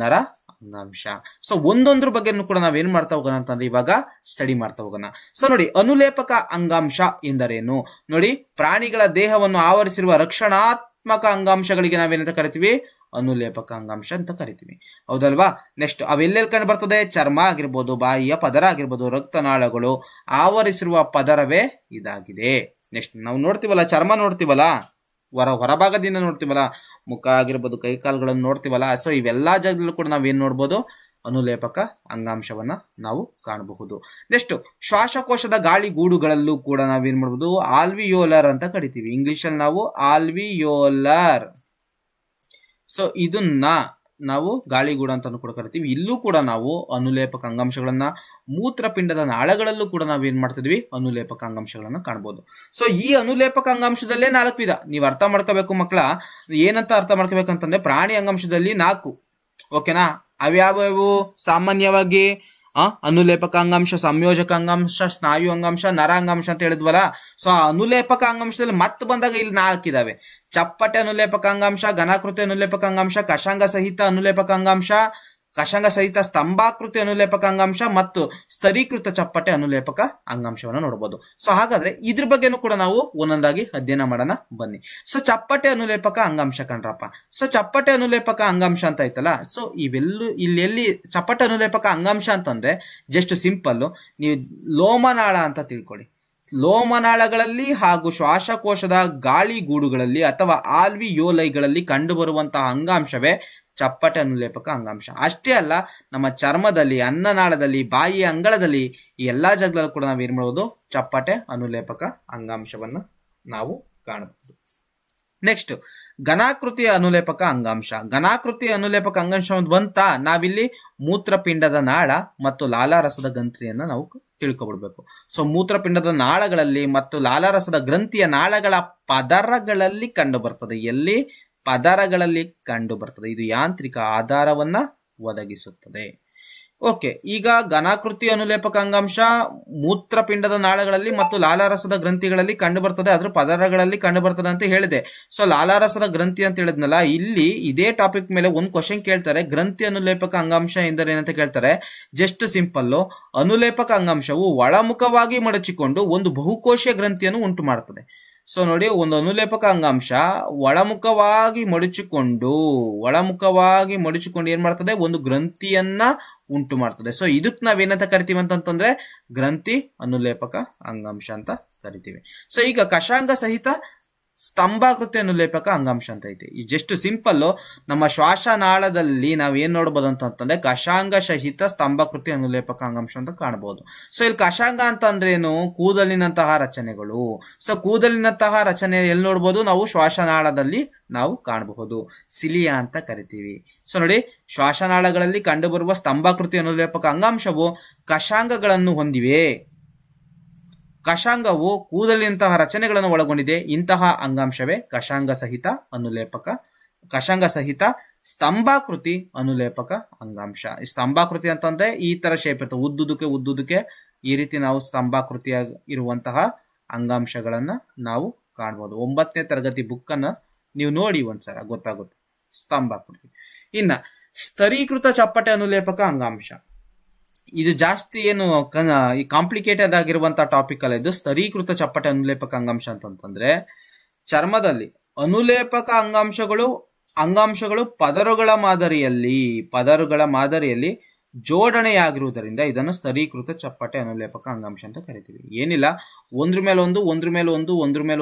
ನರ ಅಂಗಾಂಶ. ಸೊ ಒಂದೊಂದ್ರ ಬಗ್ಗೆ ಕೂಡ ನಾವೇನ್ ಮಾಡ್ತಾ ಹೋಗೋಣ ಅಂತಂದ್ರೆ ಇವಾಗ ಸ್ಟಡಿ ಮಾಡ್ತಾ ಹೋಗೋಣ. ಸೊ ನೋಡಿ, ಅನುಲೇಪಕ ಅಂಗಾಂಶ ಎಂದರೇನು ನೋಡಿ. ಪ್ರಾಣಿಗಳ ದೇಹವನ್ನು ಆವರಿಸಿರುವ ರಕ್ಷಣಾತ್ಮಕ ಅಂಗಾಂಶಗಳಿಗೆ ನಾವೇನಂತ ಕರಿತೀವಿ, ಅನುಲೇಪಕ ಅಂಗಾಂಶ ಅಂತ ಕರಿತೀವಿ. ಹೌದಲ್ವಾ? ನೆಕ್ಸ್ಟ್ ಅವೆಲ್ಲೆಲ್ಲಿ ಕಂಡು ಬರ್ತದೆ? ಚರ್ಮ ಆಗಿರ್ಬೋದು, ಬಾಯಿಯ ಪದರ ಆಗಿರ್ಬೋದು, ರಕ್ತನಾಳಗಳು ಆವರಿಸಿರುವ ಪದರವೇ ಇದಾಗಿದೆ. ನೆಕ್ಸ್ಟ್ ನಾವು ನೋಡ್ತೀವಲ್ಲ, ಚರ್ಮ ನೋಡ್ತೀವಲ್ಲ, ಹೊರಭಾಗದಿಂದ ನೋಡ್ತೀವಲ್ಲ, ಮುಖ ಆಗಿರ್ಬೋದು, ಕೈ ಕಾಲುಗಳನ್ನು ನೋಡ್ತೀವಲ್ಲ. ಸೊ ಇವೆಲ್ಲಾ ಜಾಗದಲ್ಲೂ ಕೂಡ ನಾವೇನ್ ನೋಡ್ಬೋದು? ಅನುಲೇಪಕ ಅಂಗಾಂಶವನ್ನ ನಾವು ಕಾಣಬಹುದು. ನೆಕ್ಸ್ಟ್ ಶ್ವಾಸಕೋಶದ ಗಾಳಿ ಗೂಡುಗಳಲ್ಲೂ ಕೂಡ ನಾವೇನ್ ಮಾಡ್ಬೋದು? ಆಲ್ವಿಯೋಲರ್ ಅಂತ ಕರಿತೀವಿ. ಇಂಗ್ಲಿಷ್ ಅಲ್ಲಿ ನಾವು ಆಲ್ವಿಯೋಲರ್. ಸೊ ಇದನ್ನ ನಾವು ಗಾಳಿಗೂಡು ಅಂತಾನು ಕೂಡ ಕರಿತೀವಿ. ಇಲ್ಲೂ ಕೂಡ ನಾವು ಅನುಲೇಪಕ ಅಂಗಾಂಶಗಳನ್ನ, ಮೂತ್ರಪಿಂಡದ ನಾಳಗಳಲ್ಲೂ ಕೂಡ ನಾವೇನ್ ಮಾಡ್ತಿದ್ವಿ? ಅನುಲೇಪಕ ಅಂಗಾಂಶಗಳನ್ನ ಕಾಣಬಹುದು. ಸೊ ಈ ಅನುಲೇಪಕ ಅಂಗಾಂಶದಲ್ಲೇ 4 ವಿಧ. ನೀವು ಅರ್ಥ ಮಾಡ್ಕೋಬೇಕು ಮಕ್ಕಳ. ಏನಂತ ಅರ್ಥ ಮಾಡ್ಕೋಬೇಕಂತಂದ್ರೆ, ಪ್ರಾಣಿ ಅಂಗಾಂಶದಲ್ಲಿ 4, ಓಕೆನಾ? ಅವ್ಯಾವು ಸಾಮಾನ್ಯವಾಗಿ ಅನುಲೇಪಕ ಅಂಗಾಂಶ, ಸಂಯೋಜಕ ಅಂಗಾಂಶ, ಸ್ನಾಯು ಅಂಗಾಂಶ, ನರ ಅಂಗಾಂಶ ಅಂತ ಹೇಳಿದ್ವಲ್ಲ. ಸೊ ಆ ಅನುಲೇಪಕ ಅಂಗಾಂಶದಲ್ಲಿ ಮತ್ತೆ ಬಂದಾಗ ಇಲ್ಲಿ 4 ಇದಾವೆ. ಚಪ್ಪಟೆ ಅನುಲೇಪಕ ಅಂಗಾಂಶ, ಘನಾಕೃತಿ ಅನುಲೇಪಕ ಅಂಗಾಂಶ, ಕಷಾಂಗ ಸಹಿತ ಅನುಲೇಪಕ ಅಂಗಾಂಶ, ಕಷಾಂಗ ಸಹಿತ ಸ್ತಂಭಾಕೃತಿ ಅನುಲೇಪಕ ಅಂಗಾಂಶ ಮತ್ತು ಸ್ತರೀಕೃತ ಚಪ್ಪಟೆ ಅನುಲೇಪಕ ಅಂಗಾಂಶವನ್ನು ನೋಡಬಹುದು. ಸೊ ಹಾಗಾದ್ರೆ ಇದ್ರ ಬಗ್ಗೆನೂ ಕೂಡ ನಾವು ಒಂದೊಂದಾಗಿ ಅಧ್ಯಯನ ಮಾಡೋಣ ಬನ್ನಿ. ಸೊ ಚಪ್ಪಟೆ ಅನುಲೇಪಕ ಅಂಗಾಂಶ ಕಣ್ರಪ್ಪ. ಸೊ ಚಪ್ಪಟೆ ಅನುಲೇಪಕ ಅಂಗಾಂಶ ಅಂತ ಐತಲ್ಲ. ಸೊ ಇಲ್ಲಿ ಚಪ್ಪಟೆ ಅನುಲೇಪಕ ಅಂಗಾಂಶ ಅಂತಂದ್ರೆ ಜಸ್ಟ್ ಸಿಂಪಲ್, ನೀವು ಲೋಮನಾಳ ಅಂತ ತಿಳ್ಕೊಳ್ಳಿ. ಲೋಮನಾಳಗಳಲ್ಲಿ ಹಾಗೂ ಶ್ವಾಸಕೋಶದ ಗಾಳಿ ಗೂಡುಗಳಲ್ಲಿ ಅಥವಾ ಆಲ್ವಿಯೋಲೈಗಳಲ್ಲಿ ಕಂಡುಬರುವಂತಹ ಅಂಗಾಂಶವೇ ಚಪ್ಪಟೆ ಅನುಲೇಪಕ ಅಂಗಾಂಶ. ಅಷ್ಟೇ ಅಲ್ಲ, ನಮ್ಮ ಚರ್ಮದಲ್ಲಿ, ಅನ್ನನಾಳದಲ್ಲಿ, ಬಾಯಿಯ ಅಂಗಳದಲ್ಲಿ ಈ ಎಲ್ಲಾ ಜಾಗದಲ್ಲೂ ಕೂಡ ನಾವು ಏನ್ ಮಾಡಬಹುದು? ಚಪ್ಪಟೆ ಅನುಲೇಪಕ ಅಂಗಾಂಶವನ್ನ ನಾವು ಕಾಣಬಹುದು. ನೆಕ್ಸ್ಟ್ ಘನಾಕೃತಿಯ ಅನುಲೇಪಕ ಅಂಗಾಂಶ. ಘನಾಕೃತಿಯ ಅನುಲೇಪಕ ಅಂಗಾಂಶ ಬಂತ, ನಾವಿಲ್ಲಿ ಮೂತ್ರಪಿಂಡದ ನಾಳ ಮತ್ತು ಲಾಲಾರಸದ ಗ್ರಂಥಿಯನ್ನ ನಾವು ತಿಳ್ಕೊಬಿಡ್ಬೇಕು. ಸೊ ಮೂತ್ರಪಿಂಡದ ನಾಳಗಳಲ್ಲಿ ಮತ್ತು ಲಾಲಾರಸದ ಗ್ರಂಥಿಯ ನಾಳಗಳ ಪದರಗಳಲ್ಲಿ ಕಂಡು ಬರ್ತದೆ. ಎಲ್ಲಿ? ಪದರಗಳಲ್ಲಿ ಕಂಡು ಬರ್ತದೆ. ಇದು ಯಾಂತ್ರಿಕ ಆಧಾರವನ್ನ ಒದಗಿಸುತ್ತದೆ. ಓಕೆ, ಈಗ ಘನಾಕೃತಿ ಅನುಲೇಪಕ ಅಂಗಾಂಶ ಮೂತ್ರಪಿಂಡದ ನಾಳಗಳಲ್ಲಿ ಮತ್ತು ಲಾಲಾರಸದ ಗ್ರಂಥಿಗಳಲ್ಲಿ ಕಂಡು ಬರ್ತದೆ, ಅದ್ರ ಪದರಗಳಲ್ಲಿ ಕಂಡು ಬರ್ತದೆ ಅಂತ ಹೇಳಿದೆ. ಸೊ ಲಾಲಾರಸದ ಗ್ರಂಥಿ ಅಂತ ಹೇಳಿದ್ನಲ್ಲ, ಇಲ್ಲಿ ಇದೇ ಟಾಪಿಕ್ ಮೇಲೆ ಒಂದು ಕ್ವಶನ್ ಕೇಳ್ತಾರೆ. ಗ್ರಂಥಿ ಅನುಲೇಪಕ ಅಂಗಾಂಶ ಎಂದರೆ ಏನಂತ ಕೇಳ್ತಾರೆ. ಜಸ್ಟ್ ಸಿಂಪಲ್, ಅನುಲೇಪಕ ಅಂಗಾಂಶವು ಒಳಮುಖವಾಗಿ ಮಡಚಿಕೊಂಡು ಒಂದು ಬಹುಕೋಶೀಯ ಗ್ರಂಥಿಯನ್ನು ಉಂಟು ಮಾಡುತ್ತದೆ. ಸೊ ನೋಡಿ, ಒಂದು ಅನುಲೇಪಕ ಅಂಗಾಂಶ ಒಳಮುಖವಾಗಿ ಮಡಚಿಕೊಂಡು ಏನ್ ಮಾಡ್ತದೆ? ಒಂದು ಗ್ರಂಥಿಯನ್ನ ಉಂಟು ಮಾಡ್ತದೆ. ಸೊ ಇದಕ್ ನಾವೇನಂತ ಕರಿತೀವಿ ಅಂತಂದ್ರೆ ಗ್ರಂಥಿ ಅನುಲೇಪಕ ಅಂಗಾಂಶ ಅಂತ ಕರಿತೀವಿ. ಸೊ ಈಗ ಕಷಾಂಗ ಸಹಿತ ಸ್ತಂಭಾಕೃತಿ ಅನುಲೇಪಕ ಅಂಗಾಂಶ ಅಂತ ಐತಿ. ಈ ಜಸ್ಟ್ ಸಿಂಪಲ್, ನಮ್ಮ ಶ್ವಾಸನಾಳದಲ್ಲಿ ನಾವ್ ಏನ್ ನೋಡ್ಬೋದು ಅಂತಂದ್ರೆ ಕಷಾಂಗ ಸಹಿತ ಸ್ತಂಭಾಕೃತಿ ಅನುಲೇಪಕ ಅಂಗಾಂಶ ಅಂತ ಕಾಣಬಹುದು. ಸೊ ಇಲ್ಲಿ ಕಷಾಂಗ ಅಂತ ಅಂದ್ರೆ ಏನು? ಕೂದಲಿನಂತಹ ರಚನೆಗಳು. ಸೊ ಕೂದಲಿನಂತಹ ರಚನೆ ಎಲ್ಲಿ ನೋಡ್ಬೋದು? ನಾವು ಶ್ವಾಸನಾಳದಲ್ಲಿ ನಾವು ಕಾಣಬಹುದು. ಸಿಲಿಯಾ ಅಂತ ಕರಿತೀವಿ. ಸೊ ನೋಡಿ, ಶ್ವಾಸನಾಳಗಳಲ್ಲಿ ಕಂಡುಬರುವ ಸ್ತಂಭಾಕೃತಿ ಅನುಲೇಪಕ ಅಂಗಾಂಶವು ಕಷಾಂಗಗಳನ್ನು ಹೊಂದಿವೆ. ಕಷಾಂಗವು ಕೂದಲಿನಂತಹ ರಚನೆಗಳನ್ನು ಒಳಗೊಂಡಿದೆ. ಇಂತಹ ಅಂಗಾಂಶವೇ ಕಷಾಂಗ ಸಹಿತ ಸ್ತಂಭಾಕೃತಿ ಅನುಲೇಪಕ ಅಂಗಾಂಶ. ಸ್ತಂಭಾಕೃತಿ ಅಂತಂದ್ರೆ ಈ ತರ ಶೇಪ್ ಇರ್ತದೆ, ಉದ್ದುದಕ್ಕೆ ಈ ರೀತಿ ನಾವು ಸ್ತಂಭಾಕೃತಿಯ ಇರುವಂತಹ ಅಂಗಾಂಶಗಳನ್ನ ನಾವು ಕಾಣಬಹುದು. 9ನೇ ತರಗತಿ ಬುಕ್ ಅನ್ನ ನೀವು ನೋಡಿ ಒಂದ್ಸಲ, ಗೊತ್ತಾಗುತ್ತೆ ಸ್ತಂಭಾಕೃತಿ. ಇನ್ನ ಸ್ತರೀಕೃತ ಚಪ್ಪಟೆ ಅನುಲೇಪಕ ಅಂಗಾಂಶ. ಇದು ಜಾಸ್ತಿ ಏನು ಕಾಂಪ್ಲಿಕೇಟೆಡ್ ಆಗಿರುವಂತಹ ಟಾಪಿಕ್ ಅಲ್ಲ ಇದು. ಸ್ತರೀಕೃತ ಚಪ್ಪಟೆ ಅನುಲೇಪಕ ಅಂಗಾಂಶ ಅಂತಂದ್ರೆ ಚರ್ಮದಲ್ಲಿ ಅನುಲೇಪಕ ಅಂಗಾಂಶಗಳು ಪದರುಗಳ ಮಾದರಿಯಲ್ಲಿ ಜೋಡಣೆಯಾಗಿರುವುದರಿಂದ ಇದನ್ನು ಸ್ತರೀಕೃತ ಚಪ್ಪಟೆ ಅನುಲೇಪಕ ಅಂಗಾಂಶ ಅಂತ ಕರಿತೀವಿ. ಏನಿಲ್ಲ, ಒಂದ್ರ ಮೇಲೆ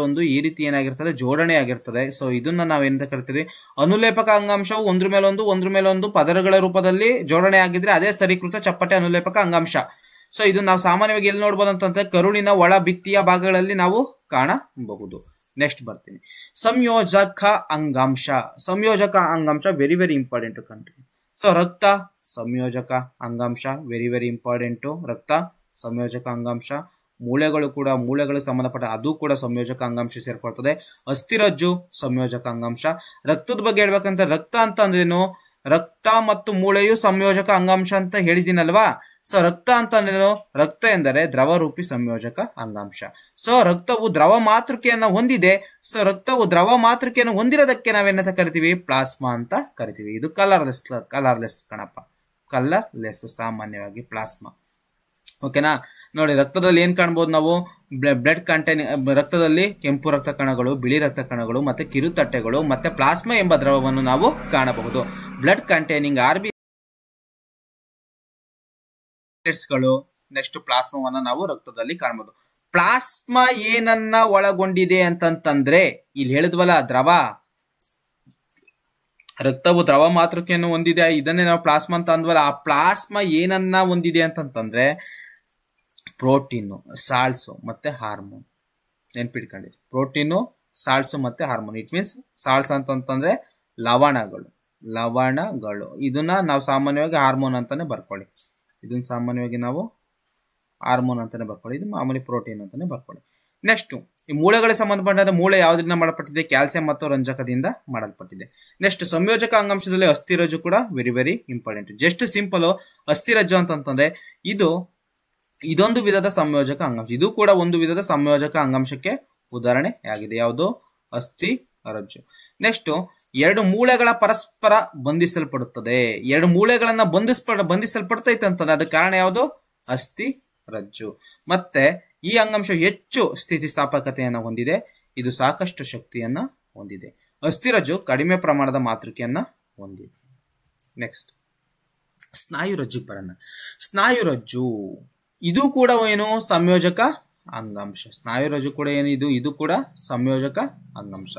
ಒಂದು ಈ ರೀತಿ ಏನಾಗಿರ್ತದೆ? ಜೋಡಣೆ ಆಗಿರ್ತದೆ. ಸೊ ಇದನ್ನ ನಾವೇನಂತ ಕರಿತೀವಿ? ಅನುಲೇಪಕ ಅಂಗಾಂಶವು ಒಂದ್ರ ಮೇಲೆ ಒಂದು ಪದರಗಳ ರೂಪದಲ್ಲಿ ಜೋಡಣೆ ಆಗಿದ್ರೆ ಅದೇ ಸ್ತರೀಕೃತ ಚಪ್ಪಟೆ ಅನುಲೇಪಕ ಅಂಗಾಂಶ. ಸೊ ಇದು ನಾವು ಸಾಮಾನ್ಯವಾಗಿ ಎಲ್ಲಿ ನೋಡ್ಬೋದು ಅಂತಂದ್ರೆ ಕರುಳಿನ ಒಳ ಭಿತ್ತಿಯ ಭಾಗಗಳಲ್ಲಿ ನಾವು ಕಾಣಬಹುದು. ನೆಕ್ಸ್ಟ್ ಬರ್ತೀನಿ, ಸಂಯೋಜಕ ಅಂಗಾಂಶ very very important country. So ರಕ್ತ ಸಂಯೋಜಕ ಅಂಗಾಂಶ ವೆರಿ ವೆರಿ ಇಂಪಾರ್ಟೆಂಟ್. ರಕ್ತ ಸಂಯೋಜಕ ಅಂಗಾಂಶ. ಮೂಳೆಗಳು ಸಂಬಂಧಪಟ್ಟ ಅದು ಕೂಡ ಸಂಯೋಜಕ ಅಂಗಾಂಶ ಸೇರ್ಕೊಳ್ತದೆ. ಅಸ್ಥಿರಜ್ಜು ಸಂಯೋಜಕ ಅಂಗಾಂಶ. ರಕ್ತದ ಬಗ್ಗೆ ಹೇಳ್ಬೇಕಂತ, ರಕ್ತ ಅಂತ ಅಂದ್ರೇನು? ರಕ್ತ ಮತ್ತು ಮೂಳೆಯು ಸಂಯೋಜಕ ಅಂಗಾಂಶ ಅಂತ ಹೇಳಿದ್ದೀನಲ್ವಾ. ಸೊ ರಕ್ತ ಅಂತ ಅಂದ್ರೇನು? ರಕ್ತ ಎಂದರೆ ದ್ರವರೂಪಿ ಸಂಯೋಜಕ ಅಂಗಾಂಶ. ಸೊ ರಕ್ತವು ದ್ರವ ಮಾತೃಕೆಯನ್ನ ಹೊಂದಿದೆ. ಸೊ ರಕ್ತವು ದ್ರವ ಮಾತೃಕೆಯನ್ನು ಹೊಂದಿರೋದಕ್ಕೆ ನಾವೇನಂತ ಕರಿತೀವಿ? ಪ್ಲಾಸ್ಮಾ ಅಂತ ಕರಿತೀವಿ. ಇದು ಕಲರ್ಲೆಸ್ ಕಣಪ್ಪ, ಕಲರ್ಲೆಸ್ ಸಾಮಾನ್ಯವಾಗಿ ಪ್ಲಾಸ್ಮಾ. ಓಕೆನಾ. ನೋಡಿ, ರಕ್ತದಲ್ಲಿ ಏನ್ ಕಾಣ್ಬೋದು ನಾವು, ಬ್ಲಡ್ ಕಂಟೈನಿಂಗ್, ರಕ್ತದಲ್ಲಿ ಕೆಂಪು ರಕ್ತ ಕಣಗಳು, ಬಿಳಿ ರಕ್ತ ಕಣಗಳು, ಮತ್ತೆ ಕಿರುತಟ್ಟೆಗಳು, ಮತ್ತೆ ಪ್ಲಾಸ್ಮಾ ಎಂಬ ದ್ರವವನ್ನು ನಾವು ಕಾಣಬಹುದು. ಬ್ಲಡ್ ಕಂಟೈನಿಂಗ್ ಆರ್ಬಿ ಗಳು, ನೆಕ್ಸ್ಟ್ ಪ್ಲಾಸ್ಮಾವನ್ನ ನಾವು ರಕ್ತದಲ್ಲಿ ಕಾಣಬಹುದು. ಪ್ಲಾಸ್ಮಾ ಏನನ್ನ ಒಳಗೊಂಡಿದೆ ಅಂತಂತಂದ್ರೆ, ಇಲ್ಲಿ ಹೇಳಿದ್ವಲ್ಲ ದ್ರವ, ರಕ್ತವು ದ್ರವ ಮಾತೃಕೆಯನ್ನು ಹೊಂದಿದೆ, ಇದನ್ನೇ ನಾವು ಪ್ಲಾಸ್ಮಾ ಅಂತ ಅಂದ್ವಲ್ಲ. ಆ ಪ್ಲಾಸ್ಮಾ ಏನನ್ನ ಹೊಂದಿದೆ ಅಂತಂತಂದ್ರೆ ಪ್ರೋಟೀನು, ಸಾಲ್ಸು ಮತ್ತೆ ಹಾರ್ಮೋನ್. ನೆನ್ಪಿಟ್ಕೊಂಡಿರಿ, ಪ್ರೋಟೀನು, ಸಾಲ್ಸು ಮತ್ತೆ ಹಾರ್ಮೋನ್. ಇಟ್ ಮೀನ್ಸ್ ಸಾಲ್ಸ್ ಅಂತಂತಂದ್ರೆ ಲವಣಗಳು. ಇದನ್ನ ನಾವು ಸಾಮಾನ್ಯವಾಗಿ ಹಾರ್ಮೋನ್ ಅಂತಾನೆ ಬರ್ಕೊಳ್ಳಿ. ಇದನ್ನ ಸಾಮಾನ್ಯವಾಗಿ ನಾವು ಹಾರ್ಮೋನ್ ಅಂತಾನೆ ಬರ್ಕೊಳ್ಳಿ. ಇದು ಮಾಮೂಲಿ ಪ್ರೋಟೀನ್ ಅಂತಾನೆ ಬರ್ಕೊಳ್ಳಿ. ನೆಕ್ಸ್ಟ್, ಈ ಮೂಳೆಗಳಿಗೆ ಸಂಬಂಧಪಟ್ಟ ಮೂಳೆ ಯಾವುದರಿಂದ ಮಾಡಲ್ಪಟ್ಟಿದೆ? ಕ್ಯಾಲ್ಸಿಯಂ ಮತ್ತು ರಂಜಕದಿಂದ ಮಾಡಲ್ಪಟ್ಟಿದೆ. ನೆಕ್ಸ್ಟ್, ಸಂಯೋಜಕ ಅಂಗಾಂಶದಲ್ಲಿ ಅಸ್ಥಿರಜ್ಜು ಕೂಡ very very important. Just simple, ಅಸ್ಥಿರಜ್ಜು ಅಂತಂತಂದ್ರೆ ಇದೊಂದು ವಿಧದ ಸಂಯೋಜಕ ಅಂಗಾಂಶ. ಇದು ಕೂಡ ಒಂದು ವಿಧದ ಸಂಯೋಜಕ ಅಂಗಾಂಶಕ್ಕೆ ಉದಾಹರಣೆ ಆಗಿದೆ. ಯಾವುದು? ಅಸ್ಥಿರಜ್ಜು. ನೆಕ್ಸ್ಟ್, ಎರಡು ಮೂಳೆಗಳ ಪರಸ್ಪರ ಬಂಧಿಸಲ್ಪಡುತ್ತದೆ. ಎರಡು ಮೂಳೆಗಳನ್ನ ಬಂಧಿಸಲ್ಪಡ್ತೈತೆ ಅಂತಂದ್ರೆ ಅದಕ್ಕೆ ಕಾರಣ ಯಾವುದು? ಅಸ್ಥಿರಜ್ಜು. ಮತ್ತೆ ಈ ಅಂಗಾಂಶ ಹೆಚ್ಚು ಸ್ಥಿತಿಸ್ಥಾಪಕತೆಯನ್ನು ಹೊಂದಿದೆ. ಇದು ಸಾಕಷ್ಟು ಶಕ್ತಿಯನ್ನ ಹೊಂದಿದೆ. ಅಸ್ಥಿರಜ್ಜು ಕಡಿಮೆ ಪ್ರಮಾಣದ ಮಾತೃಕೆಯನ್ನ ಹೊಂದಿದೆ. ನೆಕ್ಸ್ಟ್, ಸ್ನಾಯುರಜ್ಜು ಬರೋಣ. ಸ್ನಾಯುರಜ್ಜು ಇದು ಕೂಡ ಏನು? ಸಂಯೋಜಕ ಅಂಗಾಂಶ. ಸ್ನಾಯುರಜ್ಜು ಕೂಡ ಏನಿದು? ಇದು ಕೂಡ ಸಂಯೋಜಕ ಅಂಗಾಂಶ.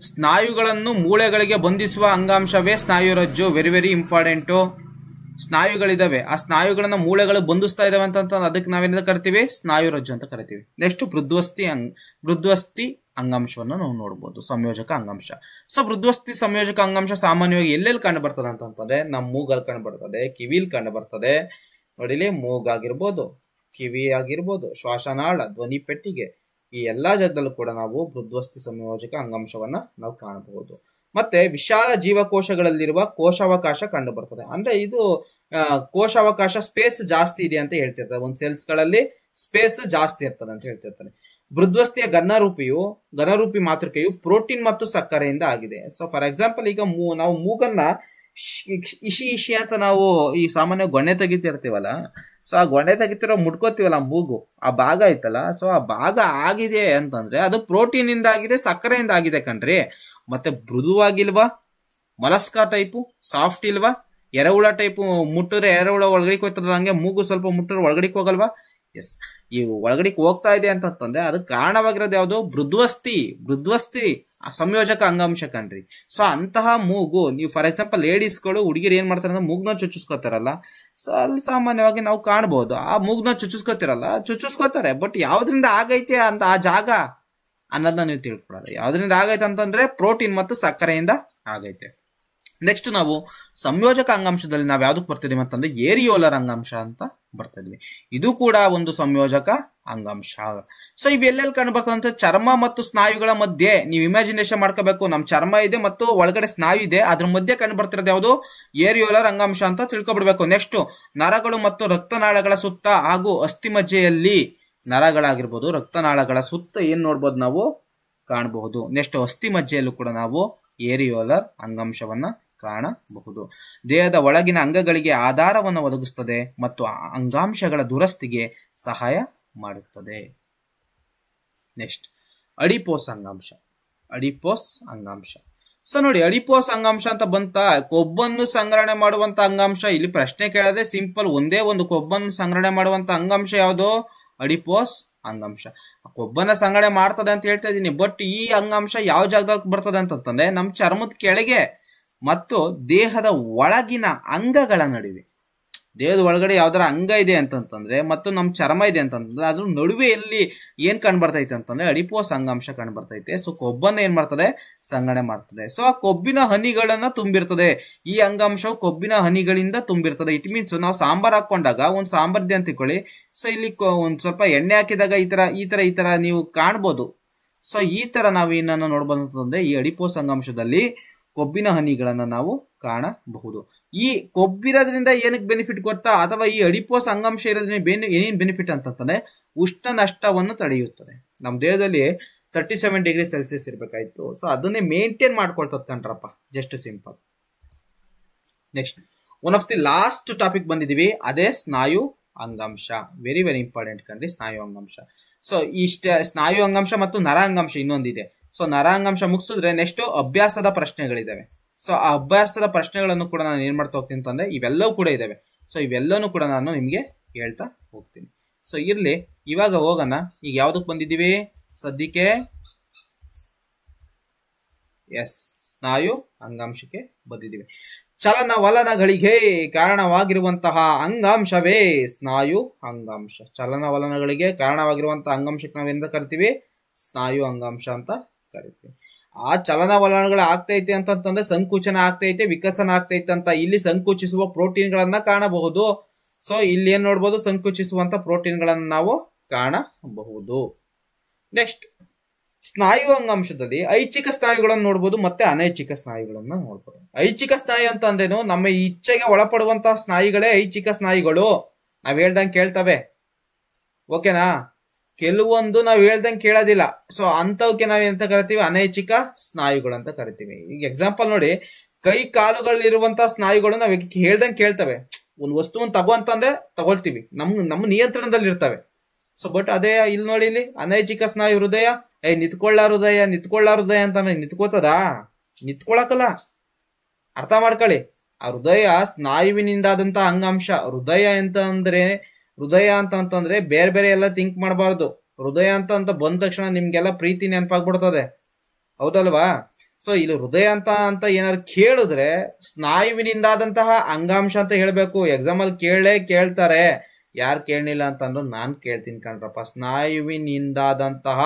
ಸ್ನಾಯುಗಳನ್ನು ಮೂಳೆಗಳಿಗೆ ಬಂಧಿಸುವ ಅಂಗಾಂಶವೇ ಸ್ನಾಯುರಜ್ಜು. Very very important. ಸ್ನಾಯುಗಳಿದಾವೆ, ಆ ಸ್ನಾಯುಗಳನ್ನ ಮೂಳೆಗಳು ಬಂಧಿಸ್ತಾ ಇದಾವೆ ಅಂತ ಅದಕ್ಕೆ ನಾವೇನಿದೆ ಕರಿತೀವಿ? ಸ್ನಾಯುರಜ್ಜು ಅಂತ ಕರಿತೀವಿ. ನೆಕ್ಸ್ಟ್, ಮೃದ್ವಸ್ಥಿ ಅಂಗಾಂಶವನ್ನು ನಾವು ನೋಡಬಹುದು, ಸಂಯೋಜಕ ಅಂಗಾಂಶ. ಸೊ ಮೃದ್ವಸ್ಥಿ ಸಂಯೋಜಕ ಅಂಗಾಂಶ ಸಾಮಾನ್ಯವಾಗಿ ಎಲ್ಲೆಲ್ಲಿ ಕಂಡು ಬರ್ತದೆ ಅಂತಂತಂದ್ರೆ ನಮ್ಮ ಮೂಗಲ್ಲಿ ಕಂಡು ಬರ್ತದೆ, ಕಿವಿಲ್ ಕಂಡು ಬರ್ತದೆ. ನೋಡಿಲಿ, ಮೂಗಾಗಿರ್ಬೋದು, ಕಿವಿ ಆಗಿರ್ಬೋದು, ಶ್ವಾಸನಾಳ, ಧ್ವನಿ ಪೆಟ್ಟಿಗೆ, ಈ ಎಲ್ಲಾ ಜಾಗದಲ್ಲೂ ಕೂಡ ನಾವು ಮೃದ್ವಸ್ಥಿ ಸಂಯೋಜಕ ಅಂಗಾಂಶವನ್ನ ನಾವು ಕಾಣಬಹುದು. ಮತ್ತೆ ವಿಶಾಲ ಜೀವಕೋಶಗಳಲ್ಲಿರುವ ಕೋಶಾವಕಾಶ ಕಂಡು ಬರ್ತದೆ. ಅಂದ್ರೆ ಇದು ಕೋಶಾವಕಾಶ, ಸ್ಪೇಸ್ ಜಾಸ್ತಿ ಇದೆ ಅಂತ ಹೇಳ್ತಿರ್ತಾರೆ. ಒಂದು ಸೆಲ್ಸ್ ಗಳಲ್ಲಿ ಸ್ಪೇಸ್ ಜಾಸ್ತಿ ಇರ್ತದೆ ಅಂತ ಹೇಳ್ತಿರ್ತಾರೆ. ಮೃದ್ವಸ್ಥಿಯ ಘನರೂಪಿ ಮಾತೃಕೆಯು ಪ್ರೋಟೀನ್ ಮತ್ತು ಸಕ್ಕರೆಯಿಂದ ಆಗಿದೆ. ಸೊ ಫಾರ್ ಎಕ್ಸಾಂಪಲ್, ಈಗ ನಾವು ಮೂಗನ್ನ ಇಶಿ ಅಂತ ನಾವು ಈ ಸಾಮಾನ್ಯ ಗೊಣ್ಣೆ ತೆಗಿತಿರ್ತೀವಲ್ಲ, ಸೊ ಆ ಗೊಣ್ಣೆ ತೆಗಿತಿರೋ ಮುಟ್ಕೋತೀವಲ್ಲ ಮೂಗು, ಆ ಭಾಗ ಐತಲ್ಲ, ಸೊ ಆ ಭಾಗ ಆಗಿದೆ ಅಂತಂದ್ರೆ ಅದು ಪ್ರೋಟೀನ್ ಇಂದ ಆಗಿದೆ, ಸಕ್ಕರೆಯಿಂದ ಆಗಿದೆ ಕಣ್ರಿ. ಮತ್ತೆ ಮೃದುವಾಗಿಲ್ವಾ? ಮೊಲಸ್ಕಾ ಟೈಪು, ಸಾಫ್ಟ್ ಇಲ್ವಾ? ಎರೆಹುಳ ಟೈಪು, ಮುಟ್ಟಿದ್ರೆ ಎರೆಹುಳ ಒಳಗಡಿಗೆ ಹೋಗ್ತದ, ಹಂಗೆ ಮೂಗು ಸ್ವಲ್ಪ ಮುಟ್ಟಿದ್ರೆ ಒಳಗಡಿಗೆ ಹೋಗಲ್ವಾ? ಎಸ್, ಈ ಒಳಗಡಿಗೆ ಹೋಗ್ತಾ ಇದೆ ಅಂತಂದ್ರೆ ಅದಕ್ಕೆ ಕಾರಣವಾಗಿರೋದು ಯಾವುದು? ಮೃದ್ವಸ್ಥಿ ಸಂಯೋಜಕ ಅಂಗಾಂಶ ಕಣ್ರಿ. ಸೊ ಅಂತಹ ಮೂಗು, ನೀವು ಫಾರ್ ಎಕ್ಸಾಂಪಲ್ ಲೇಡೀಸ್ಗಳು, ಹುಡುಗಿರು ಏನ್ ಮಾಡ್ತಾರೆ ಅಂದ್ರೆ ಮೂಗ್ನ ಚುಚ್ಚಿಸ್ಕೋತಾರಲ್ಲ, ಸೊ ಅಲ್ಲಿ ಸಾಮಾನ್ಯವಾಗಿ ನಾವು ಕಾಣಬಹುದು. ಆ ಮೂಗ್ನ ಚುಚ್ಚಿಸ್ಕೋತಾರೆ, ಬಟ್ ಯಾವ್ದ್ರಿಂದ ಆಗೈತೆ ಅಂತ ಆ ಜಾಗ ಅನ್ನೋದನ್ನ ನೀವು ತಿಳ್ಕೊಳ್ಳೋದು. ಯಾವ್ದ್ರಿಂದ ಆಗೈತೆ ಅಂತಂದ್ರೆ ಪ್ರೋಟೀನ್ ಮತ್ತು ಸಕ್ಕರೆಯಿಂದ ಆಗೈತೆ. ನೆಕ್ಸ್ಟ್, ನಾವು ಸಂಯೋಜಕ ಅಂಗಾಂಶದಲ್ಲಿ ನಾವು ಯಾವ್ದಕ್ ಬರ್ತಿದೀವಿ ಅಂತಂದ್ರೆ ಏರಿಯೋಲರ್ ಅಂಗಾಂಶ ಅಂತ ಬರ್ತಾ ಇದೀವಿ. ಇದು ಕೂಡ ಒಂದು ಸಂಯೋಜಕ ಅಂಗಾಂಶ. ಸೊ ಇವೆಲ್ಲೆಲ್ಲಿ ಕಂಡು ಬರ್ತದೆ ಅಂತ, ಚರ್ಮ ಮತ್ತು ಸ್ನಾಯುಗಳ ಮಧ್ಯೆ ನೀವು ಇಮ್ಯಾಜಿನೇಷನ್ ಮಾಡ್ಕೋಬೇಕು. ನಮ್ ಚರ್ಮ ಇದೆ ಮತ್ತು ಒಳಗಡೆ ಸ್ನಾಯು ಇದೆ, ಅದ್ರ ಮಧ್ಯೆ ಕಂಡು ಬರ್ತಿರೋದು ಯಾವುದು? ಏರಿಯೋಲರ್ ಅಂಗಾಂಶ ಅಂತ ತಿಳ್ಕೊಬಿಡ್ಬೇಕು. ನೆಕ್ಸ್ಟ್, ನರಗಳು ಮತ್ತು ರಕ್ತನಾಳಗಳ ಸುತ್ತ ಹಾಗೂ ಅಸ್ಥಿಮಜ್ಜೆಯಲ್ಲಿ ನರಗಳಾಗಿರ್ಬೋದು, ರಕ್ತನಾಳಗಳ ಸುತ್ತ ಏನ್ ನೋಡ್ಬೋದು? ನಾವು ಕಾಣಬಹುದು. ನೆಕ್ಸ್ಟ್, ಅಸ್ಥಿಮಜ್ಜೆಯಲ್ಲೂ ಕೂಡ ನಾವು ಏರಿಯೋಲರ್ ಅಂಗಾಂಶವನ್ನ ಕಾಣಬಹುದು. ದೇಹದ ಒಳಗಿನ ಅಂಗಗಳಿಗೆ ಆಧಾರವನ್ನು ಒದಗಿಸುತ್ತದೆ ಮತ್ತು ಅಂಗಾಂಶಗಳ ದುರಸ್ತಿಗೆ ಸಹಾಯ ಮಾಡುತ್ತದೆ. ನೆಕ್ಸ್ಟ್, ಅಡಿಪೋಸ್ ಅಂಗಾಂಶ. ಸೊ ನೋಡಿ, ಅಡಿಪೋಸ್ ಅಂಗಾಂಶ ಅಂತ ಬಂತ, ಕೊಬ್ಬನ್ನು ಸಂಗ್ರಹಣೆ ಮಾಡುವಂತ ಅಂಗಾಂಶ. ಇಲ್ಲಿ ಪ್ರಶ್ನೆ ಕೇಳದೆ ಸಿಂಪಲ್, ಒಂದೇ ಒಂದು ಕೊಬ್ಬನ್ನು ಸಂಗ್ರಹಣೆ ಮಾಡುವಂತ ಅಂಗಾಂಶ ಯಾವುದು? ಅಡಿಪೋಸ್ ಅಂಗಾಂಶ. ಕೊಬ್ಬನ್ನ ಸಂಗ್ರಹಣೆ ಮಾಡ್ತದೆ ಅಂತ ಹೇಳ್ತಾ ಇದೀನಿ, ಬಟ್ ಈ ಅಂಗಾಂಶ ಯಾವ ಜಾಗದಾಗ ಬರ್ತದೆ ಅಂತಂದ್ರೆ ನಮ್ ಚರ್ಮದ ಕೆಳಗೆ ಮತ್ತು ದೇಹದ ಒಳಗಿನ ಅಂಗಗಳ ನಡುವೆ. ದೇಹದ ಒಳಗಡೆ ಯಾವ್ದಾರ ಅಂಗ ಇದೆ ಅಂತಂತಂದ್ರೆ ಮತ್ತು ನಮ್ ಚರ್ಮ ಇದೆ ಅಂತಂದ್ರೆ ಅದ್ರ ನಡುವೆ ಎಲ್ಲಿ ಏನ್ ಕಂಡು ಬರ್ತೈತೆ ಅಂತಂದ್ರೆ ಅಡಿಪೋಸ್ ಅಂಗಾಂಶ ಕಂಡು ಬರ್ತೈತೆ. ಸೊ ಕೊಬ್ಬನ್ನ ಏನ್ ಮಾಡ್ತದೆ? ಸಂಗ್ರಹಣೆ ಮಾಡ್ತದೆ. ಸೊ ಆ ಕೊಬ್ಬಿನ ಹನಿಗಳನ್ನ ತುಂಬಿರ್ತದೆ. ಈ ಅಂಗಾಂಶವು ಕೊಬ್ಬಿನ ಹನಿಗಳಿಂದ ತುಂಬಿರ್ತದೆ. ಇಟ್ ಮೀನ್ಸ್ ನಾವು ಸಾಂಬಾರ್ ಹಾಕೊಂಡಾಗ ಒಂದ್ ಸಾಂಬಾರ್ ಇದೆ ಅಂತ ತಿಳ್ಕೊಳ್ಳಿ. ಸೊ ಇಲ್ಲಿ ಒಂದ್ ಸ್ವಲ್ಪ ಎಣ್ಣೆ ಹಾಕಿದಾಗ ಈ ತರ ನೀವು ಕಾಣ್ಬೋದು. ಸೊ ಈ ತರ ನಾವು ಏನನ್ನ ನೋಡ್ಬೋದು ಅಂತಂದ್ರೆ ಈ ಅಡಿಪೋಸ್ ಅಂಗಾಂಶದಲ್ಲಿ ಕೊಬ್ಬಿನ ಹನಿಗಳನ್ನ ನಾವು ಕಾಣಬಹುದು. ಈ ಕೊಬ್ಬಿರೋದ್ರಿಂದ ಏನಕ್ಕೆ ಬೆನಿಫಿಟ್ ಗೊತ್ತಾ? ಅಥವಾ ಈ ಅಡಿಪೋಸ್ ಅಂಗಾಂಶ ಇರೋದ್ರಿಂದ ಏನೇನ್ ಬೆನಿಫಿಟ್ ಅಂತಂದ್ರೆ ಉಷ್ಣ ನಷ್ಟವನ್ನು ತಡೆಯುತ್ತದೆ. ನಮ್ಮ ದೇಹದಲ್ಲಿ 37 ಡಿಗ್ರಿ ಸೆಲ್ಸಿಯಸ್ ಇರ್ಬೇಕಾಯ್ತು. ಸೊ ಅದನ್ನೇ ಮೇಂಟೈನ್ ಮಾಡ್ಕೊಳ್ತದ ಕಣ್ರಪ್ಪ, just simple. Next, one of the last topic ಬಂದಿದೀವಿ, ಅದೇ ಸ್ನಾಯು ಅಂಗಾಂಶ. ವೆರಿ ವೆರಿ ಇಂಪಾರ್ಟೆಂಟ್ ಕಂಡ್ರಿ ಸ್ನಾಯು ಅಂಗಾಂಶ. ಸೊ ಇಷ್ಟ ಸ್ನಾಯು ಅಂಗಾಂಶ ಮತ್ತು ನರ ಅಂಗಾಂಶ ಇನ್ನೊಂದಿದೆ. ಸೊ ನರ ಅಂಗಾಂಶ ಮುಗಿಸಿದ್ರೆ ನೆಕ್ಸ್ಟ್ ಅಭ್ಯಾಸದ ಪ್ರಶ್ನೆಗಳಿದಾವೆ. ಸೊ ಆ ಅಭ್ಯಾಸದ ಪ್ರಶ್ನೆಗಳನ್ನು ಕೂಡ ನಾನು ಏನ್ ಮಾಡ್ತಾ ಹೋಗ್ತೀನಿ ಅಂತಂದ್ರೆ ಇವೆಲ್ಲವೂ ಕೂಡ ಇದಾವೆ. ಸೊ ಇವೆಲ್ಲನೂ ಕೂಡ ನಾನು ನಿಮ್ಗೆ ಹೇಳ್ತಾ ಹೋಗ್ತೀನಿ. ಸೊ ಇರ್ಲಿ, ಇವಾಗ ಹೋಗೋಣ. ಈಗ ಯಾವ್ದಕ್ ಬಂದಿದ್ದೀವಿ ಸದ್ಯಕ್ಕೆ? ಎಸ್, ಸ್ನಾಯು ಅಂಗಾಂಶಕ್ಕೆ ಬಂದಿದ್ದೀವಿ. ಚಲನವಲನಗಳಿಗೆ ಕಾರಣವಾಗಿರುವಂತಹ ಅಂಗಾಂಶವೇ ಸ್ನಾಯು ಅಂಗಾಂಶ. ಚಲನವಲನಗಳಿಗೆ ಕಾರಣವಾಗಿರುವಂತಹ ಅಂಗಾಂಶಕ್ಕೆ ನಾವೆಂದ ಕರಿತೀವಿ? ಸ್ನಾಯು ಅಂಗಾಂಶ ಅಂತ ಕರಿತೀವಿ. ಆ ಚಲನವಲನಗಳು ಆಗ್ತೈತೆ ಅಂತಂದ್ರೆ ಸಂಕುಚನ ಆಗ್ತೈತೆ, ವಿಕಸನ ಆಗ್ತೈತೆ ಅಂತ. ಇಲ್ಲಿ ಸಂಕುಚಿಸುವ ಪ್ರೋಟೀನ್ಗಳನ್ನ ಕಾಣಬಹುದು. ಸೊ ಇಲ್ಲಿ ಏನ್ ನೋಡ್ಬೋದು? ಸಂಕುಚಿಸುವಂತ ಪ್ರೋಟೀನ್ಗಳನ್ನ ನಾವು ಕಾಣಬಹುದು. ನೆಕ್ಸ್ಟ್, ಸ್ನಾಯು ಅಂಗಾಂಶದಲ್ಲಿ ಐಚ್ಛಿಕ ಸ್ನಾಯುಗಳನ್ನು ನೋಡ್ಬೋದು ಮತ್ತೆ ಅನೈಚ್ಛಿಕ ಸ್ನಾಯುಗಳನ್ನ ನೋಡ್ಬೋದು. ಐಚ್ಛಿಕ ಸ್ನಾಯು ಅಂತ ಅಂದ್ರೇನು? ನಮ್ಮ ಇಚ್ಛೆಗೆ ಒಳಪಡುವಂತಹ ಸ್ನಾಯುಗಳೇ ಐಚ್ಛಿಕ ಸ್ನಾಯುಗಳು. ನಾವ್ ಹೇಳ್ದಂಗೆ ಕೇಳ್ತವೆ, ಓಕೆನಾ? ಕೆಲವೊಂದು ನಾವ್ ಹೇಳ್ದಂಗೆ ಕೇಳೋದಿಲ್ಲ. ಸೊ ಅಂತವಕ್ಕೆ ನಾವ್ ಎಂತ ಕರಿತೀವಿ? ಅನೈಚ್ಛಿಕ ಸ್ನಾಯುಗಳು ಅಂತ ಕರಿತೀವಿ. ಈಗ ಎಕ್ಸಾಂಪಲ್ ನೋಡಿ, ಕೈ ಕಾಲುಗಳಿರುವಂತಹ ಸ್ನಾಯುಗಳು ನಾವ್ ಹೇಳ್ದಂಗೆ ಕೇಳ್ತವೆ. ಒಂದು ವಸ್ತುವನ್ನು ತಗೋ ಅಂತಂದ್ರೆ ತಗೊಳ್ತೀವಿ, ನಮ್ಮ ನಿಯಂತ್ರಣದಲ್ಲಿ ಇರ್ತವೆ. ಸೊ ಬಟ್ ಅದೇ ಇಲ್ಲಿ ನೋಡಿ, ಇಲ್ಲಿ ಅನೈಚ್ಛಿಕ ಸ್ನಾಯು ಹೃದಯ, ನಿಂತ್ಕೊಳ್ಳ ಹೃದಯ ಅಂತ ನಿಂತ್ಕೋತದಾ? ನಿಂತ್ಕೊಳಕಲ್ಲ. ಅರ್ಥ ಮಾಡ್ಕೊಳ್ಳಿ. ಆ ಹೃದಯ ಸ್ನಾಯುವಿನಿಂದಾದಂತ ಅಂಗಾಂಶ. ಹೃದಯ ಅಂತಂದ್ರೆ ಬೇರೆ ಬೇರೆ ಎಲ್ಲ ಥಿಂಕ್ ಮಾಡಬಾರ್ದು. ಹೃದಯ ಅಂತ ಬಂದ ತಕ್ಷಣ ನಿಮ್ಗೆಲ್ಲ ಪ್ರೀತಿ ನೆನಪಾಗ್ಬಿಡ್ತದೆ, ಹೌದಲ್ವಾ? ಸೊ ಇಲ್ಲಿ ಹೃದಯ ಅಂತ ಏನಾದ್ರು ಕೇಳಿದ್ರೆ ಸ್ನಾಯುವಿನಿಂದಾದಂತಹ ಅಂಗಾಂಶ ಅಂತ ಹೇಳ್ಬೇಕು. ಎಕ್ಸಾಮ್ ಅಲ್ಲಿ ಕೇಳ್ತಾರೆ. ಯಾರು ಕೇಳಲಿಲ್ಲ ಅಂತಂದ್ರು ನಾನ್ ಕೇಳ್ತೀನಿ ಕಣ್ರಪ್ಪ. ಸ್ನಾಯುವಿನಿಂದಾದಂತಹ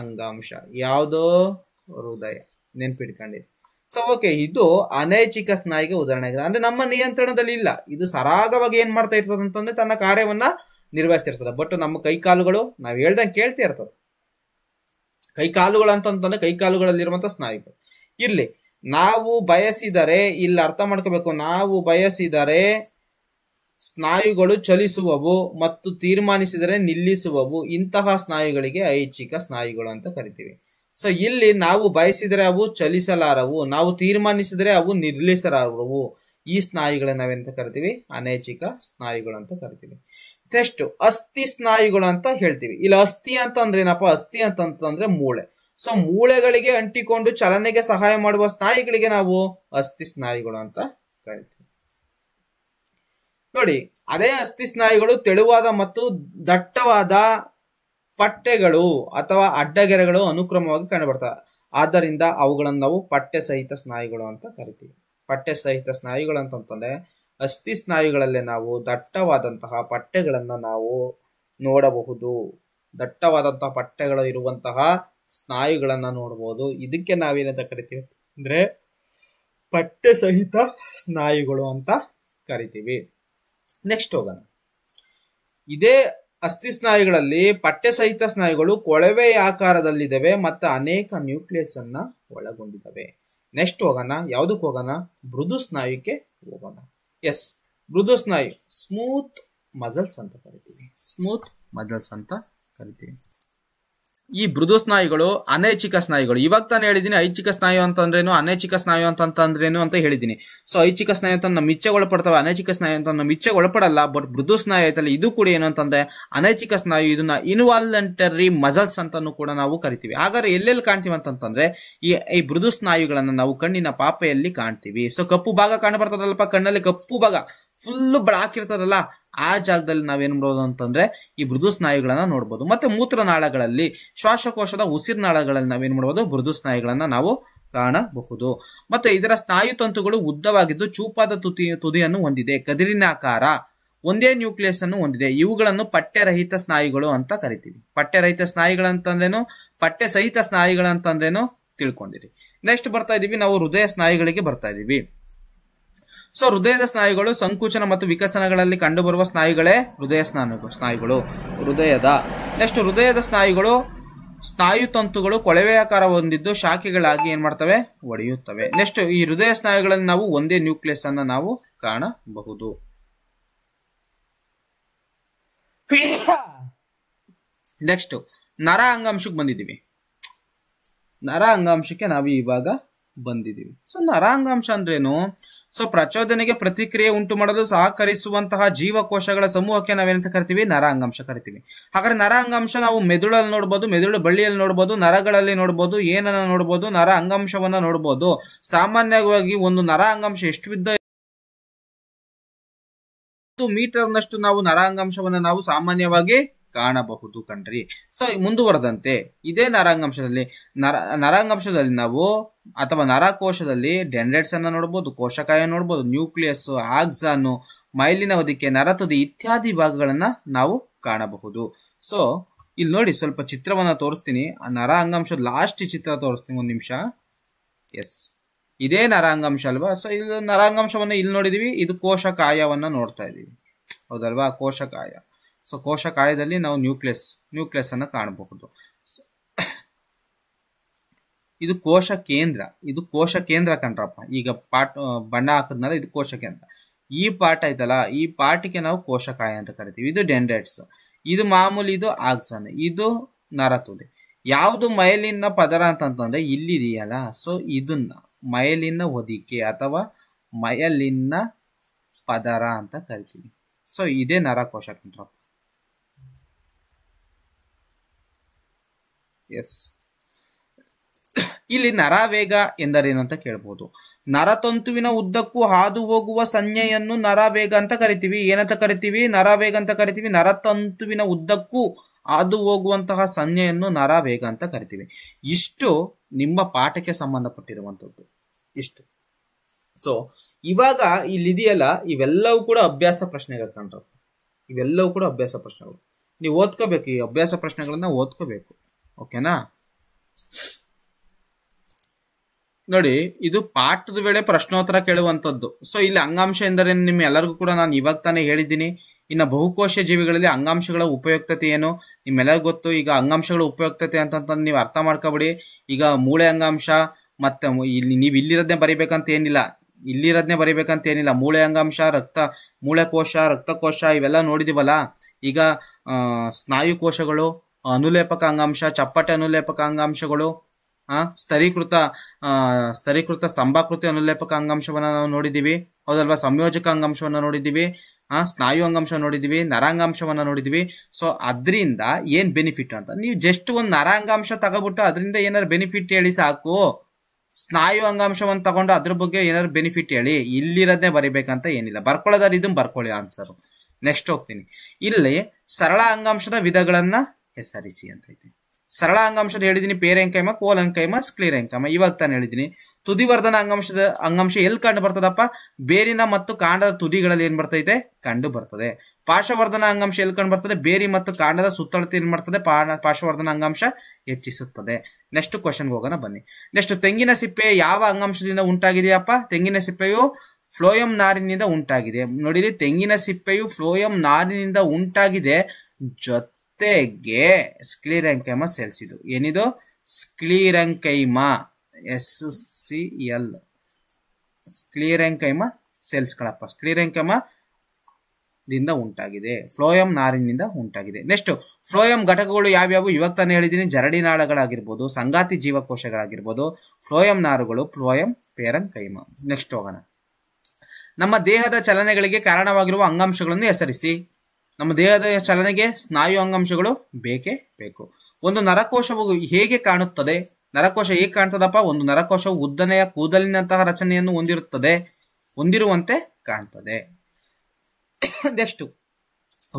ಅಂಗಾಂಶ ಯಾವುದು? ಹೃದಯ. ನೆನ್ಪಿಟ್ಕೊಂಡಿರಿ. ಸೊ ಓಕೆ, ಇದು ಅನೈಚ್ಛಿಕ ಸ್ನಾಯುಗೆ ಉದಾಹರಣೆ ಆಗಿದೆ. ಅಂದ್ರೆ ನಮ್ಮ ನಿಯಂತ್ರಣದಲ್ಲಿ ಇಲ್ಲ. ಇದು ಸರಾಗವಾಗಿ ಏನ್ ಮಾಡ್ತಾ ಇರ್ತದೆ ಅಂತಂದ್ರೆ ತನ್ನ ಕಾರ್ಯವನ್ನ ನಿರ್ವಹಿಸ್ತಿರ್ತದೆ. ಬಟ್ ನಮ್ಮ ಕೈಕಾಲುಗಳು ನಾವ್ ಹೇಳ್ದಂಗೆ ಕೇಳ್ತಾ ಇರ್ತದೆ. ಕೈಕಾಲುಗಳು ಅಂತಂದ್ರೆ ಕೈಕಾಲುಗಳಲ್ಲಿರುವಂತ ಸ್ನಾಯುಗಳು. ಇರ್ಲಿ, ನಾವು ಬಯಸಿದರೆ ಇಲ್ಲಿ ಅರ್ಥ ಮಾಡ್ಕೋಬೇಕು. ನಾವು ಬಯಸಿದರೆ ಸ್ನಾಯುಗಳು ಚಲಿಸುವವು ಮತ್ತು ತೀರ್ಮಾನಿಸಿದರೆ ನಿಲ್ಲಿಸುವವು. ಇಂತಹ ಸ್ನಾಯುಗಳಿಗೆ ಐಚ್ಛಿಕ ಸ್ನಾಯುಗಳು ಅಂತ ಕರಿತೀವಿ. ಸೊ ಇಲ್ಲಿ ನಾವು ಬಯಸಿದರೆ ಅವು ಚಲಿಸಲಾರವು, ನಾವು ತೀರ್ಮಾನಿಸಿದರೆ ಅವು ನಿಲ್ಲಿಸಲಾರವು. ಈ ಸ್ನಾಯುಗಳನ್ನ ನಾವೆಂತ ಕರಿತೀವಿ? ಅನೈಚ್ಛಿಕ ಸ್ನಾಯುಗಳು ಅಂತ ಕರಿತೀವಿ. ನೆಕ್ಸ್ಟ್, ಅಸ್ಥಿ ಸ್ನಾಯುಗಳು ಅಂತ ಹೇಳ್ತೀವಿ. ಇಲ್ಲಿ ಅಸ್ಥಿ ಅಂತಂದ್ರೆ ಏನಪ್ಪಾ? ಅಸ್ಥಿ ಅಂತಂದ್ರೆ ಮೂಳೆ. ಸೊ ಮೂಳೆಗಳಿಗೆ ಅಂಟಿಕೊಂಡು ಚಲನೆಗೆ ಸಹಾಯ ಮಾಡುವ ಸ್ನಾಯುಗಳಿಗೆ ನಾವು ಅಸ್ಥಿ ಸ್ನಾಯುಗಳು ಅಂತ ಕರಿತೀವಿ. ನೋಡಿ, ಅದೇ ಅಸ್ಥಿ ಸ್ನಾಯುಗಳು ತೆಳುವಾದ ಮತ್ತು ದಟ್ಟವಾದ ಪಟ್ಟೆಗಳು ಅಥವಾ ಅಡ್ಡಗೆರೆಗಳು ಅನುಕ್ರಮವಾಗಿ ಕಂಡುಬರ್ತವೆ. ಆದ್ದರಿಂದ ಅವುಗಳನ್ನು ನಾವು ಪಟ್ಟೆ ಸಹಿತ ಸ್ನಾಯುಗಳು ಅಂತ ಕರಿತೀವಿ. ಪಟ್ಟೆ ಸಹಿತ ಸ್ನಾಯುಗಳು ಅಂತಂದ್ರೆ ಅಸ್ಥಿ ಸ್ನಾಯುಗಳಲ್ಲೇ ನಾವು ದಟ್ಟವಾದಂತಹ ಪಟ್ಟೆಗಳನ್ನ ನಾವು ನೋಡಬಹುದು. ದಟ್ಟವಾದಂತಹ ಪಟ್ಟೆಗಳು ಇರುವಂತಹ ಸ್ನಾಯುಗಳನ್ನ ನೋಡಬಹುದು. ಇದಕ್ಕೆ ನಾವೇನಂತ ಕರಿತೀವಿ ಅಂದ್ರೆ ಪಟ್ಟೆ ಸಹಿತ ಸ್ನಾಯುಗಳು ಅಂತ ಕರಿತೀವಿ. ನೆಕ್ಸ್ಟ್ ಹೋಗೋಣ. ಇದೇ ಅಸ್ಥಿ ಸ್ನಾಯುಗಳಲ್ಲಿ ಪಟ್ಟೆ ಸಹಿತ ಸ್ನಾಯುಗಳು ಕೊಳವೆ ಆಕಾರದಲ್ಲಿದ್ದಾವೆ ಮತ್ತು ಅನೇಕ ನ್ಯೂಕ್ಲಿಯಸ್ ಅನ್ನ ಒಳಗೊಂಡಿದ್ದಾವೆ. ನೆಕ್ಸ್ಟ್ ಹೋಗೋಣ. ಯಾವ್ದಕ್ಕೆ ಹೋಗೋಣ? ಮೃದು ಸ್ನಾಯುಕ್ಕೆ ಹೋಗೋಣ. ಎಸ್, ಮೃದು ಸ್ನಾಯು ಸ್ಮೂತ್ ಮಸಲ್ಸ್ ಅಂತ ಕರಿತೀವಿ. ಸ್ಮೂತ್ ಮಸಲ್ಸ್ ಅಂತ ಕರಿತೀವಿ. ಈ ಮೃದು ಸ್ನಾಯುಗಳು ಅನೈಚ್ಛಿಕ ಸ್ನಾಯುಗಳು. ಇವಾಗ ತಾನು ಹೇಳಿದೀನಿ ಐಚ್ಛಿಕ ಸ್ನಾಯು ಅಂತಂದ್ರೇನು, ಅನೈಚ್ಛಿಕ ಸ್ನಾಯು ಅಂತಂದ್ರೇನು ಅಂತ ಹೇಳಿದೀನಿ. ಸೊ ಐಚ್ಛಿಕ ಸ್ನಾಯು ಅಂತ ನಮ್ಮ ಇಚ್ಛೆಗೆ ಒಳಪಡ್ತವೆ, ಅನೈಚ್ಛಿಕ ಸ್ನಾಯು ಅಂತ ನಮ್ಮ ಇಚ್ಛೆಗೆ ಒಳಪಡಲ್ಲ. ಬಟ್ ಮೃದು ಸ್ನಾಯು ಐತಲ್ಲ, ಇದು ಕೂಡ ಏನು ಅಂತಂದ್ರೆ ಅನೈಚ್ಛಿಕ ಸ್ನಾಯು. ಇದನ್ನ ಇನ್ವಾಲಂಟರಿ ಮಸಲ್ಸ್ ಅಂತಾನು ಕೂಡ ನಾವು ಕರಿತೀವಿ. ಹಾಗಾದ್ರೆ ಎಲ್ಲೆಲ್ಲಿ ಕಾಣ್ತೀವಿ ಅಂತಂದ್ರೆ ಈ ಮೃದು ಸ್ನಾಯುಗಳನ್ನ ನಾವು ಕಣ್ಣಿನ ಪಾಪೆಯಲ್ಲಿ ಕಾಣ್ತೀವಿ. ಸೊ ಕಪ್ಪು ಭಾಗ ಕಾಣ ಬರ್ತದಲ್ಲಪ್ಪ, ಕಣ್ಣಲ್ಲಿ ಕಪ್ಪು ಭಾಗ ಫುಲ್ ಬ್ಲಾಕ್ ಇರ್ತದಲ್ಲ, ಆ ಜಾಗದಲ್ಲಿ ನಾವೇನ್ ನೋಡೋದು ಅಂತಂದ್ರೆ ಈ ಮೃದು ಸ್ನಾಯುಗಳನ್ನ ನೋಡಬಹುದು. ಮತ್ತೆ ಮೂತ್ರನಾಳಗಳಲ್ಲಿ, ಶ್ವಾಸಕೋಶದ ಉಸಿರುನಾಳಗಳಲ್ಲಿ ನಾವೇನ್ ಮಾಡಬಹುದು? ಮೃದು ಸ್ನಾಯುಗಳನ್ನ ನಾವು ಕಾಣಬಹುದು. ಮತ್ತೆ ಇದರ ಸ್ನಾಯು ತಂತುಗಳು ಉದ್ದವಾಗಿದ್ದು ಚೂಪಾದ ತುದಿಯನ್ನು ಹೊಂದಿದೆ. ಕದಿರಿನ ಆಕಾರ, ಒಂದೇ ನ್ಯೂಕ್ಲಿಯಸ್ ಅನ್ನು ಹೊಂದಿದೆ. ಇವುಗಳನ್ನು ಪಠ್ಯರಹಿತ ಸ್ನಾಯುಗಳು ಅಂತ ಕರಿತೀವಿ. ಪಠ್ಯರಹಿತ ಸ್ನಾಯುಗಳಂತಂದ್ರೇನು, ಪಠ್ಯ ಸಹಿತ ಸ್ನಾಯುಗಳಂತಂದ್ರೇನು ತಿಳ್ಕೊಂಡಿರಿ. ನೆಕ್ಸ್ಟ್ ಬರ್ತಾ ಇದೀವಿ ನಾವು ಹೃದಯ ಸ್ನಾಯುಗಳಿಗೆ ಬರ್ತಾ ಇದೀವಿ. ಸೊ ಹೃದಯದ ಸ್ನಾಯುಗಳು ಸಂಕುಚನ ಮತ್ತು ವಿಕಸನಗಳಲ್ಲಿ ಕಂಡುಬರುವ ಸ್ನಾಯುಗಳೇ ಹೃದಯ ಸ್ನಾಯುಗಳು. ನೆಕ್ಸ್ಟ್ ಹೃದಯದ ಸ್ನಾಯುಗಳು ಸ್ನಾಯು ತಂತುಗಳು ಕೊಳವೆ ಆಕಾರ ಹೊಂದಿದ್ದು ಶಾಖೆಗಳಾಗಿ ಏನ್ ಮಾಡ್ತವೆ? ಒಡೆಯುತ್ತವೆ. ನೆಕ್ಸ್ಟ್ ಈ ಹೃದಯ ಸ್ನಾಯುಗಳಲ್ಲಿ ನಾವು ಒಂದೇ ನ್ಯೂಕ್ಲಿಯಸ್ ಅನ್ನ ನಾವು ಕಾಣಬಹುದು. ನೆಕ್ಸ್ಟ್ ನರ ಅಂಗಾಂಶಕ್ಕೆ ಬಂದಿದ್ದೀವಿ. ನರ ಅಂಗಾಂಶಕ್ಕೆ ನಾವು ಇವಾಗ ಬಂದಿದ್ದೀವಿ. ಸೊ ನರ ಅಂಗಾಂಶ ಅಂದ್ರೇನು? ಸೊ ಪ್ರಚೋದನೆಗೆ ಪ್ರತಿಕ್ರಿಯೆ ಉಂಟು ಮಾಡಲು ಸಹಕರಿಸುವಂತಹ ಜೀವಕೋಶಗಳ ಸಮೂಹಕ್ಕೆ ನಾವೇನಂತ ಕರಿತೀವಿ? ನರ ಅಂಗಾಂಶ ಕರಿತೀವಿ. ಹಾಗಾದ್ರೆ ನರ ಅಂಗಾಂಶ ನಾವು ಮೆದುಳಲ್ಲಿ ನೋಡ್ಬೋದು, ಮೆದುಳು ಬಳ್ಳಿಯಲ್ಲಿ ನೋಡ್ಬೋದು, ನರಗಳಲ್ಲಿ ನೋಡ್ಬೋದು, ಏನನ್ನ ನೋಡ್ಬೋದು? ನರ ಅಂಗಾಂಶವನ್ನ ನೋಡ್ಬೋದು. ಸಾಮಾನ್ಯವಾಗಿ ಒಂದು ನರ ಅಂಗಾಂಶ ಎಷ್ಟು ಬಿದ್ದ ಮೀಟರ್ನಷ್ಟು ನಾವು ನರ ಅಂಗಾಂಶವನ್ನ ನಾವು ಸಾಮಾನ್ಯವಾಗಿ ಕಾಣಬಹುದು ಕಣ್ರಿ. ಸೊ ಮುಂದುವರೆದಂತೆ ಇದೇ ನರಾಂಗಾಂಶದಲ್ಲಿ ನಾವು ಅಥವಾ ನರಕೋಶದಲ್ಲಿ ಡೆಂಡ್ರೈಟ್ಸ್ ಅನ್ನ ನೋಡಬಹುದು, ಕೋಶಕಾಯ ನೋಡಬಹುದು, ನ್ಯೂಕ್ಲಿಯಸ್, ಆಕ್ಸಾನ್, ಮೈಲಿನ ಹೊದಿಕೆ, ನರತುದಿ ಇತ್ಯಾದಿ ಭಾಗಗಳನ್ನ ನಾವು ಕಾಣಬಹುದು. ಸೊ ಇಲ್ಲಿ ನೋಡಿ ಸ್ವಲ್ಪ ಚಿತ್ರವನ್ನ ತೋರಿಸ್ತೀನಿ. ಆ ನರ ಅಂಗಾಂಶದ ಲಾಸ್ಟ್ ಚಿತ್ರ ತೋರಿಸ್ತೀನಿ, ಒಂದ್ ನಿಮಿಷ. ಎಸ್, ಇದೇ ನರಾಂಗಾಂಶ ಅಲ್ವಾ? ಸೊ ಇದು ನರಾಂಗಾಂಶವನ್ನ ಇಲ್ಲಿ ನೋಡಿದೀವಿ, ಇದು ಕೋಶಕಾಯವನ್ನ ನೋಡ್ತಾ ಇದೀವಿ, ಹೌದಲ್ವಾ? ಕೋಶಕಾಯ. ಸೊ ಕೋಶಕಾಯದಲ್ಲಿ ನಾವು ನ್ಯೂಕ್ಲಿಯಸ್ ಅನ್ನ ಕಾಣಬಹುದು. ಇದು ಕೋಶ ಕೇಂದ್ರ ಕಣ್ರಪ್ಪ. ಈಗ ಬಣ್ಣ ಹಾಕದ್ನಲ್ಲ, ಇದು ಕೋಶ ಕೇಂದ್ರ. ಈ ಪಾರ್ಟ್ ಐತಲ್ಲ, ಈ ಪಾರ್ಟಿಗೆ ನಾವು ಕೋಶಕಾಯ ಅಂತ ಕರಿತೀವಿ. ಇದು ಡೆಂಡ್ರೈಟ್ಸ್, ಇದು ಮಾಮೂಲಿ, ಇದು ಆಕ್ಸಾನ್, ಇದು ನರತುದಿ. ಯಾವುದು ಮಯಲಿನ ಪದರ ಅಂತಂದ್ರೆ ಇಲ್ಲಿದೆಯಲ್ಲ, ಸೊ ಇದನ್ನ ಮಯಲಿನ ಹೊದಿಕೆ ಅಥವಾ ಮಯಲಿನ ಪದರ ಅಂತ ಕರಿತೀವಿ. ಸೊ ಇದೇ ನರಕೋಶ ಕಣ್ರಪ್ಪ. ಎಸ್, ಇಲ್ಲಿ ನರವೇಗ ಎಂದರೇನು ಅಂತ ಕೇಳಬಹುದು. ನರತಂತುವಿನ ಉದ್ದಕ್ಕೂ ಹಾದು ಹೋಗುವ ಸಂಜ್ಞೆಯನ್ನು ನರವೇಗ ಅಂತ ಕರಿತೀವಿ. ಏನಂತ ಕರಿತೀವಿ? ನರವೇಗ ಅಂತ ಕರಿತೀವಿ. ನರತಂತುವಿನ ಉದ್ದಕ್ಕೂ ಹಾದು ಹೋಗುವಂತಹ ಸಂಜ್ಞೆಯನ್ನು ನರವೇಗ ಅಂತ ಕರಿತೀವಿ. ಇಷ್ಟು ನಿಮ್ಮ ಪಾಠಕ್ಕೆ ಸಂಬಂಧಪಟ್ಟಿರುವಂತದ್ದು ಇಷ್ಟು. ಸೊ ಇವಾಗ ಇಲ್ಲಿದೆಯಲ್ಲ, ಇವೆಲ್ಲವೂ ಕೂಡ ಅಭ್ಯಾಸ ಪ್ರಶ್ನೆಗಳು ಕಂಡ್ರ. ಇವೆಲ್ಲವೂ ಕೂಡ ಅಭ್ಯಾಸ ಪ್ರಶ್ನೆಗಳು. ನೀವು ಓದ್ಕೋಬೇಕು, ಈ ಅಭ್ಯಾಸ ಪ್ರಶ್ನೆಗಳನ್ನ ಓದ್ಕೋಬೇಕು. ಓಕೆನಾ? ನೋಡಿ, ಇದು ಪಾಠದ ವೇಳೆ ಪ್ರಶ್ನೋತ್ತರ ಕೇಳುವಂತದ್ದು. ಸೊ ಇಲ್ಲಿ ಅಂಗಾಂಶ ಎಂದರೆ ನಿಮ್ ಎಲ್ಲರಿಗೂ ಕೂಡ ನಾನು ಇವಾಗ ತಾನೇ ಹೇಳಿದ್ದೀನಿ. ಇನ್ನು ಬಹುಕೋಶ ಜೀವಿಗಳಲ್ಲಿ ಅಂಗಾಂಶಗಳ ಉಪಯುಕ್ತತೆ ಏನು ನಿಮ್ಮೆಲ್ಲರಿಗೂ ಗೊತ್ತು. ಈಗ ಅಂಗಾಂಶಗಳ ಉಪಯುಕ್ತತೆ ಅಂತ ನೀವು ಅರ್ಥ ಮಾಡ್ಕೊಬಿಡಿ. ಈಗ ಮೂಳೆ ಅಂಗಾಂಶ ಮತ್ತೆ ಇಲ್ಲಿ ನೀವು ಇಲ್ಲಿರೋದನ್ನೇ ಬರಿಬೇಕಂತ ಏನಿಲ್ಲ. ಮೂಳೆ ಅಂಗಾಂಶ, ಮೂಳೆಕೋಶ, ರಕ್ತಕೋಶ ಇವೆಲ್ಲ ನೋಡಿದಿವಲ್ಲ. ಈಗ ಸ್ನಾಯು ಕೋಶಗಳು, ಅನುಲೇಪಕ ಅಂಗಾಂಶ, ಚಪ್ಪಟೆ ಅನುಲೇಪಕ ಅಂಗಾಂಶಗಳು, ಸ್ತರೀಕೃತ ಸ್ತಂಭಾಕೃತಿ ಅನುಲೇಪಕ ಅಂಗಾಂಶವನ್ನ ನಾವು ನೋಡಿದೀವಿ, ಹೌದಲ್ವಾ? ಸಂಯೋಜಕ ಅಂಗಾಂಶವನ್ನ ನೋಡಿದೀವಿ, ಸ್ನಾಯು ಅಂಗಾಂಶ ನೋಡಿದೀವಿ, ನರಾಂಗಾಂಶವನ್ನ ನೋಡಿದೀವಿ. ಸೊ ಅದರಿಂದ ಏನ್ ಬೆನಿಫಿಟ್ ಅಂತ ನೀವು ಜಸ್ಟ್ ಒಂದ್ ನರಾಂಗಾಂಶ ತಗೋಬಿಟ್ಟು ಅದರಿಂದ ಏನಾದ್ರು ಬೆನಿಫಿಟ್ ಹೇಳಿ ಸಾಕು. ಸ್ನಾಯು ಅಂಗಾಂಶವನ್ನು ತಗೊಂಡು ಅದ್ರ ಬಗ್ಗೆ ಏನಾದ್ರು ಬೆನಿಫಿಟ್ ಹೇಳಿ. ಇಲ್ಲಿರೋದನ್ನೇ ಬರಿಬೇಕಂತ ಏನಿಲ್ಲ. ಬರ್ಕೊಳ್ಳೋದಾದ್ರೆ ಇದನ್ನ ಬರ್ಕೊಳ್ಳಿ ಆನ್ಸರ್. ನೆಕ್ಸ್ಟ್ ಹೋಗ್ತೀನಿ. ಇಲ್ಲಿ ಸರಳ ಅಂಗಾಂಶದ ವಿಧಗಳನ್ನ ಹೆಸರಿಸಿ ಅಂತ ಐತಿ. ಸರಳ ಅಂಗಾಂಶದ ಹೇಳಿದೀನಿ, ಪೇರೆಂಕೈಮ, ಕೋಲಂಕೈಮ, ಸ್ಕ್ಲೀರೆಂಕೈಮ. ಇವಾಗ ತಾನು ಹೇಳಿದೀನಿ. ತುದಿವರ್ಧನ ಅಂಗಾಂಶ ಎಲ್ಲಿ ಕಂಡು ಬರ್ತದಪ್ಪ? ಬೇರಿನ ಮತ್ತು ಕಾಂಡದ ತುದಿಗಳಲ್ಲಿ ಏನ್ ಬರ್ತೈತೆ? ಕಂಡು ಬರ್ತದೆ. ಪಾರ್ಶ್ವವರ್ಧನ ಅಂಗಾಂಶ ಎಲ್ಲಿ ಕಂಡು ಬರ್ತದೆ? ಬೇರಿ ಮತ್ತು ಕಾಂಡದ ಸುತ್ತಳತೆ ಏನ್ ಮಾಡ್ತದೆ? ಪಾರ್ಶ್ವವರ್ಧನ ಅಂಗಾಂಶ ಹೆಚ್ಚಿಸುತ್ತದೆ. ನೆಕ್ಸ್ಟ್ ಕ್ವಶನ್ ಹೋಗೋಣ ಬನ್ನಿ. ನೆಕ್ಸ್ಟ್, ತೆಂಗಿನ ಸಿಪ್ಪೆ ಯಾವ ಅಂಗಾಂಶದಿಂದ ಉಂಟಾಗಿದೆಯಪ್ಪ? ತೆಂಗಿನ ಸಿಪ್ಪೆಯು ಫ್ಲೋಯಂ ನಾರಿನಿಂದ ಉಂಟಾಗಿದೆ. ನೋಡಿರಿ, ತೆಂಗಿನ ಸಿಪ್ಪೆಯು ಫ್ಲೋಯಂ ನಾರಿನಿಂದ ಉಂಟಾಗಿದೆ. ಜೊತೆಗೆ ಸ್ಕ್ಲೀರೆಂಕೈಮ ಸೇರಿಸಿದು. ಏನಿದು? ಸ್ಕ್ಲೀರೆಂಕೈಮ, SCL, ಸ್ಕ್ಲೀರೆಂಕೈಮ ಸೇರಿಸ್ಕೊಳಪ್ಪ. ಸ್ಕ್ಲೀರೆಂಕೈಮ ದಿಂದ ಉಂಟಾಗಿದೆ, ಫ್ಲೋಯಂ ನಾರಿನಿಂದ ಉಂಟಾಗಿದೆ. ನೆಕ್ಸ್ಟ್, ಫ್ಲೋಯಂ ಘಟಕಗಳು ಯಾವ್ಯಾವು? ಇವಾಗ ತಾನೇ ಹೇಳಿದೀನಿ. ಜರಡಿ ನಾಳಗಳಾಗಿರ್ಬೋದು, ಸಂಗಾತಿ ಜೀವಕೋಶಗಳಾಗಿರ್ಬೋದು, ಫ್ಲೋಯಂ ನಾರುಗಳು, ಫ್ಲೋಯಂ ಪೇರೆಂಕೈಮ. ನೆಕ್ಸ್ಟ್ ಹೋಗೋಣ. ನಮ್ಮ ದೇಹದ ಚಲನೆಗಳಿಗೆ ಕಾರಣವಾಗಿರುವ ಅಂಗಾಂಶಗಳನ್ನು ಹೆಸರಿಸಿ. ನಮ್ಮ ದೇಹದ ಚಲನೆಗೆ ಸ್ನಾಯು ಅಂಗಾಂಶಗಳು ಬೇಕೇ ಬೇಕು. ಒಂದು ನರಕೋಶವು ಹೇಗೆ ಕಾಣುತ್ತದೆ? ನರಕೋಶ ಹೇಗೆ ಕಾಣ್ತದಪ್ಪ? ಒಂದು ನರಕೋಶವು ಉದ್ದನೆಯ ಕೂದಲಿನಂತಹ ರಚನೆಯನ್ನು ಹೊಂದಿರುವಂತೆ ಕಾಣ್ತದೆ. ನೆಕ್ಸ್ಟ್,